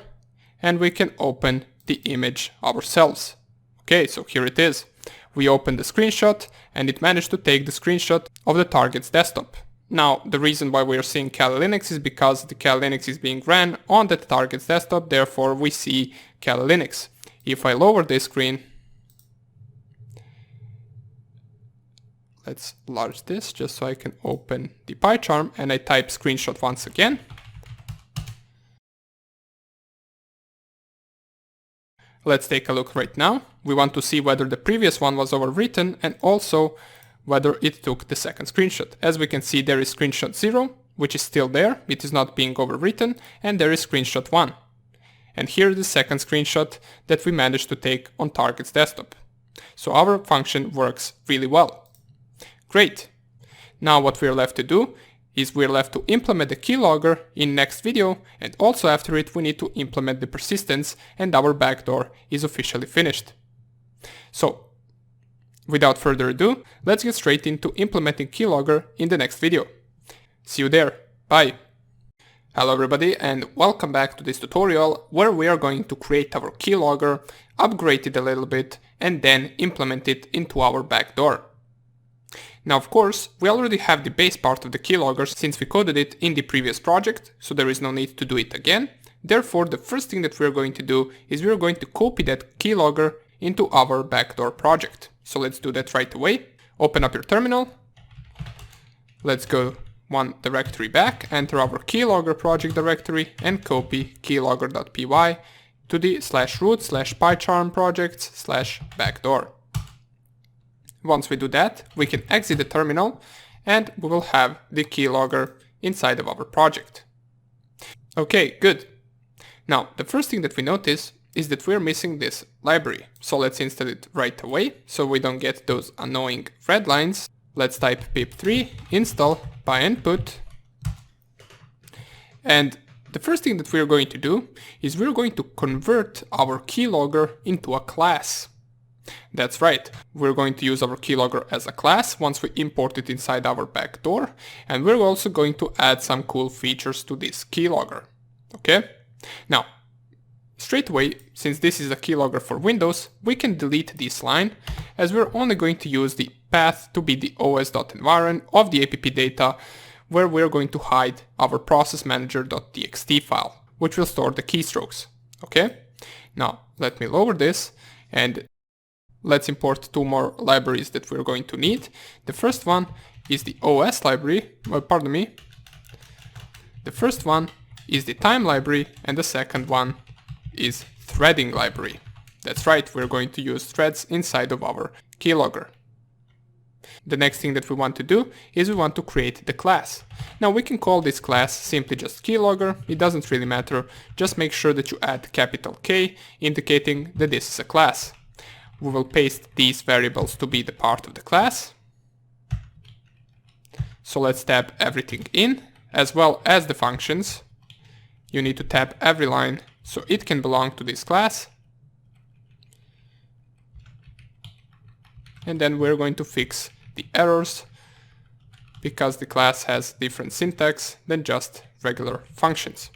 and we can open the image ourselves. Okay, so here it is. We opened the screenshot and it managed to take the screenshot of the target's desktop. Now, the reason why we are seeing Kali Linux is because the Kali Linux is being ran on the target's desktop, therefore we see Kali Linux. If I lower this screen, let's enlarge this just so I can open the PyCharm, and I type screenshot once again. Let's take a look right now. We want to see whether the previous one was overwritten and also whether it took the second screenshot. As we can see, there is screenshot 0, which is still there. It is not being overwritten, and there is screenshot 1. And here is the second screenshot that we managed to take on target's desktop. So our function works really well. Great. Now what we're left to do is we're left to implement the keylogger in next video, and also after it we need to implement the persistence, and our backdoor is officially finished. So without further ado, let's get straight into implementing keylogger in the next video. See you there. Bye. Hello everybody, and welcome back to this tutorial where we are going to create our keylogger, upgrade it a little bit, and then implement it into our backdoor. Now of course, we already have the base part of the keylogger since we coded it in the previous project, so there is no need to do it again. Therefore, the first thing that we're going to do is we're going to copy that keylogger into our backdoor project. So let's do that right away. Open up your terminal. Let's go one directory back, enter our keylogger project directory and copy keylogger.py to the /root/pycharm projects/backdoor. Once we do that, we can exit the terminal and we will have the keylogger inside of our project. Okay, good. Now, the first thing that we notice is that we're missing this library. So let's install it right away so we don't get those annoying red lines. Let's type pip3 install pyinput. And the first thing that we're going to do is we're going to convert our keylogger into a class. That's right, we're going to use our keylogger as a class once we import it inside our backdoor, and we're also going to add some cool features to this keylogger. Okay? Now, Straight away, since this is a keylogger for Windows, we can delete this line, as we're only going to use the path to be the os.environ of the app data, where we're going to hide our processmanager.txt file, which will store the keystrokes. Okay? Now, let me lower this, and let's import two more libraries that we're going to need. The first one is the OS library, The first one is the time library, and the second one is threading library. That's right, we're going to use threads inside of our keylogger. The next thing that we want to do is we want to create the class. Now we can call this class simply just keylogger, it doesn't really matter, just make sure that you add capital K, indicating that this is a class. We will paste these variables to be the part of the class. So let's tab everything in, as well as the functions. You need to tab every line so it can belong to this class. And then we're going to fix the errors, because the class has different syntax than just regular functions.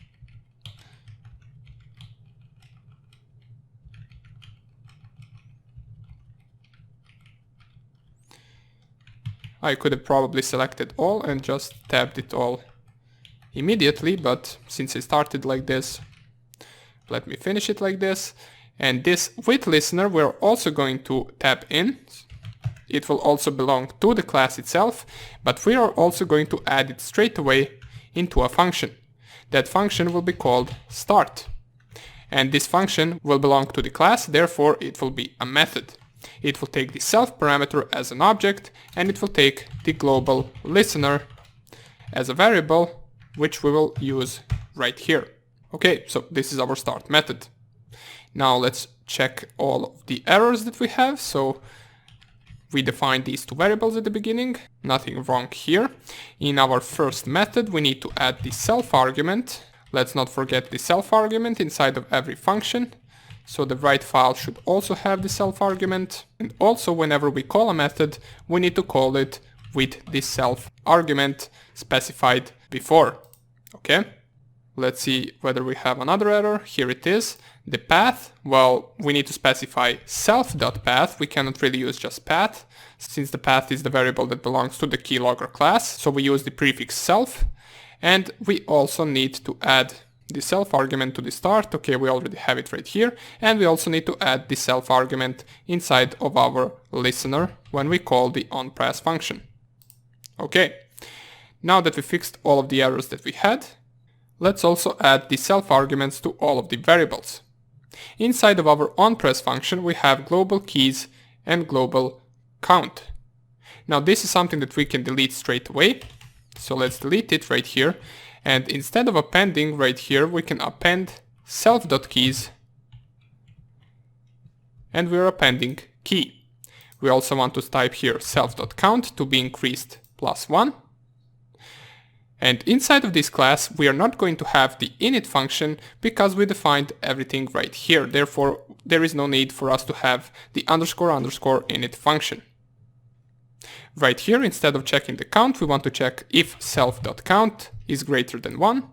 I could have probably selected all and just tabbed it all immediately, but since I started like this, let me finish it like this. And this with listener we're also going to tab in. It will also belong to the class itself, but we are also going to add it straight away into a function. That function will be called start. And this function will belong to the class, therefore it will be a method. It will take the self parameter as an object, and it will take the global listener as a variable, which we will use right here. Okay, so this is our start method. Now let's check all of the errors that we have. So we defined these two variables at the beginning, nothing wrong here. In our first method we need to add the self argument. Let's not forget the self argument inside of every function. So the write file should also have the self argument. And also whenever we call a method, we need to call it with the self argument specified before. Okay? Let's see whether we have another error. Here it is. The path, well, we need to specify self.path. We cannot really use just path, since the path is the variable that belongs to the keylogger class. So we use the prefix self. And we also need to add the self argument to the start. Okay, we already have it right here. And we also need to add the self argument inside of our listener when we call the onPress function. Okay, now that we fixed all of the errors that we had, let's also add the self arguments to all of the variables. Inside of our onPress function we have global keys and global count. Now this is something that we can delete straight away. So let's delete it right here. And instead of appending right here, we can append self.keys, and we're appending key. We also want to type here self.count to be increased +1. And inside of this class, we are not going to have the init function because we defined everything right here. Therefore, there is no need for us to have the __ init function. Right here, instead of checking the count, we want to check if self.count is greater than 1.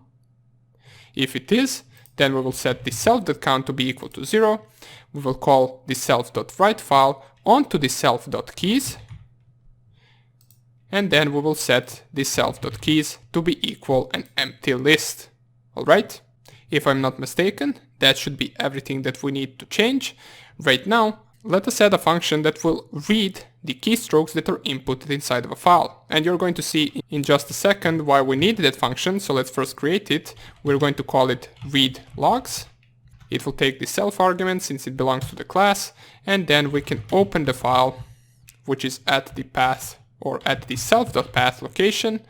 If it is, then we will set the self.count to be equal to 0. We will call the self.write file onto the self.keys. And then we will set the self.keys to be equal an empty list. Alright? If I'm not mistaken, that should be everything that we need to change. Right now, let us add a function that will read the keystrokes that are inputted inside of a file. And you're going to see in just a second why we need that function, so let's first create it. We're going to call it read logs. It will take the self argument since it belongs to the class, and then we can open the file, which is at the path or at the self.path location.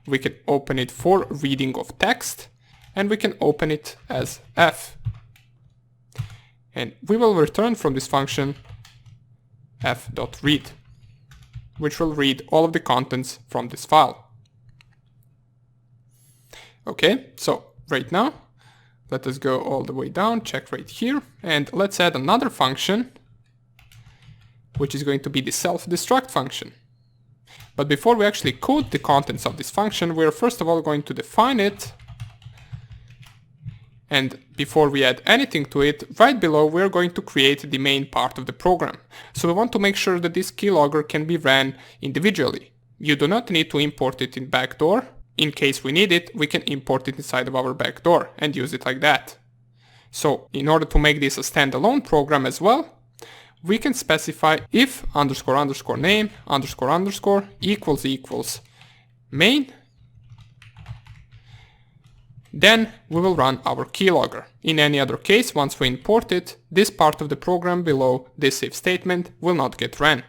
We can open it for reading of text, and we can open it as f. And we will return from this function f.read, which will read all of the contents from this file. Okay, so right now, let us go all the way down, check right here, and let's add another function, which is going to be the self-destruct function. But before we actually code the contents of this function, we're first of all going to define it. And before we add anything to it, right below we're going to create the main part of the program. So we want to make sure that this keylogger can be ran individually. You do not need to import it in Backdoor. In case we need it, we can import it inside of our Backdoor and use it like that. So in order to make this a standalone program as well, we can specify if __name __ equals main. Then we will run our keylogger. In any other case, once we import it, this part of the program below this if statement will not get ran.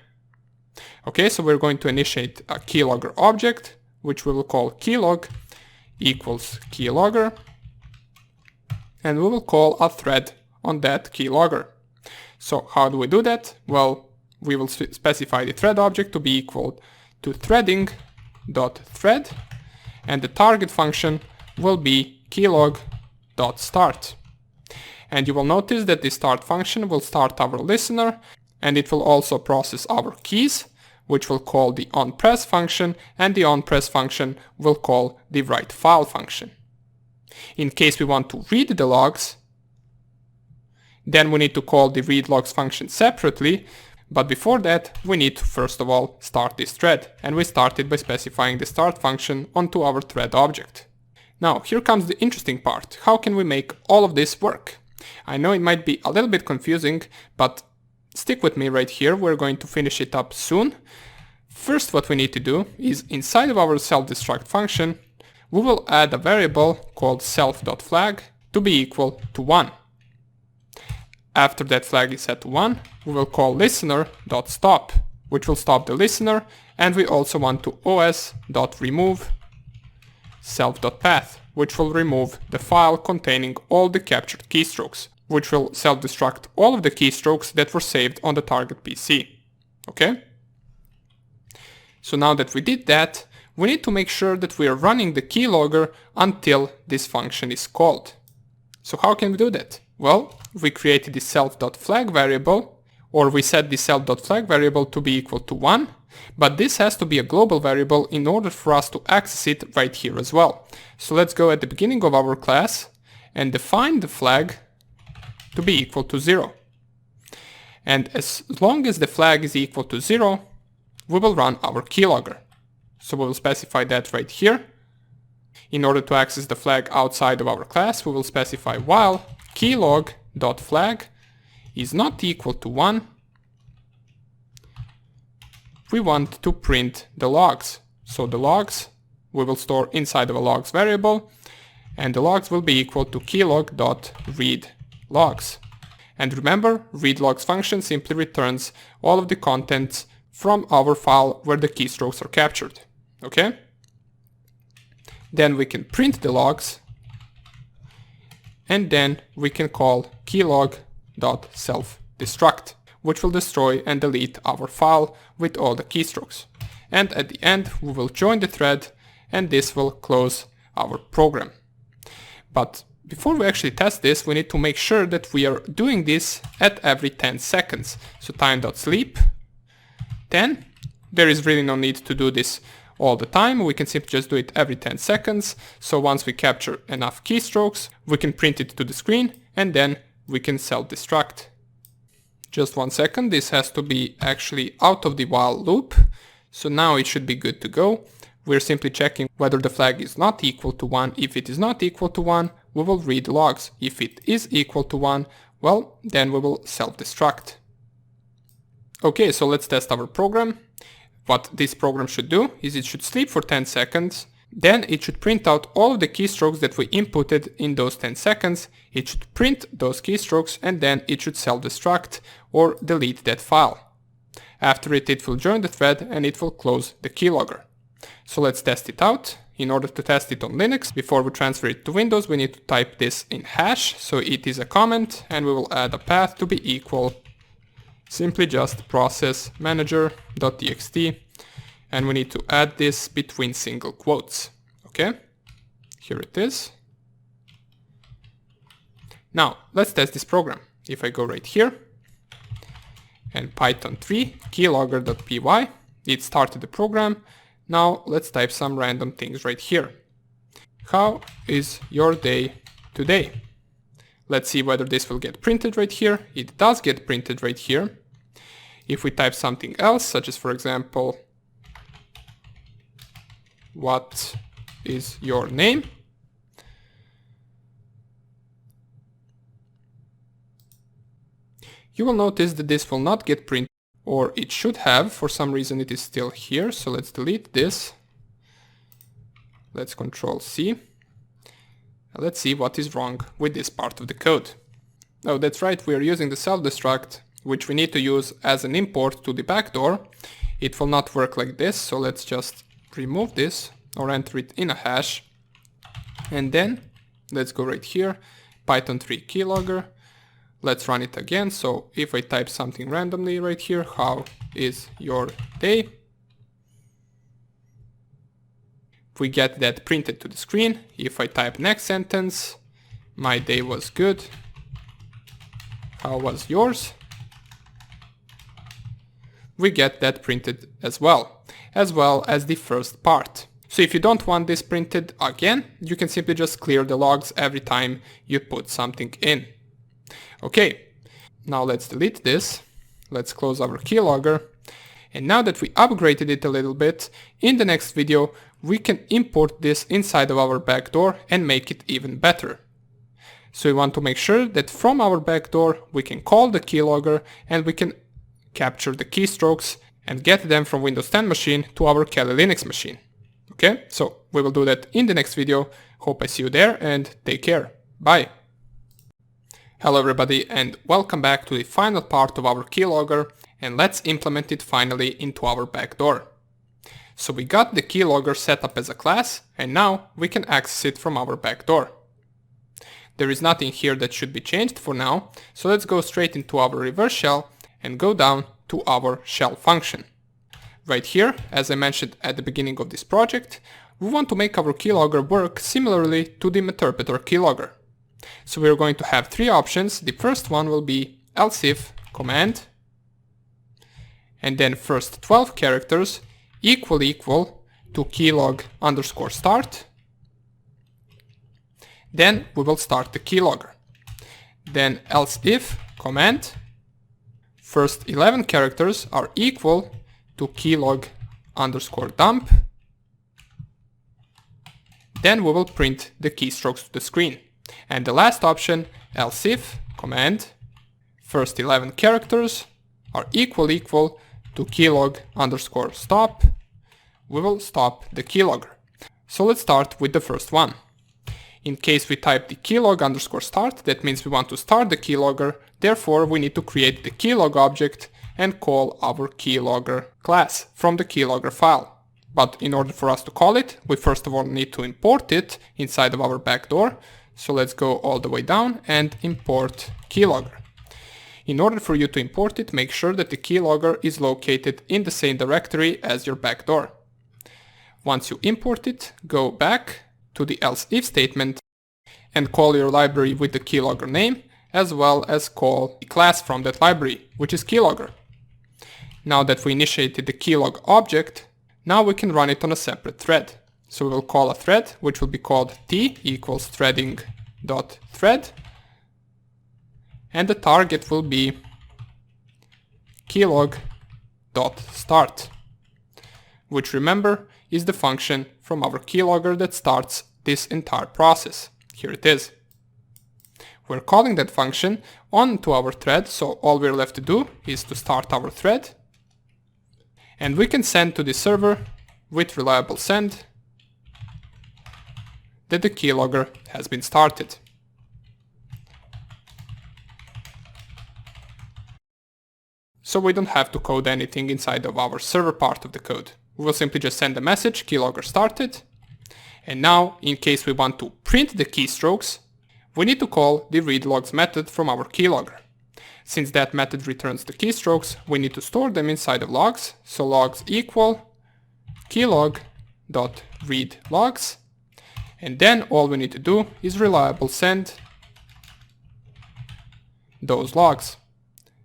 Okay, so we're going to initiate a keylogger object, which we will call keylog equals keylogger, and we will call a thread on that keylogger. So how do we do that? Well, we will specify the thread object to be equal to threading.thread, and the target function will be keylog.start. And you will notice that the start function will start our listener, and it will also process our keys, which will call the onPress function, and the onPress function will call the writeFile function. In case we want to read the logs, then we need to call the readLogs function separately, but before that we need to first of all start this thread, and we start it by specifying the start function onto our thread object. Now here comes the interesting part. How can we make all of this work? I know it might be a little bit confusing, but stick with me right here, we're going to finish it up soon. First, what we need to do is inside of our self-destruct function, we will add a variable called self.flag to be equal to 1. After that flag is set to 1, we will call listener.stop, which will stop the listener, and we also want to os.remove self.path, which will remove the file containing all the captured keystrokes, which will self-destruct all of the keystrokes that were saved on the target PC. Okay? So now that we did that, we need to make sure that we are running the keylogger until this function is called. So how can we do that? Well, we created the self.flag variable, or we set the self.flag variable to be equal to 1, but this has to be a global variable in order for us to access it right here as well. So let's go at the beginning of our class and define the flag to be equal to 0. And as long as the flag is equal to 0, we will run our keylogger. So we will specify that right here. In order to access the flag outside of our class, we will specify while keylog.flag is not equal to 1. We want to print the logs. So the logs we will store inside of a logs variable, and the logs will be equal to keylog.readLogs. And remember, readLogs function simply returns all of the contents from our file where the keystrokes are captured. Okay? Then we can print the logs, and then we can call keylog.self-destruct, which will destroy and delete our file with all the keystrokes. And at the end, we will join the thread, and this will close our program. But before we actually test this, we need to make sure that we are doing this at every 10 seconds. So time.sleep 10. There is really no need to do this all the time. We can simply just do it every 10 seconds. So once we capture enough keystrokes, we can print it to the screen, and then we can self-destruct. Just 1 second, this has to be actually out of the while loop. So now it should be good to go. We're simply checking whether the flag is not equal to 1. If it is not equal to 1, we will read logs. If it is equal to 1, well, then we will self-destruct. Okay, so let's test our program. What this program should do is it should sleep for 10 seconds. Then it should print out all of the keystrokes that we inputted in those 10 seconds. It should print those keystrokes, and then it should self-destruct or delete that file. After it will join the thread, and it will close the keylogger. So let's test it out. In order to test it on Linux, before we transfer it to Windows, we need to type this in hash. So it is a comment, and we will add a path to be equal simply just process manager.txt, and we need to add this between single quotes. Okay, here it is. Now let's test this program. If I go right here and Python 3 keylogger.py, it started the program. Now let's type some random things right here. How is your day today? Let's see whether this will get printed right here. It does get printed right here. If we type something else, such as for example, what is your name? You will notice that this will not get printed, or it should have. For some reason it is still here, so let's delete this. Let's Control C. Let's see what is wrong with this part of the code. Oh, that's right, we are using the self-destruct, which we need to use as an import to the backdoor. It will not work like this, so let's just remove this or enter it in a hash. And then let's go right here, Python 3 keylogger. Let's run it again. So if I type something randomly right here, how is your day? We get that printed to the screen. If I type next sentence, my day was good. How was yours? We get that printed as well as the first part. So if you don't want this printed again, you can simply just clear the logs every time you put something in. Okay, now let's delete this. Let's close our keylogger. And now that we upgraded it a little bit, in the next video, we can import this inside of our backdoor and make it even better. So we want to make sure that from our backdoor, we can call the keylogger and we can capture the keystrokes and get them from Windows 10 machine to our Kali Linux machine. Okay, so we will do that in the next video. Hope I see you there and take care. Bye. Hello everybody and welcome back to the final part of our keylogger, and let's implement it finally into our backdoor. So we got the keylogger set up as a class and now we can access it from our backdoor. There is nothing here that should be changed for now, so let's go straight into our reverse shell and go down to our shell function. Right here, as I mentioned at the beginning of this project, we want to make our keylogger work similarly to the Meterpreter keylogger. So we're going to have three options. The first one will be else if command and then first 12 characters equal to keylog underscore start. Then we will start the keylogger. Then else if command first 11 characters are equal to keylog underscore dump. Then we will print the keystrokes to the screen. And the last option, else if command first 11 characters are equal to keylog underscore stop. We will stop the keylogger. So let's start with the first one. In case we type the keylog underscore start, that means we want to start the keylogger. Therefore, we need to create the keylog object and call our keylogger class from the keylogger file. But in order for us to call it, we first of all need to import it inside of our backdoor. So let's go all the way down and import keylogger. In order for you to import it, make sure that the keylogger is located in the same directory as your backdoor. Once you import it, go back to the else if statement and call your library with the keylogger name, as well as call the class from that library, which is keylogger. Now that we initiated the keylog object, now we can run it on a separate thread. So we will call a thread, which will be called t equals threading.thread. And the target will be keylog.start, which remember is the function from our keylogger that starts this entire process. Here it is. We're calling that function onto our thread, so all we're left to do is to start our thread. And we can send to the server with reliable send that the keylogger has been started. So we don't have to code anything inside of our server part of the code. We will simply just send a message, keylogger started. And now, in case we want to print the keystrokes, we need to call the readlogs method from our keylogger. Since that method returns the keystrokes, we need to store them inside of logs. So logs equal keylog.readlogs. And then all we need to do is reliable send those logs.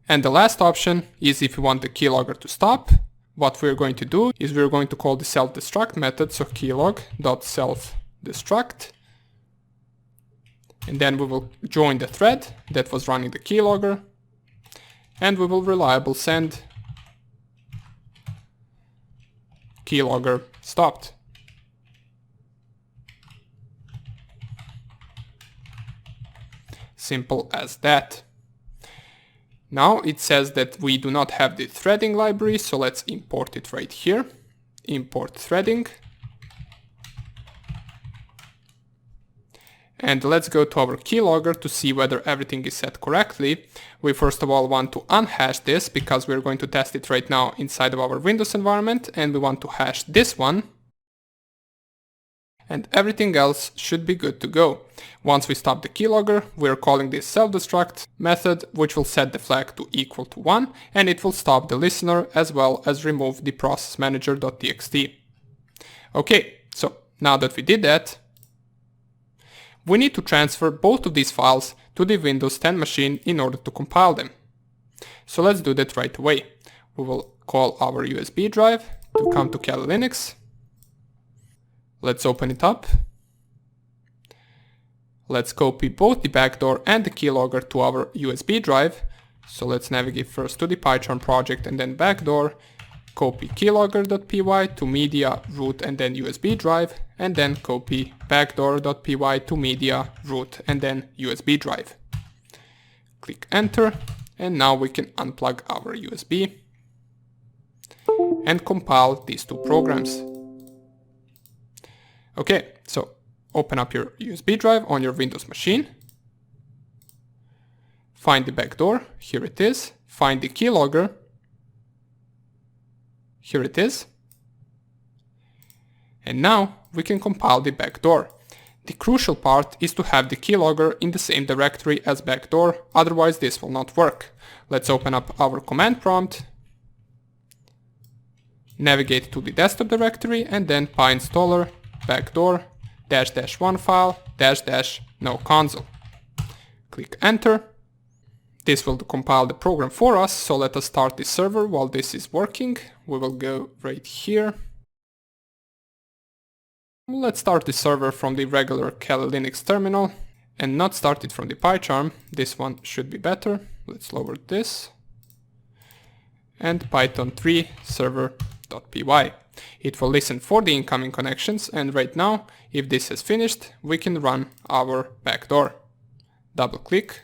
And the last option is if we want the keylogger to stop, what we're going to do is we're going to call the self-destruct method, so keylog.self-destruct. And then we will join the thread that was running the keylogger, and we will reliable send keylogger stopped. Simple as that. Now it says that we do not have the threading library, so let's import it right here. Import threading. And let's go to our keylogger to see whether everything is set correctly. We first of all want to unhash this because we're going to test it right now inside of our Windows environment, and we want to hash this one. And everything else should be good to go. Once we stop the keylogger, we're calling this self-destruct method, which will set the flag to equal to 1, and it will stop the listener as well as remove the process manager.txt. Okay, so now that we did that, we need to transfer both of these files to the Windows 10 machine in order to compile them. So let's do that right away. We will call our USB drive to come to Kali Linux. Let's open it up. Let's copy both the backdoor and the keylogger to our USB drive. So let's navigate first to the PyCharm project and then backdoor. Copy keylogger.py to media, root and then USB drive, and then copy backdoor.py to media, root and then USB drive. Click enter, and now we can unplug our USB and compile these two programs. Okay, so open up your USB drive on your Windows machine. Find the backdoor, here it is. Find the keylogger, here it is. And now we can compile the backdoor. The crucial part is to have the keylogger in the same directory as backdoor, otherwise this will not work. Let's open up our command prompt, navigate to the desktop directory, and then pyinstaller backdoor --1 file --no console. Click enter. This will compile the program for us, so let us start the server while this is working. We will go right here. Let's start the server from the regular Kali Linux terminal and not start it from the PyCharm. This one should be better. Let's lower this. And Python 3 server.py. It will listen for the incoming connections, and right now, if this has finished, we can run our backdoor. Double click.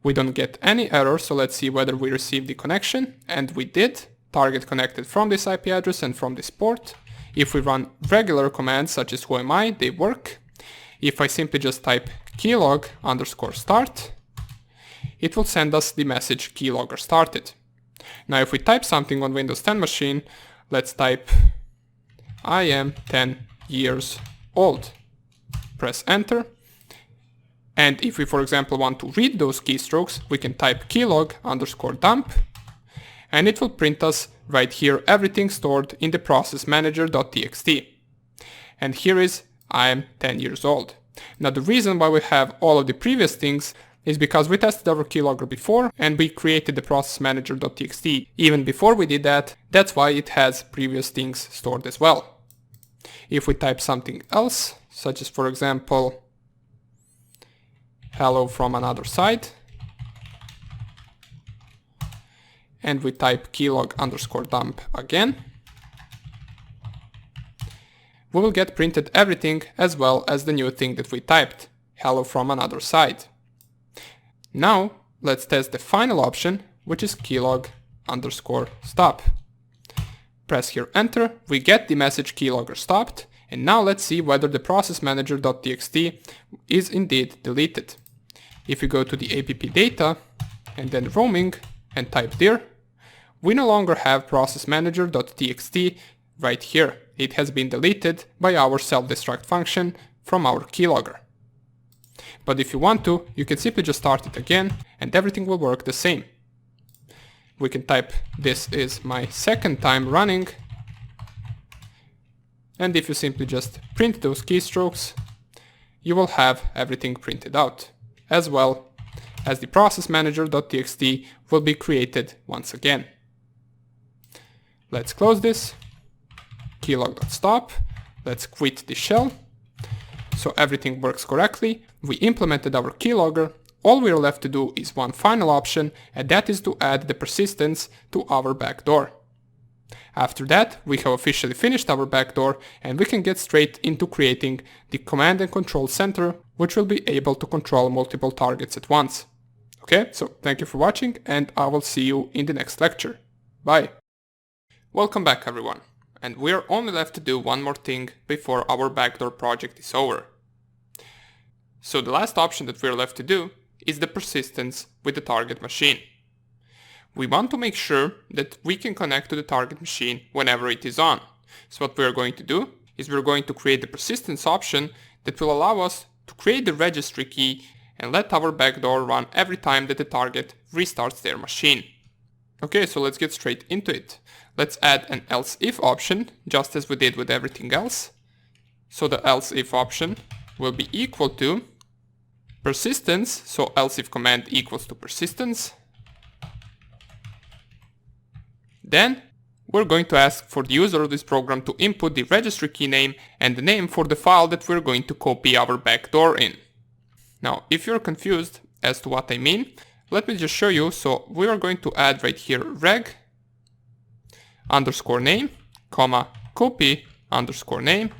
We don't get any error, so let's see whether we received the connection, and we did. Target connected from this IP address and from this port. If we run regular commands such as whoami, they work. If I simply just type keylog_start, it will send us the message keylogger started. Now if we type something on Windows 10 machine, let's type I am 10 years old. Press enter. And if we, for example, want to read those keystrokes, we can type keylog_dump, and it will print us right here everything stored in the process manager.txt. And here is I am 10 years old. Now the reason why we have all of the previous things is because we tested our keylogger before and we created the process manager.txt. Even before we did that, that's why it has previous things stored as well. If we type something else, such as for example, hello from another site, and we type keylog_dump again, we will get printed everything as well as the new thing that we typed, hello from another site. Now let's test the final option, which is keylog_stop. Press here enter, we get the message keylogger stopped, and now let's see whether the process manager.txt is indeed deleted. If we go to the app data and then roaming and type dir, we no longer have process manager.txt right here. It has been deleted by our self-destruct function from our keylogger. But if you want to, you can simply just start it again and everything will work the same. We can type this is my second time running, and if you simply just print those keystrokes, you will have everything printed out, as well as the process manager.txt will be created once again. Let's close this, keylog.stop, let's quit the shell, So everything works correctly. We implemented our keylogger. All we are left to do is one final option, and that is to add the persistence to our backdoor. After that, we have officially finished our backdoor, and we can get straight into creating the command and control center, which will be able to control multiple targets at once. Okay, so thank you for watching, and I will see you in the next lecture. Bye! Welcome back everyone, and we are only left to do one more thing before our backdoor project is over. So the last option that we are left to do is the persistence with the target machine. We want to make sure that we can connect to the target machine whenever it is on. So what we are going to do is we're going to create the persistence option that will allow us to create the registry key and let our backdoor run every time that the target restarts their machine. Okay, so let's get straight into it. Let's add an else if option, just as we did with everything else. So the else if option will be equal to persistence, so else if command equals to persistence. Then we're going to ask for the user of this program to input the registry key name and the name for the file that we're going to copy our backdoor in. Now, if you're confused as to what I mean, let me just show you. So we are going to add right here reg underscore name, comma, copy underscore name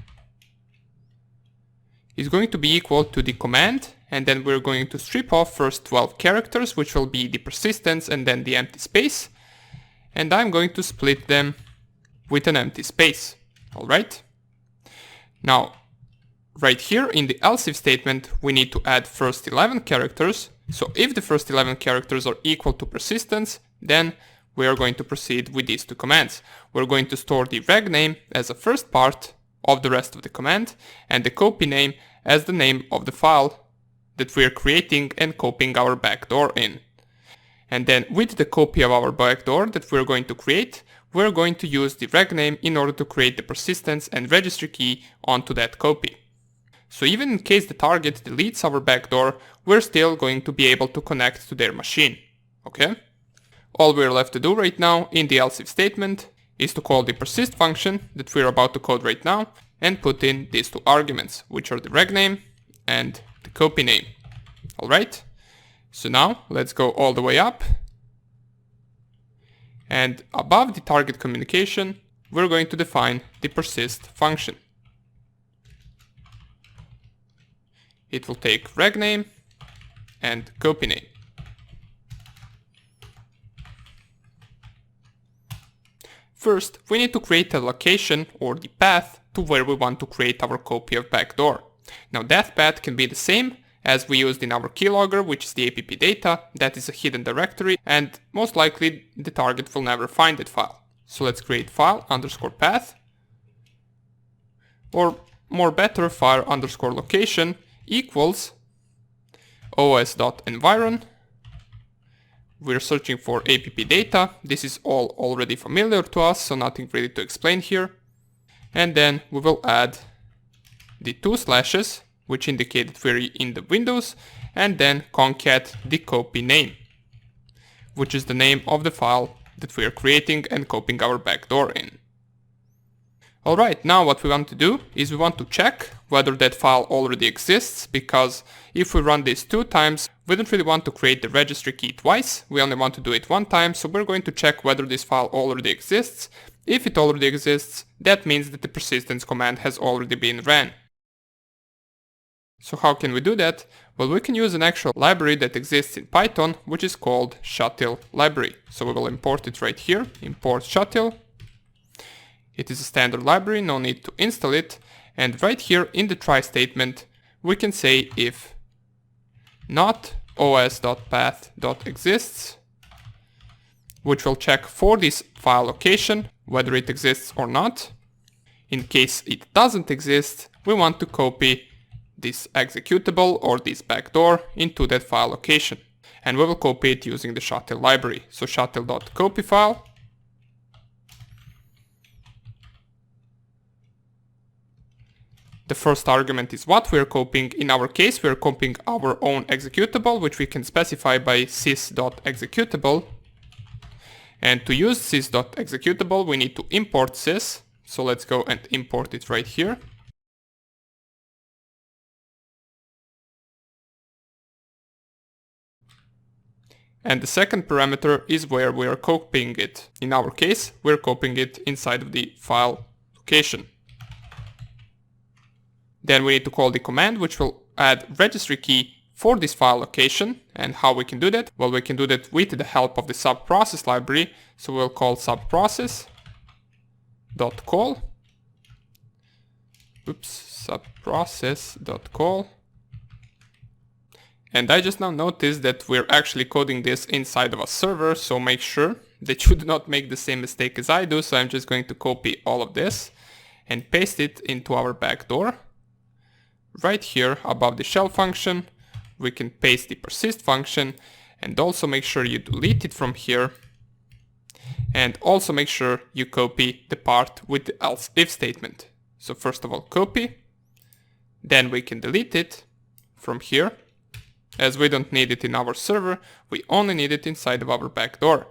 is going to be equal to the command, and then we're going to strip off first 12 characters, which will be the persistence and then the empty space. And I'm going to split them with an empty space. Alright? Now, right here in the else if statement, we need to add first 11 characters. So if the first 11 characters are equal to persistence, then we are going to proceed with these two commands. We're going to store the reg name as a first part of the rest of the command, and the copy name as the name of the file that we are creating and copying our backdoor in. And then with the copy of our backdoor that we're going to create, we're going to use the reg name in order to create the persistence and registry key onto that copy. So even in case the target deletes our backdoor, we're still going to be able to connect to their machine. Okay? All we're left to do right now in the else if statement is to call the persist function that we're about to code right now and put in these two arguments, which are the reg name and the copy name. Alright? So now let's go all the way up, and above the target communication we're going to define the persist function. It will take reg name and copy name. First, we need to create a location or the path to where we want to create our copy of backdoor. Now that path can be the same as we used in our keylogger, which is the app data. That is a hidden directory, and most likely the target will never find that file. So let's create file underscore path, or more better, file underscore location equals os.environ. We're searching for app data. This is all already familiar to us, so nothing really to explain here. And then we will add the two slashes, which indicate that we're in the Windows, and then concat the copy name, which is the name of the file that we are creating and copying our backdoor in. Alright, now what we want to do is we want to check whether that file already exists, because if we run this 2 times, we don't really want to create the registry key twice, we only want to do it 1 time, so we're going to check whether this file already exists. If it already exists, that means that the persistence command has already been ran. So how can we do that? Well, we can use an actual library that exists in Python, which is called shuttle library. So we will import it right here, import shuttle. It is a standard library, no need to install it. And right here in the try statement, we can say if not os.path.exists, which will check for this file location, whether it exists or not. In case it doesn't exist, we want to copy this executable or this backdoor into that file location, and we will copy it using the shuttle library. So shuttle.copy file, the first argument is what we're copying. In our case, we're copying our own executable, which we can specify by sys.executable. And to use sys.executable, we need to import sys. So let's go and import it right here. And the second parameter is where we are copying it. In our case, we're copying it inside of the file location. Then we need to call the command which will add registry key for this file location. And how we can do that? Well, we can do that with the help of the subprocess library. So we'll call subprocess.call. Subprocess.call. And I just now noticed that we're actually coding this inside of a server, so make sure that you do not make the same mistake as I do. So I'm just going to copy all of this and paste it into our backdoor. Right here above the shell function, we can paste the persist function, and also make sure you delete it from here. And also make sure you copy the part with the else if statement. So first of all, copy, then we can delete it from here. As we don't need it in our server, we only need it inside of our backdoor.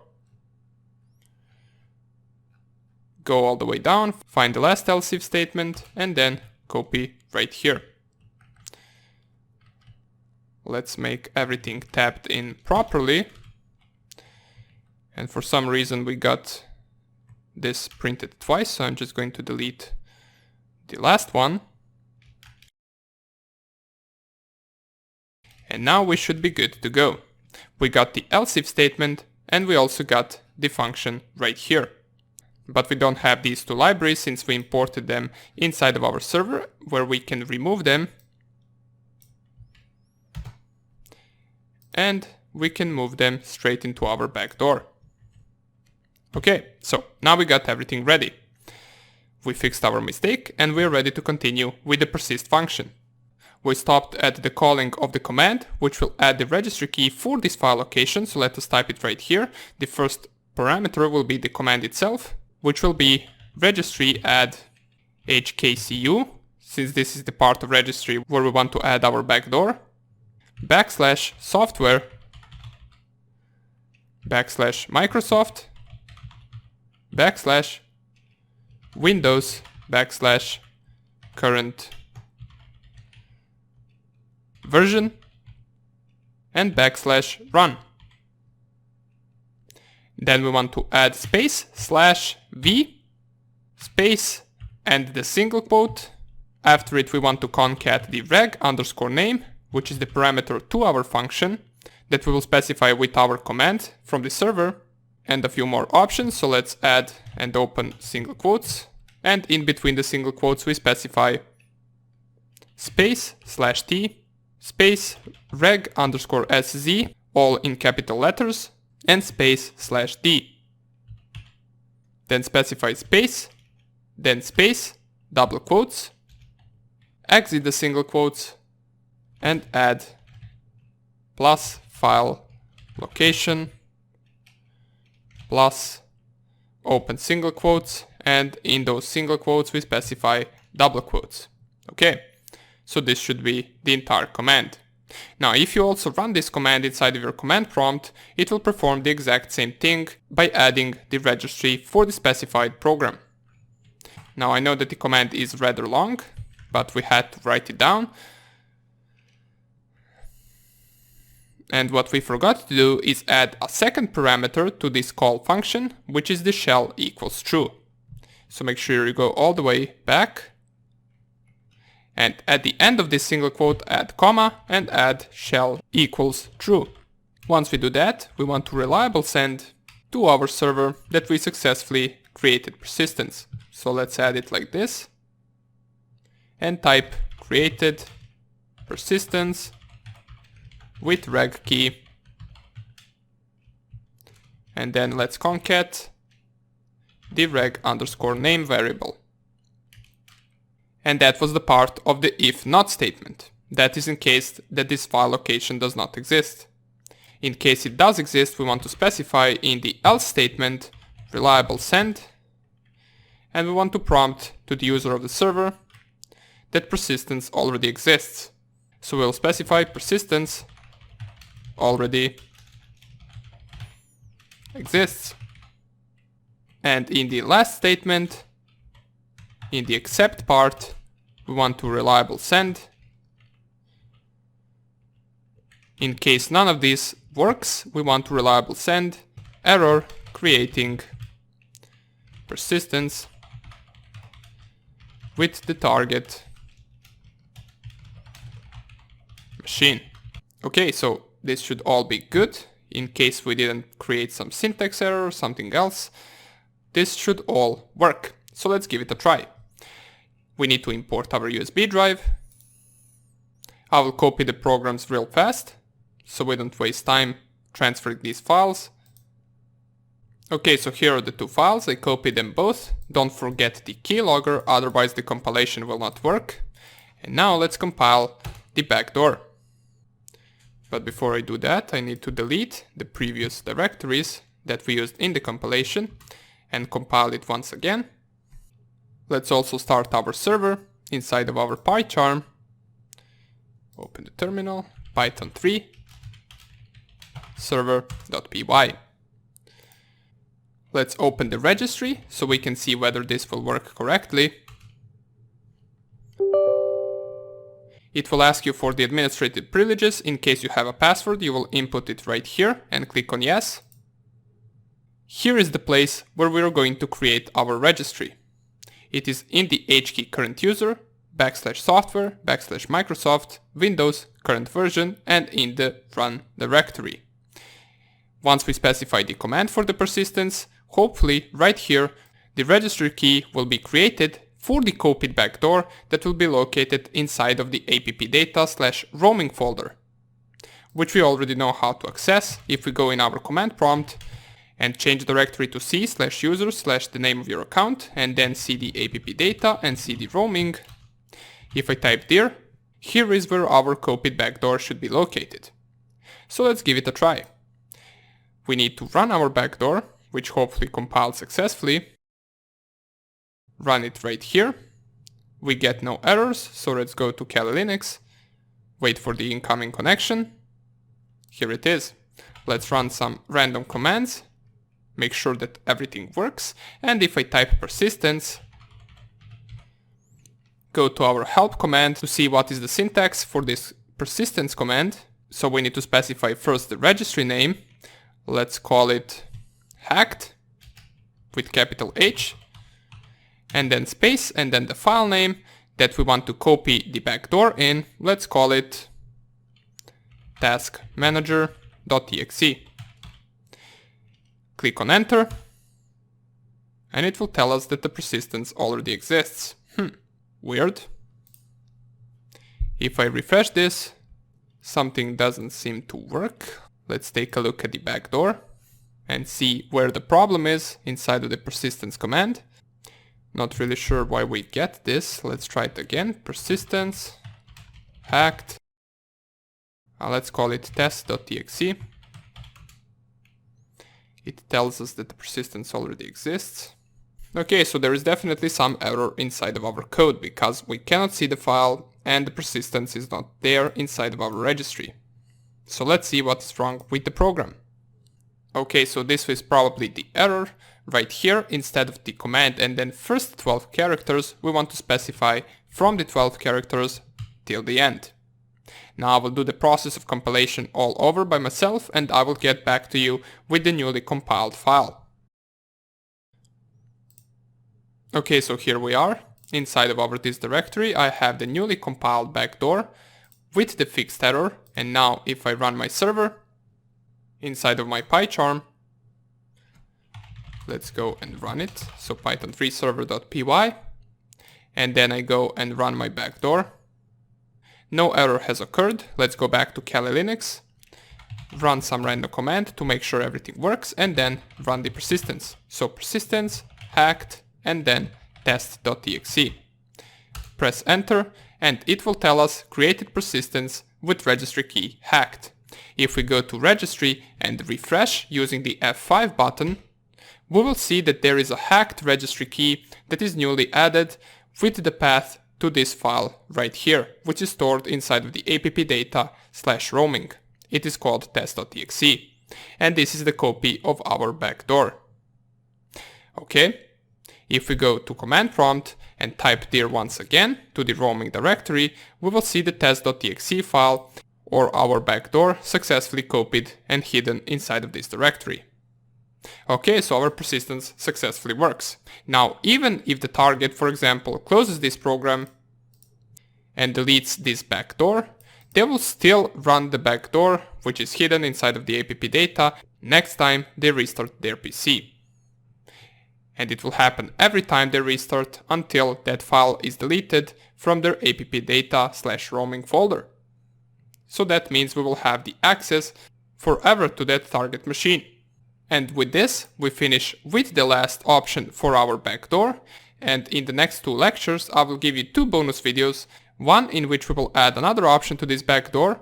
Go all the way down, find the last else if statement, and then copy right here. Let's make everything tabbed in properly. And for some reason we got this printed twice, so I'm just going to delete the last one. And now we should be good to go. We got the else if statement, and we also got the function right here. But we don't have these two libraries since we imported them inside of our server, where we can remove them. And we can move them straight into our backdoor. Okay, so now we got everything ready. We fixed our mistake and we're ready to continue with the persist function. We stopped at the calling of the command, which will add the registry key for this file location, so let us type it right here. The first parameter will be the command itself, which will be registry add hkcu, since this is the part of registry where we want to add our backdoor, \software, \microsoft, \windows, \current version, and \run. Then we want to add space /v space and the single quote. After it we want to concat the reg_name, which is the parameter to our function that we will specify with our command from the server, and a few more options. So let's add and open single quotes, and in between the single quotes we specify space /t space reg_sz, all in capital letters, and space /d. Then specify space, then space, double quotes, exit the single quotes, and add plus file location plus open single quotes, and in those single quotes we specify double quotes. Okay. So this should be the entire command. Now if you also run this command inside of your command prompt, it will perform the exact same thing by adding the registry for the specified program. Now I know that the command is rather long, but we had to write it down. And what we forgot to do is add a second parameter to this call function, which is the shell equals true. So make sure you go all the way back. And at the end of this single quote, add comma and add shell equals true. Once we do that, we want to reliable send to our server that we successfully created persistence. So let's add it like this. And type created persistence with reg key. And then let's concat the reg_name variable. And that was the part of the if not statement. That is in case that this file location does not exist. In case it does exist, we want to specify in the else statement reliable send, and we want to prompt to the user of the server that persistence already exists. So we'll specify persistence already exists. And in the last statement, in the except part, we want to reliable send. In case none of these works, we want to reliable send error creating persistence with the target machine. Okay, so this should all be good. In case we didn't create some syntax error or something else, this should all work. So let's give it a try. We need to import our USB drive. I will copy the programs real fast, so we don't waste time transferring these files. Okay, so here are the two files, I copied them both. Don't forget the keylogger, otherwise the compilation will not work. And now let's compile the backdoor. But before I do that, I need to delete the previous directories that we used in the compilation and compile it once again. Let's also start our server inside of our PyCharm. Open the terminal, Python 3, server.py. Let's open the registry so we can see whether this will work correctly. It will ask you for the administrative privileges. In case you have a password, you will input it right here and click on yes. Here is the place where we are going to create our registry. It is in the hkey current user, /software, /Microsoft, Windows, current version, and in the run directory. Once we specify the command for the persistence, hopefully right here, the registry key will be created for the copied backdoor that will be located inside of the appdata/roaming folder, which we already know how to access if we go in our command prompt and change directory to c/user/the name of your account and then cd appdata and cd roaming. If I type dir, here is where our copied backdoor should be located. So let's give it a try. We need to run our backdoor, which hopefully compiles successfully. Run it right here. We get no errors, so let's go to Kali Linux. Wait for the incoming connection. Here it is. Let's run some random commands. Make sure that everything works. And if I type persistence, go to our help command to see what is the syntax for this persistence command. So we need to specify first the registry name. Let's call it hacked with capital H. And then space, and then the file name that we want to copy the backdoor in. Let's call it taskmanager.exe. Click on enter, and it will tell us that the persistence already exists. Weird. If I refresh this, something doesn't seem to work. Let's take a look at the backdoor and see where the problem is inside of the persistence command. Not really sure why we get this. Let's try it again. Persistence, hacked. Let's call it test.exe. It tells us that the persistence already exists. Okay, so there is definitely some error inside of our code because we cannot see the file and the persistence is not there inside of our registry. So let's see what's wrong with the program. Okay, so this is probably the error. Right here, instead of the command and then first 12 characters, we want to specify from the 12 characters till the end. Now I will do the process of compilation all over by myself and I will get back to you with the newly compiled file. Okay, so here we are. Inside of our this directory, I have the newly compiled backdoor with the fixed error. And now if I run my server inside of my PyCharm, let's go and run it. So Python 3 server.py, and then I go and run my backdoor. No error has occurred. Let's go back to Kali Linux, run some random command to make sure everything works, and then run the persistence. So persistence, hacked, and then test.exe. Press enter, and it will tell us created persistence with registry key hacked. If we go to registry and refresh using the F5 button, we will see that there is a hacked registry key that is newly added with the path to this file right here, which is stored inside of the appdata/roaming. It is called test.exe, and this is the copy of our backdoor. Okay, if we go to command prompt and type dir once again to the roaming directory, we will see the test.exe file or our backdoor successfully copied and hidden inside of this directory. Okay, so our persistence successfully works. Now, even if the target, for example, closes this program and deletes this backdoor, they will still run the backdoor, which is hidden inside of the app data, next time they restart their PC. And it will happen every time they restart until that file is deleted from their app data/roaming folder. So that means we will have the access forever to that target machine. And with this, we finish with the last option for our backdoor. And in the next 2 lectures, I will give you 2 bonus videos, one in which we will add another option to this backdoor,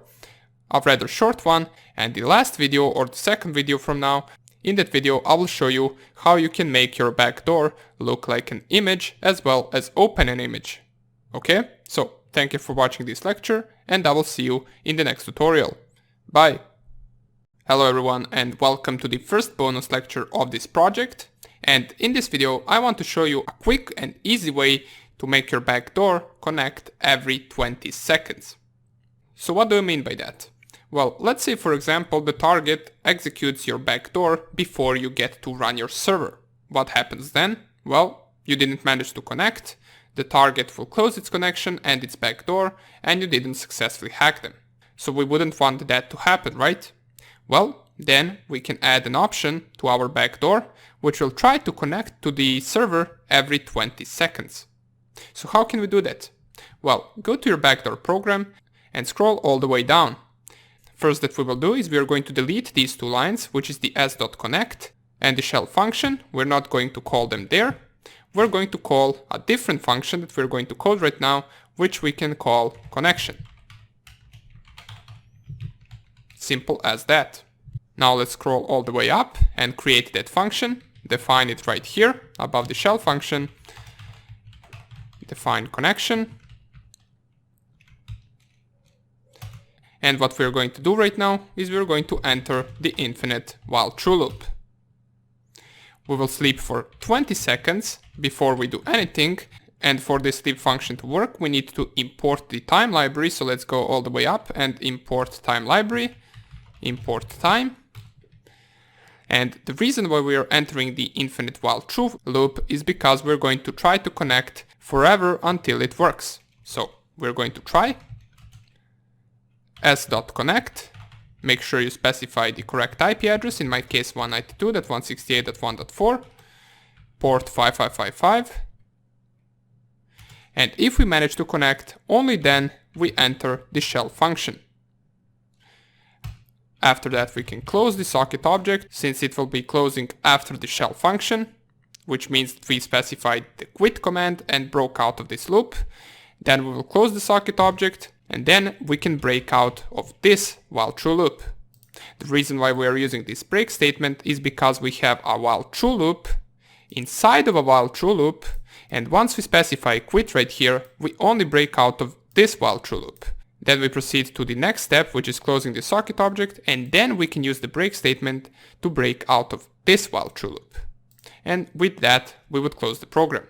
a rather short one, and the last video, or the second video from now, in that video I will show you how you can make your backdoor look like an image as well as open an image. Okay, so thank you for watching this lecture, and I will see you in the next tutorial. Bye! Hello everyone, and welcome to the first bonus lecture of this project. And in this video I want to show you a quick and easy way to make your backdoor connect every 20 seconds. So what do I mean by that? Well, let's say for example the target executes your backdoor before you get to run your server. What happens then? Well, you didn't manage to connect, the target will close its connection and its backdoor, and you didn't successfully hack them. So we wouldn't want that to happen, right? Well, then we can add an option to our backdoor which will try to connect to the server every 20 seconds. So how can we do that? Well, go to your backdoor program and scroll all the way down. First that we will do is we are going to delete these 2 lines, which is the s.connect and the shell function. We're not going to call them there. We're going to call a different function that we're going to code right now, which we can call connection. Simple as that. Now let's scroll all the way up and create that function. Define it right here above the shell function. Define connection. And what we're going to do right now is we're going to enter the infinite while true loop. We will sleep for 20 seconds before we do anything, and for this sleep function to work we need to import the time library. So let's go all the way up and import time library, import time. And the reason why we are entering the infinite while true loop is because we're going to try to connect forever until it works. So we're going to try s.connect, make sure you specify the correct IP address, in my case 192.168.1.4, port 5555, and if we manage to connect, only then we enter the shell function. After that we can close the socket object, since it will be closing after the shell function, which means that we specified the quit command and broke out of this loop. Then we will close the socket object, and then we can break out of this while true loop. The reason why we are using this break statement is because we have a while true loop inside of a while true loop, and once we specify quit right here, we only break out of this while true loop. Then we proceed to the next step, which is closing the socket object, and then we can use the break statement to break out of this while true loop. And with that, we would close the program.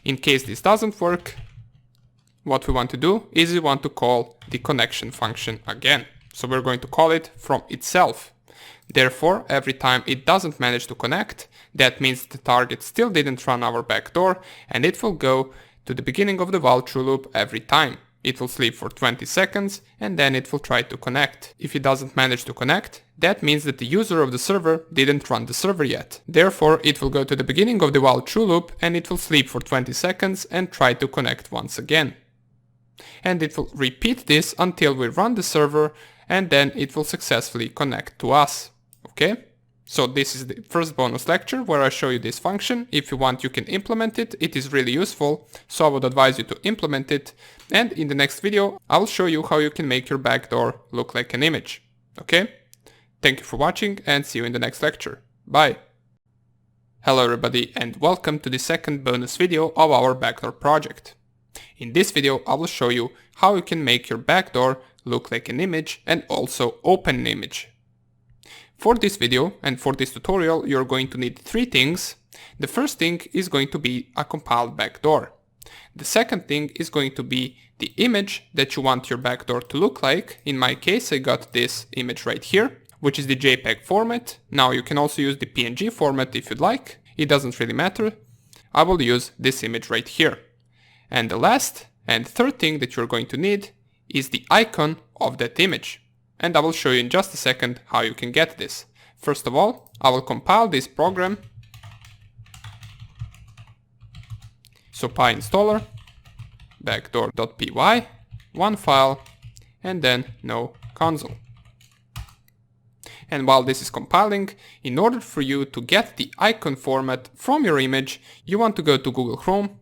In case this doesn't work, what we want to do is we want to call the connection function again. So we're going to call it from itself. Therefore, every time it doesn't manage to connect, that means the target still didn't run our backdoor, and it will go to the beginning of the while true loop every time. It will sleep for 20 seconds and then it will try to connect. If it doesn't manage to connect, that means that the user of the server didn't run the server yet. Therefore, it will go to the beginning of the while true loop and it will sleep for 20 seconds and try to connect once again. And it will repeat this until we run the server, and then it will successfully connect to us. Okay? So this is the first bonus lecture where I show you this function. If you want, you can implement it. It is really useful, so I would advise you to implement it. And in the next video, I'll show you how you can make your backdoor look like an image. Okay? Thank you for watching and see you in the next lecture. Bye! Hello everybody, and welcome to the second bonus video of our backdoor project. In this video, I will show you how you can make your backdoor look like an image and also open an image. For this video and for this tutorial, you're going to need 3 things. The first thing is going to be a compiled backdoor. The second thing is going to be the image that you want your backdoor to look like. In my case, I got this image right here, which is the JPEG format. Now you can also use the PNG format if you'd like. It doesn't really matter. I will use this image right here. And the last and third thing that you're going to need is the icon of that image. And I will show you in just a second how you can get this. First of all, I will compile this program. So PyInstaller, backdoor.py, one file, and then no console. And while this is compiling, in order for you to get the icon format from your image, you want to go to Google Chrome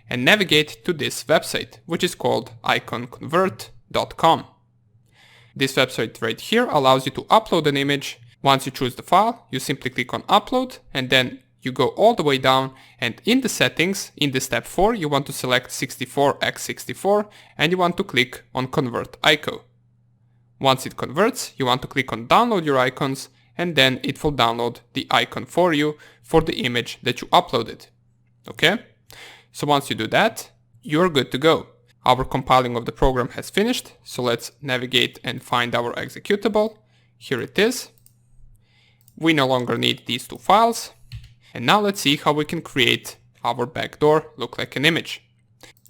and navigate to this website, which is called iconconvert.com. This website right here allows you to upload an image. Once you choose the file, you simply click on upload, and then you go all the way down, and in the settings, in the step 4, you want to select 64x64 and you want to click on convert icon. Once it converts, you want to click on download your icons, and then it will download the icon for you for the image that you uploaded. Okay? So once you do that, you're good to go. Our compiling of the program has finished, so let's navigate and find our executable. Here it is. We no longer need these two files. And now let's see how we can create our backdoor look like an image.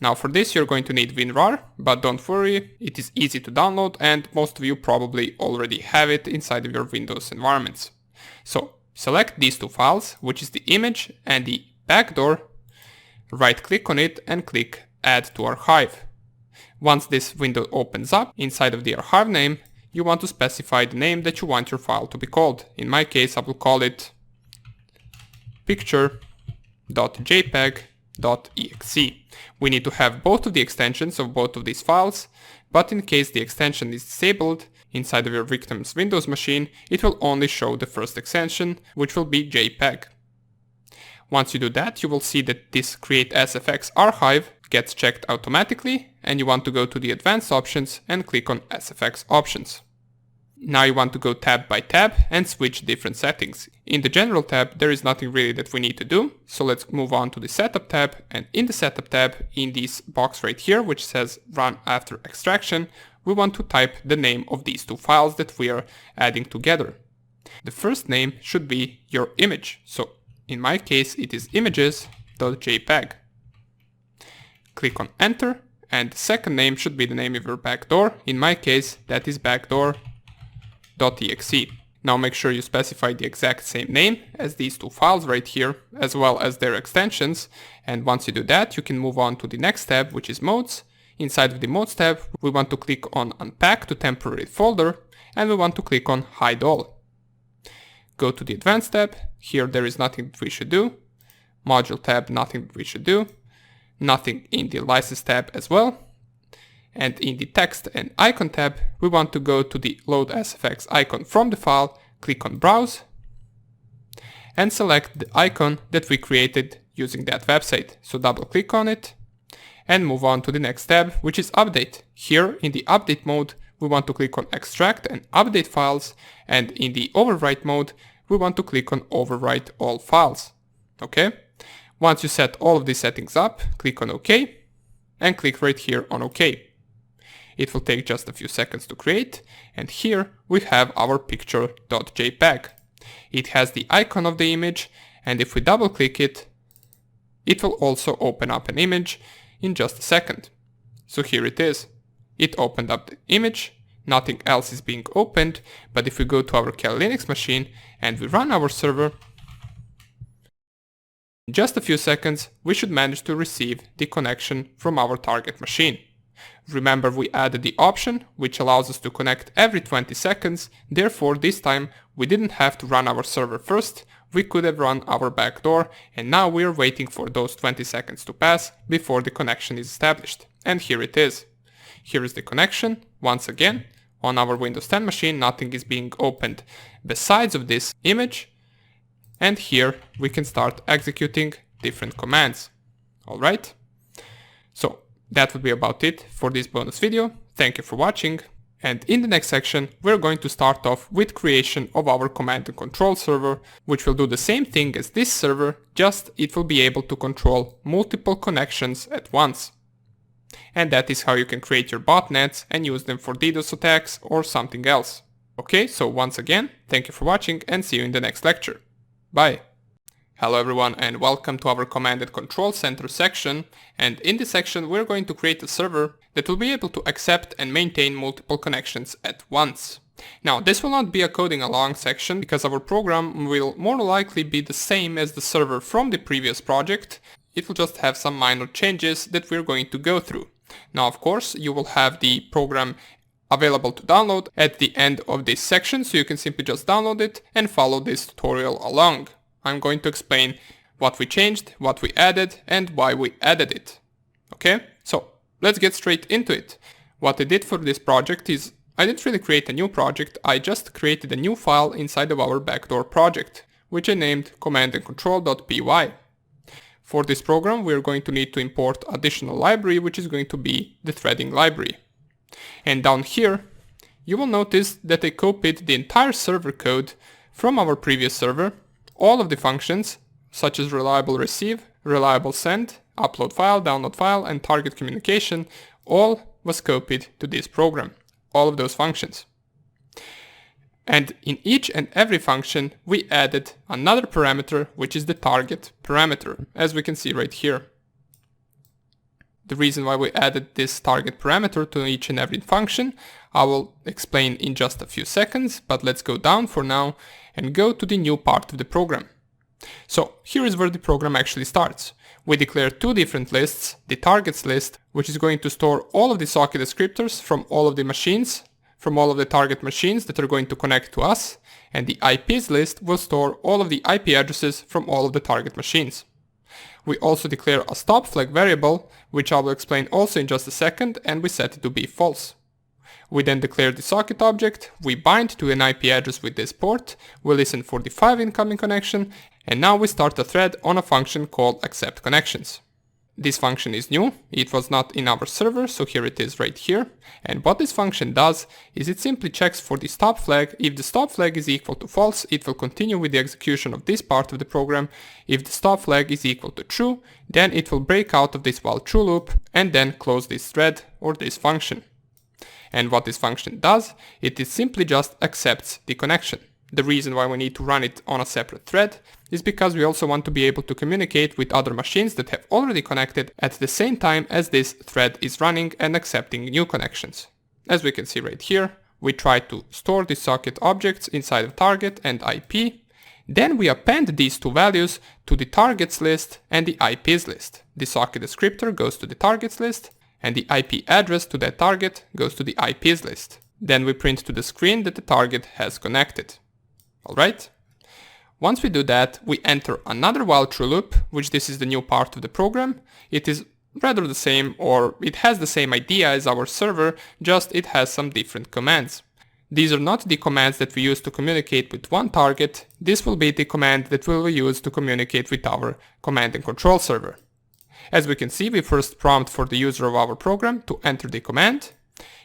Now for this you're going to need WinRAR, but don't worry, it is easy to download and most of you probably already have it inside of your Windows environments. So select these two files, which is the image and the backdoor, right click on it and click Add to Archive. Once this window opens up, inside of the archive name, you want to specify the name that you want your file to be called. In my case, I will call it picture.jpeg.exe. We need to have both of the extensions of both of these files, but in case the extension is disabled inside of your victim's Windows machine, it will only show the first extension, which will be JPEG. Once you do that, you will see that this Create SFX archive gets checked automatically, and you want to go to the advanced options and click on SFX options. Now you want to go tab by tab and switch different settings. In the general tab, there is nothing really that we need to do. So let's move on to the setup tab, and in the setup tab, in this box right here, which says run after extraction, we want to type the name of these two files that we are adding together. The first name should be your image. So in my case, it is images.jpg. Click on enter, and the second name should be the name of your backdoor. In my case, that is backdoor.exe. Now make sure you specify the exact same name as these two files right here, as well as their extensions. And once you do that, you can move on to the next tab, which is modes. Inside of the modes tab, we want to click on unpack to temporary folder, and we want to click on hide all. Go to the advanced tab. Here there is nothing that we should do. Module tab, nothing that we should do. Nothing in the license tab as well. And in the text and icon tab, we want to go to the load SFX icon from the file, click on browse, and select the icon that we created using that website. So double click on it and move on to the next tab, which is update. Here in the update mode, we want to click on extract and update files, and in the overwrite mode, we want to click on overwrite all files. Okay? Once you set all of these settings up, click on OK and click right here on OK. It will take just a few seconds to create, and here we have our picture.jpg. It has the icon of the image, and if we double click it, it will also open up an image in just a second. So here it is. It opened up the image, nothing else is being opened, but if we go to our Kali Linux machine and we run our server, in just a few seconds we should manage to receive the connection from our target machine. Remember, we added the option which allows us to connect every 20 seconds, therefore this time we didn't have to run our server first, we could have run our backdoor, and now we are waiting for those 20 seconds to pass before the connection is established. And here it is. Here is the connection. Once again, on our Windows 10 machine, nothing is being opened besides of this image, and here we can start executing different commands. Alright? So that would be about it for this bonus video. Thank you for watching, And in the next section, we're going to start off with creation of our command and control server, which will do the same thing as this server, just it will be able to control multiple connections at once. And that is how you can create your botnets and use them for DDoS attacks or something else. Okay, so once again, thank you for watching and see you in the next lecture. Bye! Hello everyone and welcome to our Command and Control Center section, and in this section we're going to create a server that will be able to accept and maintain multiple connections at once. Now this will not be a coding along section because our program will more likely be the same as the server from the previous project. It will just have some minor changes that we're going to go through. Now of course you will have the program available to download at the end of this section, so you can simply just download it and follow this tutorial along. I'm going to explain what we changed, what we added, and why we added it. Okay, so let's get straight into it. What I did for this project is I didn't really create a new project, I just created a new file inside of our Backdoor project, which I named commandandcontrol.py. For this program we're going to need to import additional library, which is going to be the threading library. And down here you will notice that I copied the entire server code from our previous server. All of the functions, such as reliable receive, reliable send, upload file, download file, and target communication, all was copied to this program. All of those functions. And in each and every function, we added another parameter, which is the target parameter, as we can see right here. The reason why we added this target parameter to each and every function, I will explain in just a few seconds, but let's go down for now and go to the new part of the program. So here is where the program actually starts. We declare two different lists, the targets list, which is going to store all of the socket descriptors from all of the machines, from all of the target machines that are going to connect to us, and the IPs list will store all of the IP addresses from all of the target machines. We also declare a stop flag variable, which I will explain also in just a second, and we set it to be false. We then declare the socket object, we bind to an IP address with this port, we listen for the 5 incoming connection, and now we start a thread on a function called accept connections. This function is new, it was not in our server, so here it is right here. And what this function does is it simply checks for the stop flag. If the stop flag is equal to false, it will continue with the execution of this part of the program. If the stop flag is equal to true, then it will break out of this while true loop and then close this thread or this function. And what this function does, it is simply just accepts the connection. The reason why we need to run it on a separate thread is because we also want to be able to communicate with other machines that have already connected at the same time as this thread is running and accepting new connections. As we can see right here, we try to store the socket objects inside of target and IP. Then we append these two values to the targets list and the IPs list. The socket descriptor goes to the targets list, and the IP address to that target goes to the IPs list. Then we print to the screen that the target has connected. Alright? Once we do that, we enter another while true loop, which this is the new part of the program. It is rather the same, or it has the same idea as our server, just it has some different commands. These are not the commands that we use to communicate with one target, this will be the command that we will use to communicate with our command and control server. As we can see, we first prompt for the user of our program to enter the command.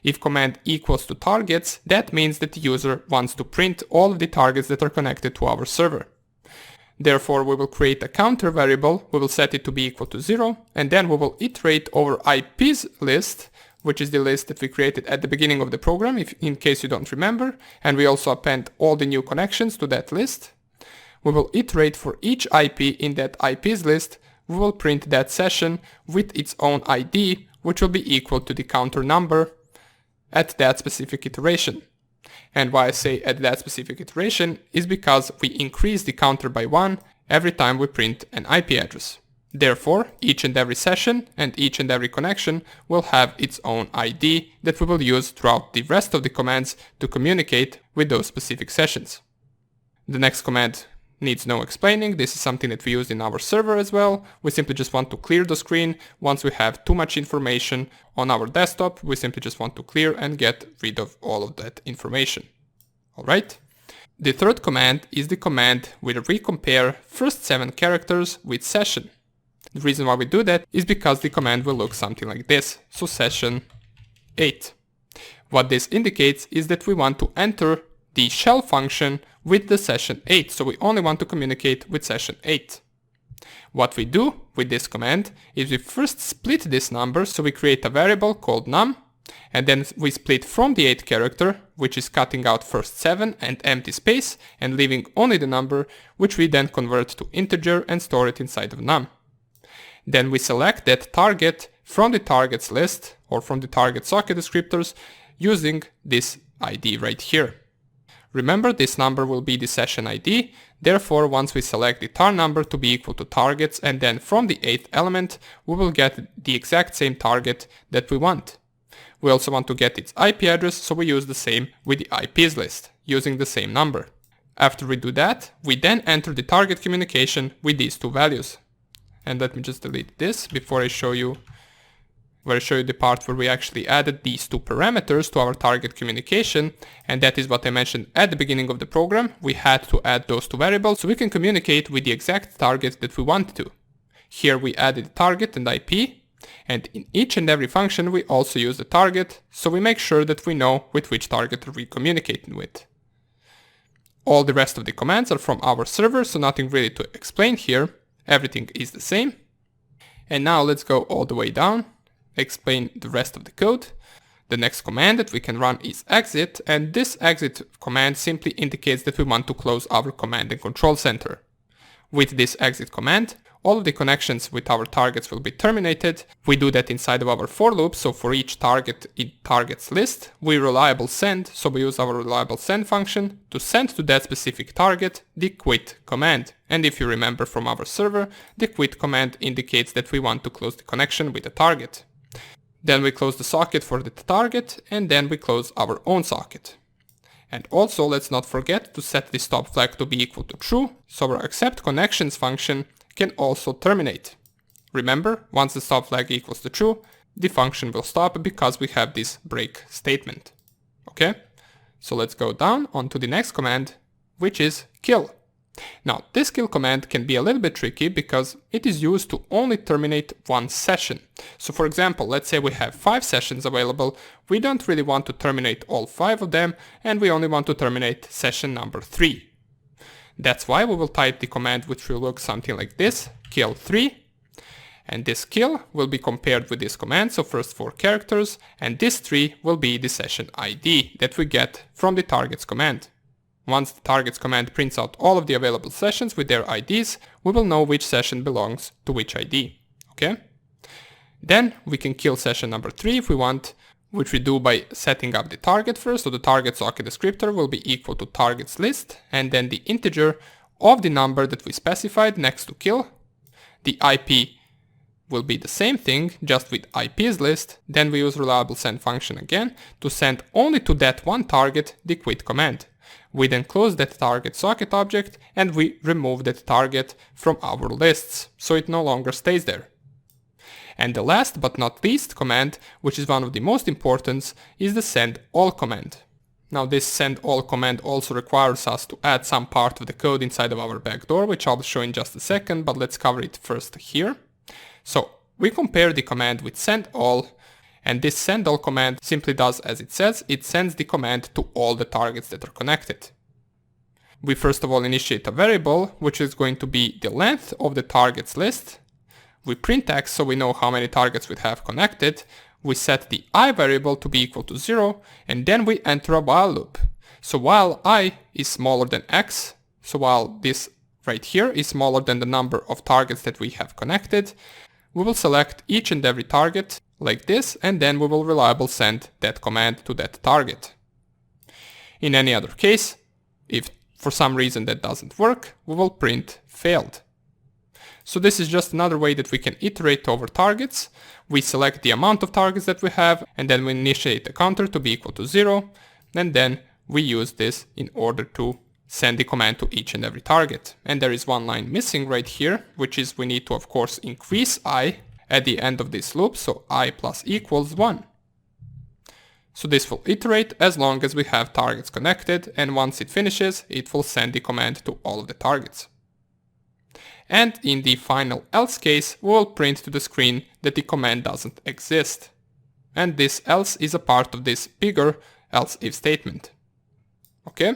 If command equals to targets, that means that the user wants to print all of the targets that are connected to our server. Therefore, we will create a counter variable, we will set it to be equal to 0, and then we will iterate over IPs list, which is the list that we created at the beginning of the program, in case you don't remember, and we also append all the new connections to that list. We will iterate for each IP in that IPs list, we will print that session with its own ID, which will be equal to the counter number at that specific iteration. And why I say at that specific iteration is because we increase the counter by 1 every time we print an IP address. Therefore, each and every session and each and every connection will have its own ID that we will use throughout the rest of the commands to communicate with those specific sessions. The next command needs no explaining, this is something that we use in our server as well. We simply just want to clear the screen. Once we have too much information on our desktop, we simply just want to clear and get rid of all of that information. Alright? The third command is the command where we compare first 7 characters with session. The reason why we do that is because the command will look something like this. So session 8. What this indicates is that we want to enter the shell function with the session 8, so we only want to communicate with session 8. What we do with this command is we first split this number, so we create a variable called num, and then we split from the 8th character, which is cutting out first 7 and empty space, and leaving only the number, which we then convert to integer and store it inside of num. Then we select that target from the targets list, or from the target socket descriptors, using this ID right here. Remember, this number will be the session ID, therefore once we select the tar number to be equal to targets, and then from the 8th element, we will get the exact same target that we want. We also want to get its IP address, so we use the same with the IPs list, using the same number. After we do that, we then enter the target communication with these two values. And let me just delete this before I show you the part where we actually added these two parameters to our target communication, and that is what I mentioned at the beginning of the program. We had to add those two variables so we can communicate with the exact target that we want to. Here we added target and IP, and in each and every function we also use the target, so we make sure that we know with which target we're communicating with. All the rest of the commands are from our server, so nothing really to explain here. Everything is the same. And now let's go all the way down, explain the rest of the code. The next command that we can run is exit, and this exit command simply indicates that we want to close our command and control center. With this exit command, all of the connections with our targets will be terminated. We do that inside of our for loop, so for each target in targets list, we reliable send, so we use our reliable send function to send to that specific target the quit command. And if you remember from our server, the quit command indicates that we want to close the connection with the target. Then we close the socket for the target, and then we close our own socket. And also, let's not forget to set the stop flag to be equal to true, so our accept connections function can also terminate. Remember, once the stop flag equals to true, the function will stop because we have this break statement. Okay? So let's go down onto the next command, which is kill. Now, this kill command can be a little bit tricky because it is used to only terminate one session. So for example, let's say we have 5 sessions available, we don't really want to terminate all 5 of them, and we only want to terminate session number 3. That's why we will type the command which will look something like this, kill 3. And this kill will be compared with this command, so first 4 characters, and this 3 will be the session ID that we get from the targets command. Once the targets command prints out all of the available sessions with their IDs, we will know which session belongs to which ID. Okay? Then we can kill session number 3 if we want, which we do by setting up the target first, so the target socket descriptor will be equal to targets list, and then the integer of the number that we specified next to kill. The IP will be the same thing, just with IPs list. Then we use reliable send function again to send only to that one target the quit command. We then close that target socket object and we remove that target from our lists, so it no longer stays there. And the last but not least command, which is one of the most important, is the send all command. Now this send all command also requires us to add some part of the code inside of our backdoor, which I'll show in just a second, but let's cover it first here. So we compare the command with send all, and this send all command simply does as it says, it sends the command to all the targets that are connected. We first of all initiate a variable, which is going to be the length of the targets list. We print x so we know how many targets we have connected. We set the I variable to be equal to 0, and then we enter a while loop. So while I is smaller than x, so while this right here is smaller than the number of targets that we have connected, we will select each and every target like this, and then we will reliable send that command to that target. In any other case, if for some reason that doesn't work, we will print failed. So this is just another way that we can iterate over targets. We select the amount of targets that we have, and then we initiate the counter to be equal to 0, and then we use this in order to send the command to each and every target. And there is one line missing right here, which is we need to of course increase I at the end of this loop, so I plus equals 1. So this will iterate as long as we have targets connected, and once it finishes, it will send the command to all of the targets. And in the final else case, we will print to the screen that the command doesn't exist. and this else is a part of this bigger else if statement. Okay?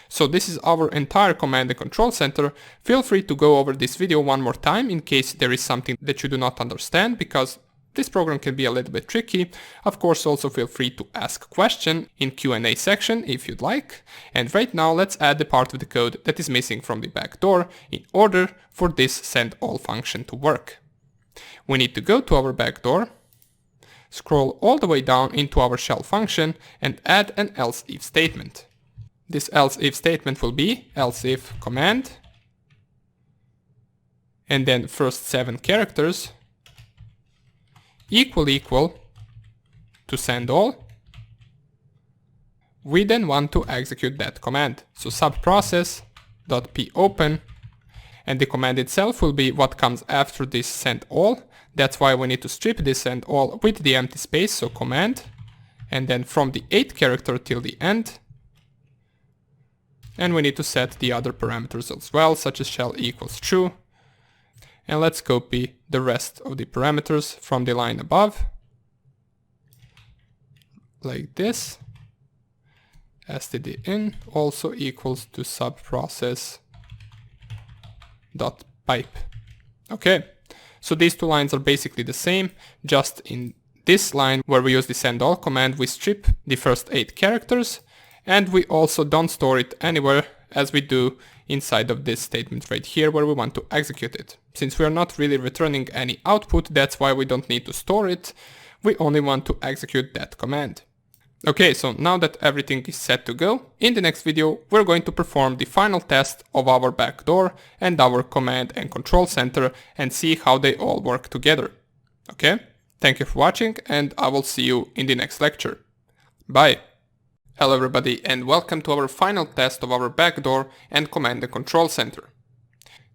So this is our entire command and control center. Feel free to go over this video one more time in case there is something that you do not understand, because this program can be a little bit tricky. Of course, also feel free to ask a question in Q&A section if you'd like. And right now let's add the part of the code that is missing from the backdoor in order for this send all function to work. We need to go to our backdoor, scroll all the way down into our shell function and add an else if statement. This else if statement will be else if command and then first 7 characters equal to send all. We then want to execute that command. So subprocess.popen, and the command itself will be what comes after this send all. That's why we need to strip this send all with the empty space, so command, and then from the 8th character till the end. And we need to set the other parameters as well, such as shell equals true. And let's copy the rest of the parameters from the line above, like this. std_in also equals to subprocess.pipe. Okay, so these two lines are basically the same, just in this line where we use the send all command, we strip the first 8 characters, and we also don't store it anywhere as we do inside of this statement right here where we want to execute it. Since we are not really returning any output, that's why we don't need to store it. We only want to execute that command. Okay, so now that everything is set to go, in the next video we're going to perform the final test of our backdoor and our command and control center and see how they all work together. Okay? Thank you for watching, and I will see you in the next lecture. Bye! Hello everybody, and welcome to our final test of our backdoor and command and control center.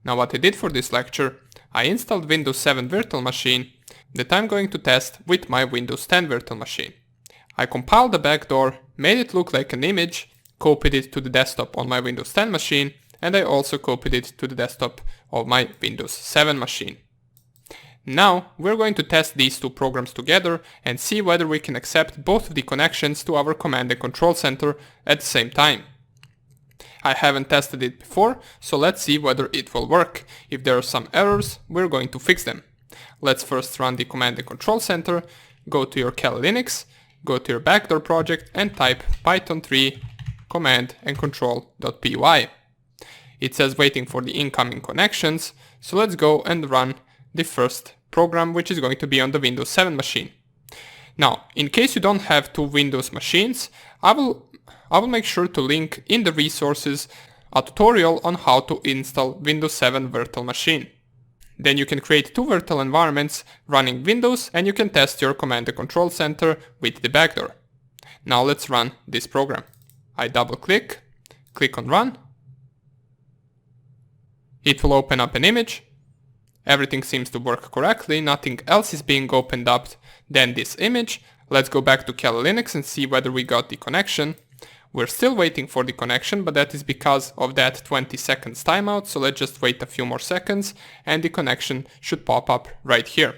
Now what I did for this lecture, I installed Windows 7 virtual machine that I'm going to test with my Windows 10 virtual machine. I compiled the backdoor, made it look like an image, copied it to the desktop on my Windows 10 machine, and I also copied it to the desktop of my Windows 7 machine. Now we're going to test these two programs together and see whether we can accept both of the connections to our command and control center at the same time. I haven't tested it before, so let's see whether it will work. If there are some errors, we're going to fix them. Let's first run the command and control center, go to your Kali Linux, go to your backdoor project and type python 3 command and control.py. It says waiting for the incoming connections, so let's go and run the first program, which is going to be on the Windows 7 machine. Now, in case you don't have two Windows machines, I will make sure to link in the resources a tutorial on how to install Windows 7 virtual machine. Then you can create two virtual environments running Windows and you can test your command and control center with the backdoor. Now let's run this program. I double click on run. It will open up an image. Everything seems to work correctly, nothing else is being opened up than this image. Let's go back to Kali Linux and see whether we got the connection. We're still waiting for the connection, but that is because of that 20 seconds timeout, so let's just wait a few more seconds and the connection should pop up right here.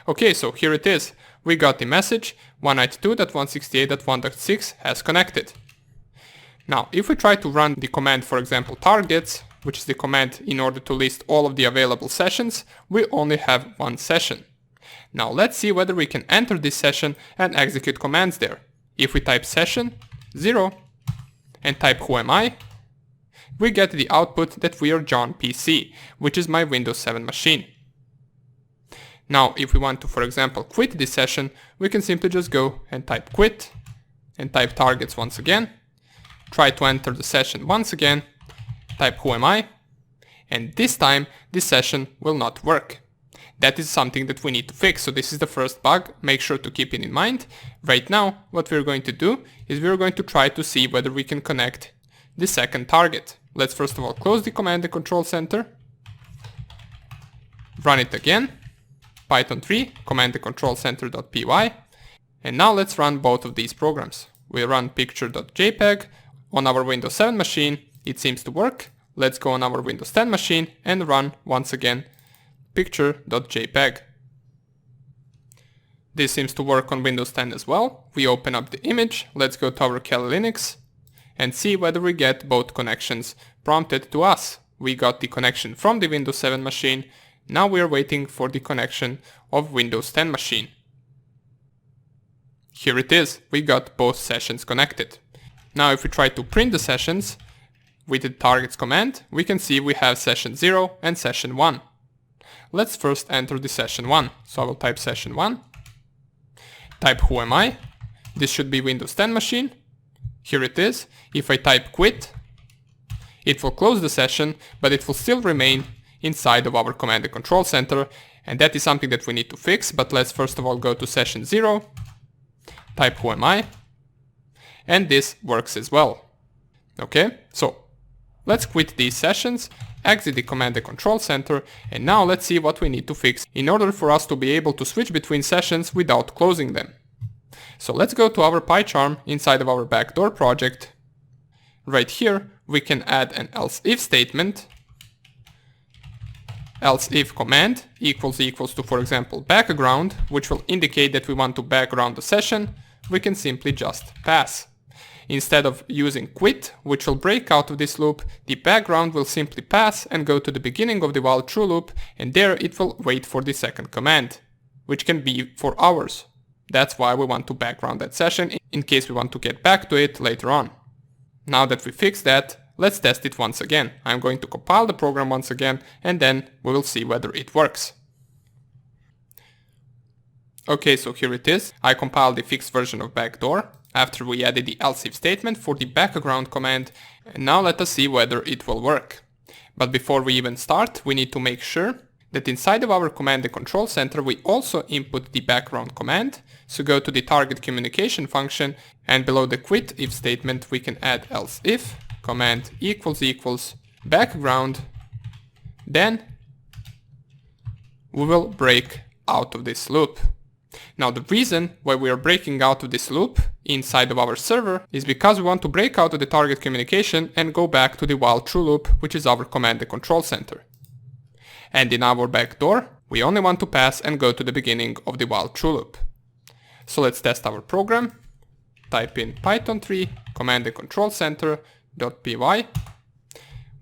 Okay, so here it is. We got the message 192.168.1.6 has connected. Now, if we try to run the command, for example, targets, which is the command in order to list all of the available sessions, we only have one session. Now let's see whether we can enter this session and execute commands there. If we type session 0 and type who am I, we get the output that we are John PC, which is my Windows 7 machine. Now if we want to, for example, quit this session, we can simply just go and type quit and type targets once again, try to enter the session once again, type who am I, and this time this session will not work. That is something that we need to fix, so this is the first bug, make sure to keep it in mind. Right now what we're going to do is we're going to try to see whether we can connect the second target. Let's first of all close the command and control center, run it again, python 3 command and control center.py, and now let's run both of these programs. We run picture.jpg on our Windows 7 machine. It seems to work. Let's go on our Windows 10 machine and run once again picture.jpg. This seems to work on Windows 10 as well. We open up the image, let's go to our Kali Linux and see whether we get both connections prompted to us. We got the connection from the Windows 7 machine. Now we are waiting for the connection of Windows 10 machine. Here it is, we got both sessions connected. Now if we try to print the sessions with the targets command, we can see we have session 0 and session 1. Let's first enter the session 1. So I will type session 1, type who am I, this should be Windows 10 machine, here it is. If I type quit, it will close the session, but it will still remain inside of our command and control center, and that is something that we need to fix. But let's first of all go to session 0, type who am I, and this works as well. Okay, so let's quit these sessions, exit the command and control center, and now let's see what we need to fix in order for us to be able to switch between sessions without closing them. So let's go to our PyCharm inside of our Backdoor project. Right here we can add an else if statement. Else if command equals to, for example, background, which will indicate that we want to background the session. We can simply just pass. Instead of using quit, which will break out of this loop, the background will simply pass and go to the beginning of the while true loop, and there it will wait for the second command, which can be for hours. That's why we want to background that session in case we want to get back to it later on. Now that we fixed that, let's test it once again. I'm going to compile the program once again, and then we will see whether it works. Okay, so here it is. I compiled the fixed version of Backdoor after we added the else if statement for the background command, and now let us see whether it will work. But before we even start, we need to make sure that inside of our command and control center we also input the background command. So go to the target communication function, and below the quit if statement we can add else if command equals background. Then we will break out of this loop. Now the reason why we are breaking out of this loop inside of our server is because we want to break out of the target communication and go back to the while true loop, which is our command and control center. And in our backdoor, we only want to pass and go to the beginning of the while true loop. So let's test our program. Type in python3 command and control center.py,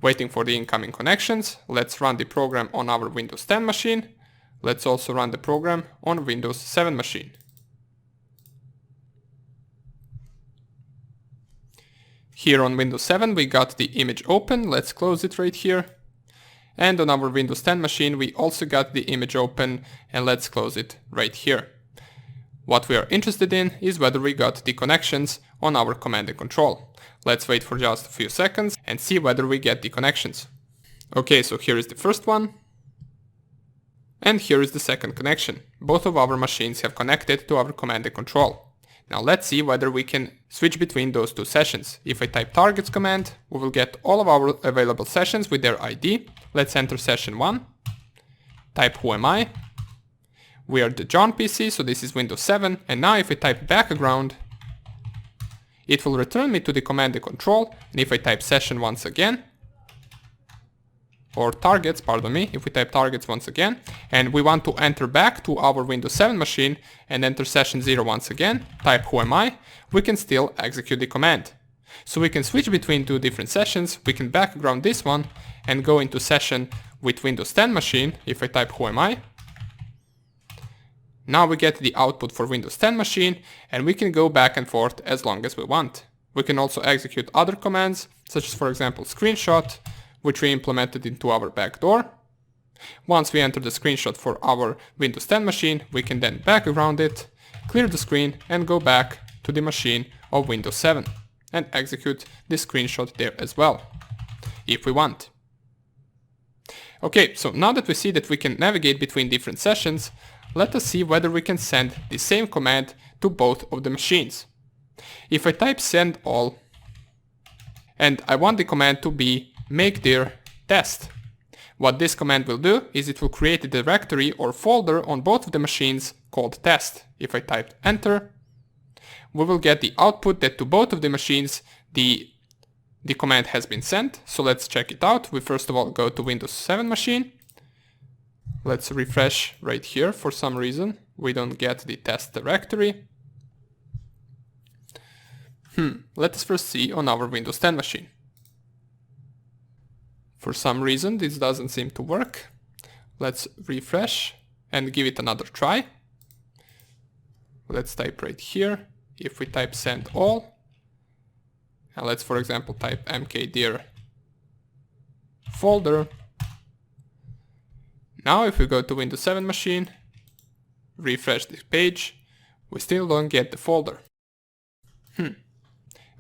waiting for the incoming connections. Let's run the program on our Windows 10 machine. Let's also run the program on Windows 7 machine. Here on Windows 7 we got the image open. Let's close it right here. And on our Windows 10 machine we also got the image open, and let's close it right here. What we are interested in is whether we got the connections on our command and control. Let's wait for just a few seconds and see whether we get the connections. Okay, so here is the first one. And here is the second connection. Both of our machines have connected to our command and control. Now let's see whether we can switch between those two sessions. If I type targets command, we will get all of our available sessions with their ID. Let's enter session 1. Type who am I. We are the John PC, so this is Windows 7. And now if I type background, it will return me to the command and control. And if I type session once again, or targets, pardon me, if we type targets once again, and we want to enter back to our Windows 7 machine and enter session 0 once again, type who am I, we can still execute the command. So we can switch between two different sessions. We can background this one and go into session with Windows 10 machine. If I type who am I, now we get the output for Windows 10 machine, and we can go back and forth as long as we want. We can also execute other commands, such as for example screenshot, which we implemented into our backdoor. Once we enter the screenshot for our Windows 10 machine, we can then background it, clear the screen, and go back to the machine of Windows 7 and execute the screenshot there as well, if we want. Okay, so now that we see that we can navigate between different sessions, let us see whether we can send the same command to both of the machines. If I type send all, and I want the command to be make dir test. What this command will do is it will create a directory or folder on both of the machines called test. If I type enter, we will get the output that to both of the machines the command has been sent. So let's check it out. We first of all go to Windows 7 machine. Let's refresh right here for some reason. we don't get the test directory. Let us first see on our Windows 10 machine. For some reason this doesn't seem to work. Let's refresh and give it another try. Let's type right here. If we type send all, and let's for example type mkdir folder. Now if we go to Windows 7 machine, refresh this page, we still don't get the folder.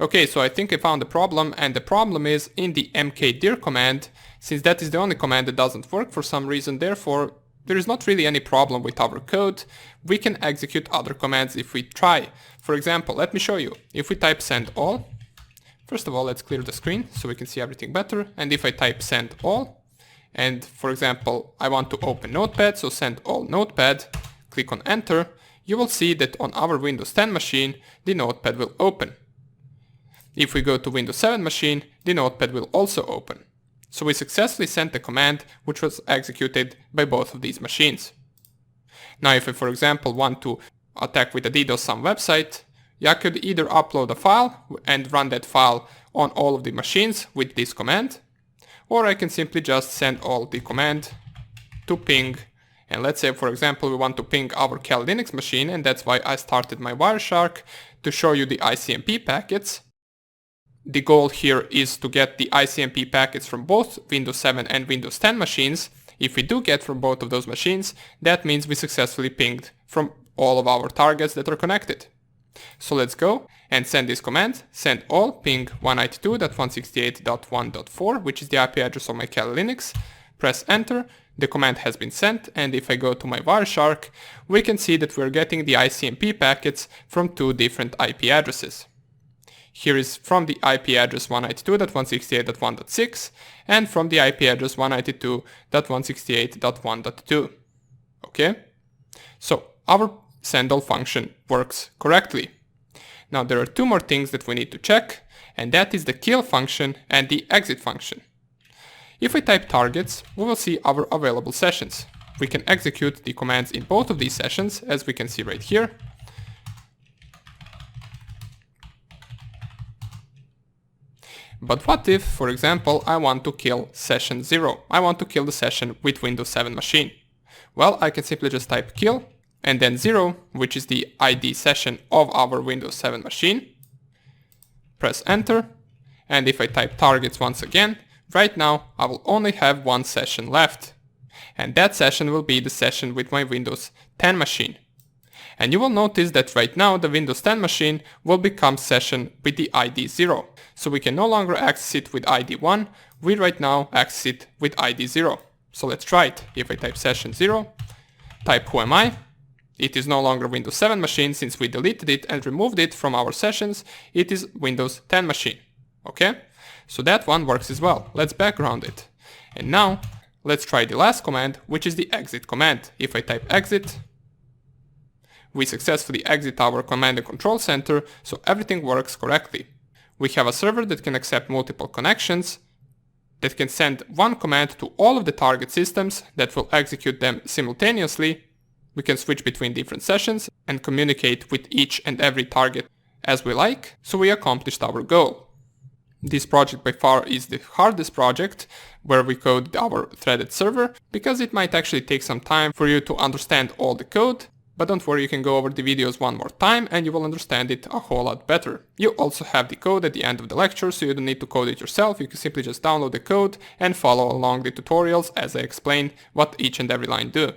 Okay, so I think I found the problem, and the problem is in the mkdir command. Since that is the only command that doesn't work for some reason, therefore there is not really any problem with our code. We can execute other commands if we try. For example, let me show you. If we type send all, first of all let's clear the screen so we can see everything better, and if I type send all, and for example I want to open Notepad, so send all Notepad, click on enter, you will see that on our Windows 10 machine the Notepad will open. If we go to Windows 7 machine, the Notepad will also open. So we successfully sent a command which was executed by both of these machines. Now if I for example want to attack with a DDoS some website, I could either upload a file and run that file on all of the machines with this command, or I can simply just send all the command to ping. And let's say for example we want to ping our Cal Linux machine, and that's why I started my Wireshark to show you the ICMP packets. The goal here is to get the ICMP packets from both Windows 7 and Windows 10 machines. If we do get from both of those machines, that means we successfully pinged from all of our targets that are connected. So let's go and send this command, send all ping 192.168.1.4, which is the IP address of my Cal Linux. Press enter, the command has been sent, and if I go to my Wireshark, we can see that we're getting the ICMP packets from two different IP addresses. Here is from the IP address 192.168.1.6 and from the IP address 192.168.1.2. Okay? So our send all function works correctly. Now there are two more things that we need to check, and that is the kill function and the exit function. If we type targets, we will see our available sessions. We can execute the commands in both of these sessions, as we can see right here. But what if, for example, I want to kill session 0? I want to kill the session with Windows 7 machine. Well, I can simply just type kill and then 0, which is the ID session of our Windows 7 machine. Press enter, and if I type targets once again, right now I will only have one session left. And that session will be the session with my Windows 10 machine. And you will notice that right now the Windows 10 machine will become session with the ID 0. So we can no longer access it with ID 1, we right now access it with ID 0. So let's try it. If I type session 0, type who am I, it is no longer Windows 7 machine since we deleted it and removed it from our sessions, it is Windows 10 machine. Okay? So that one works as well. Let's background it. And now let's try the last command, which is the exit command. If I type exit, we successfully exit our command and control center, so everything works correctly. We have a server that can accept multiple connections, that can send one command to all of the target systems that will execute them simultaneously. We can switch between different sessions and communicate with each and every target as we like, so we accomplished our goal. This project by far is the hardest project where we code our threaded server, because it might actually take some time for you to understand all the code. But don't worry, you can go over the videos one more time and you will understand it a whole lot better. You also have the code at the end of the lecture, so you don't need to code it yourself. You can simply just download the code and follow along the tutorials as I explain what each and every line do.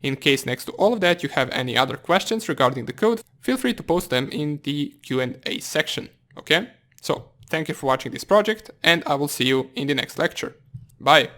In case next to all of that you have any other questions regarding the code, feel free to post them in the Q&A section. Okay? So, thank you for watching this project, and I will see you in the next lecture. Bye!